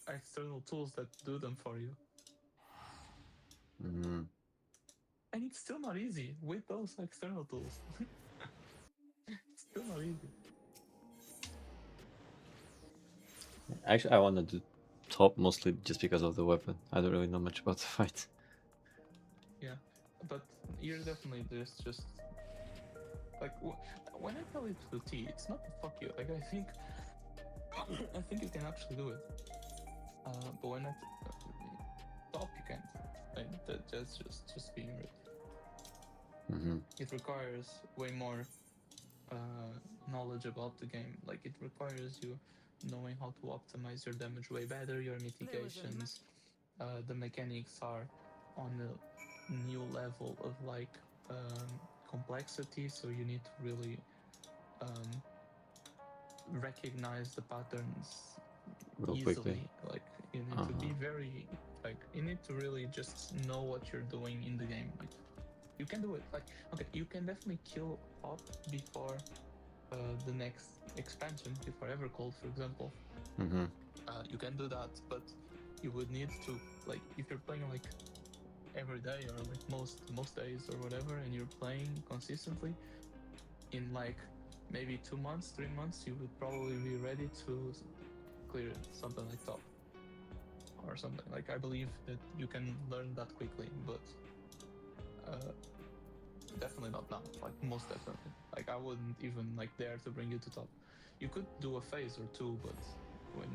A: external tools that do them for you.
B: Mm-hmm.
A: And it's still not easy with those external tools. It's still not easy.
B: Actually, I want to do top mostly just because of the weapon. I don't really know much about the fight.
A: Yeah, but you're definitely just like when I tell you to T, it's not to fuck you. Like I think you can actually do it. But when I top, you can't. Like that's just being rude.
B: Mm-hmm.
A: It requires way more knowledge about the game. Like it requires you knowing how to optimize your damage way better, your mitigations. The mechanics are on a new level of like complexity, so you need to really recognize the patterns
B: Real
A: easily.
B: quickly.
A: Like you need to be very like you need to really just know what you're doing in the game. Like you can do it. Like okay, you can definitely kill up before the next expansion, before Evercold, for example.
B: Mm-hmm.
A: You can do that, but you would need to like if you're playing like every day or like most days or whatever, and you're playing consistently, in like maybe 2 months, 3 months, you would probably be ready to clear something like top or something. Like I believe that you can learn that quickly, but definitely not now. Like most definitely. Like I wouldn't even like dare to bring you to top. You could do a phase or two, but when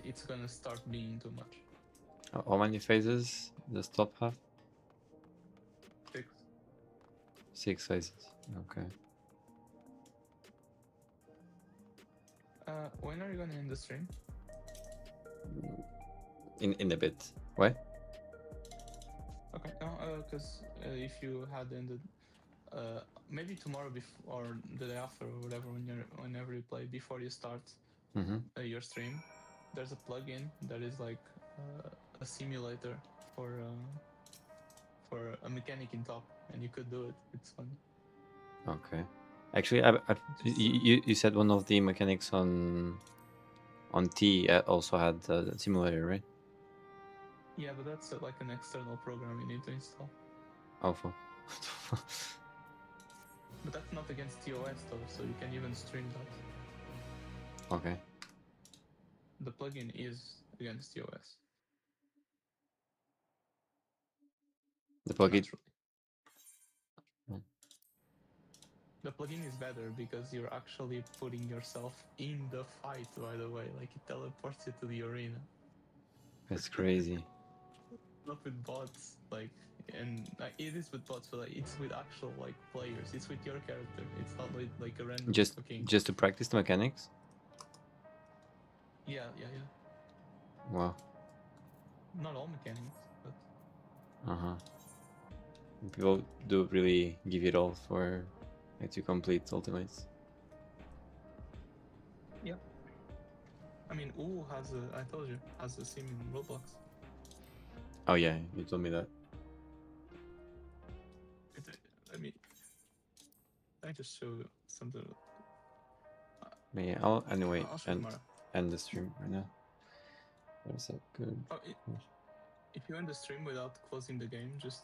A: it's gonna start being too much.
B: How many phases does top have?
A: 6.
B: 6 phases. Okay.
A: When are you gonna end the stream?
B: In a bit. Why?
A: Okay, no, because if you had ended, maybe tomorrow or the day after or whatever, whenever you play, before you start your stream, there's a plugin that is like a simulator for a mechanic in top, and you could do it. It's fun.
B: Okay. Actually, you said one of the mechanics on T also had a simulator, right?
A: Yeah, but that's like an external program you need to install.
B: Awful.
A: But that's not against TOS though, so you can even stream that.
B: Okay.
A: The plugin is against TOS.
B: The plugin.
A: Naturally. The plugin is better because you're actually putting yourself in the fight, by the way. Like it teleports you to the arena.
B: That's crazy.
A: Not with bots, like, and it is with bots, but like, it's with actual like players. It's with your character. It's not with like a random fucking.
B: Just to practice the mechanics?
A: Yeah.
B: Wow.
A: Not all mechanics, but
B: People do really give it all for to complete ultimates.
A: yeah. I mean, U has a. I told you has a sim in Roblox.
B: Oh yeah, you told me that.
A: I mean, I just show you something.
B: But yeah, I'll anyway
A: I'll show you tomorrow.
B: end the stream right now. That's a good.
A: Oh, if you end the stream without closing the game, just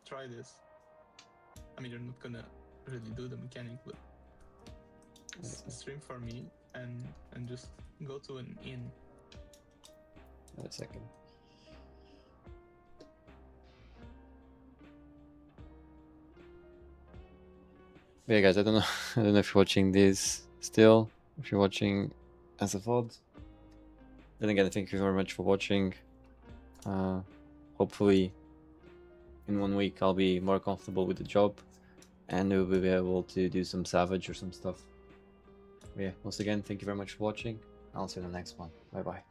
A: try this. I mean, you're not gonna really do the mechanic, but stream for me and just go to an inn.
B: Wait a second. But yeah, guys, I don't know. I don't know if you're watching this still. If you're watching as a VOD. Then again, thank you very much for watching. Hopefully, in 1 week, I'll be more comfortable with the job, and we'll be able to do some Savage or some stuff. But yeah, once again, thank you very much for watching. I'll see you in the next one. Bye bye.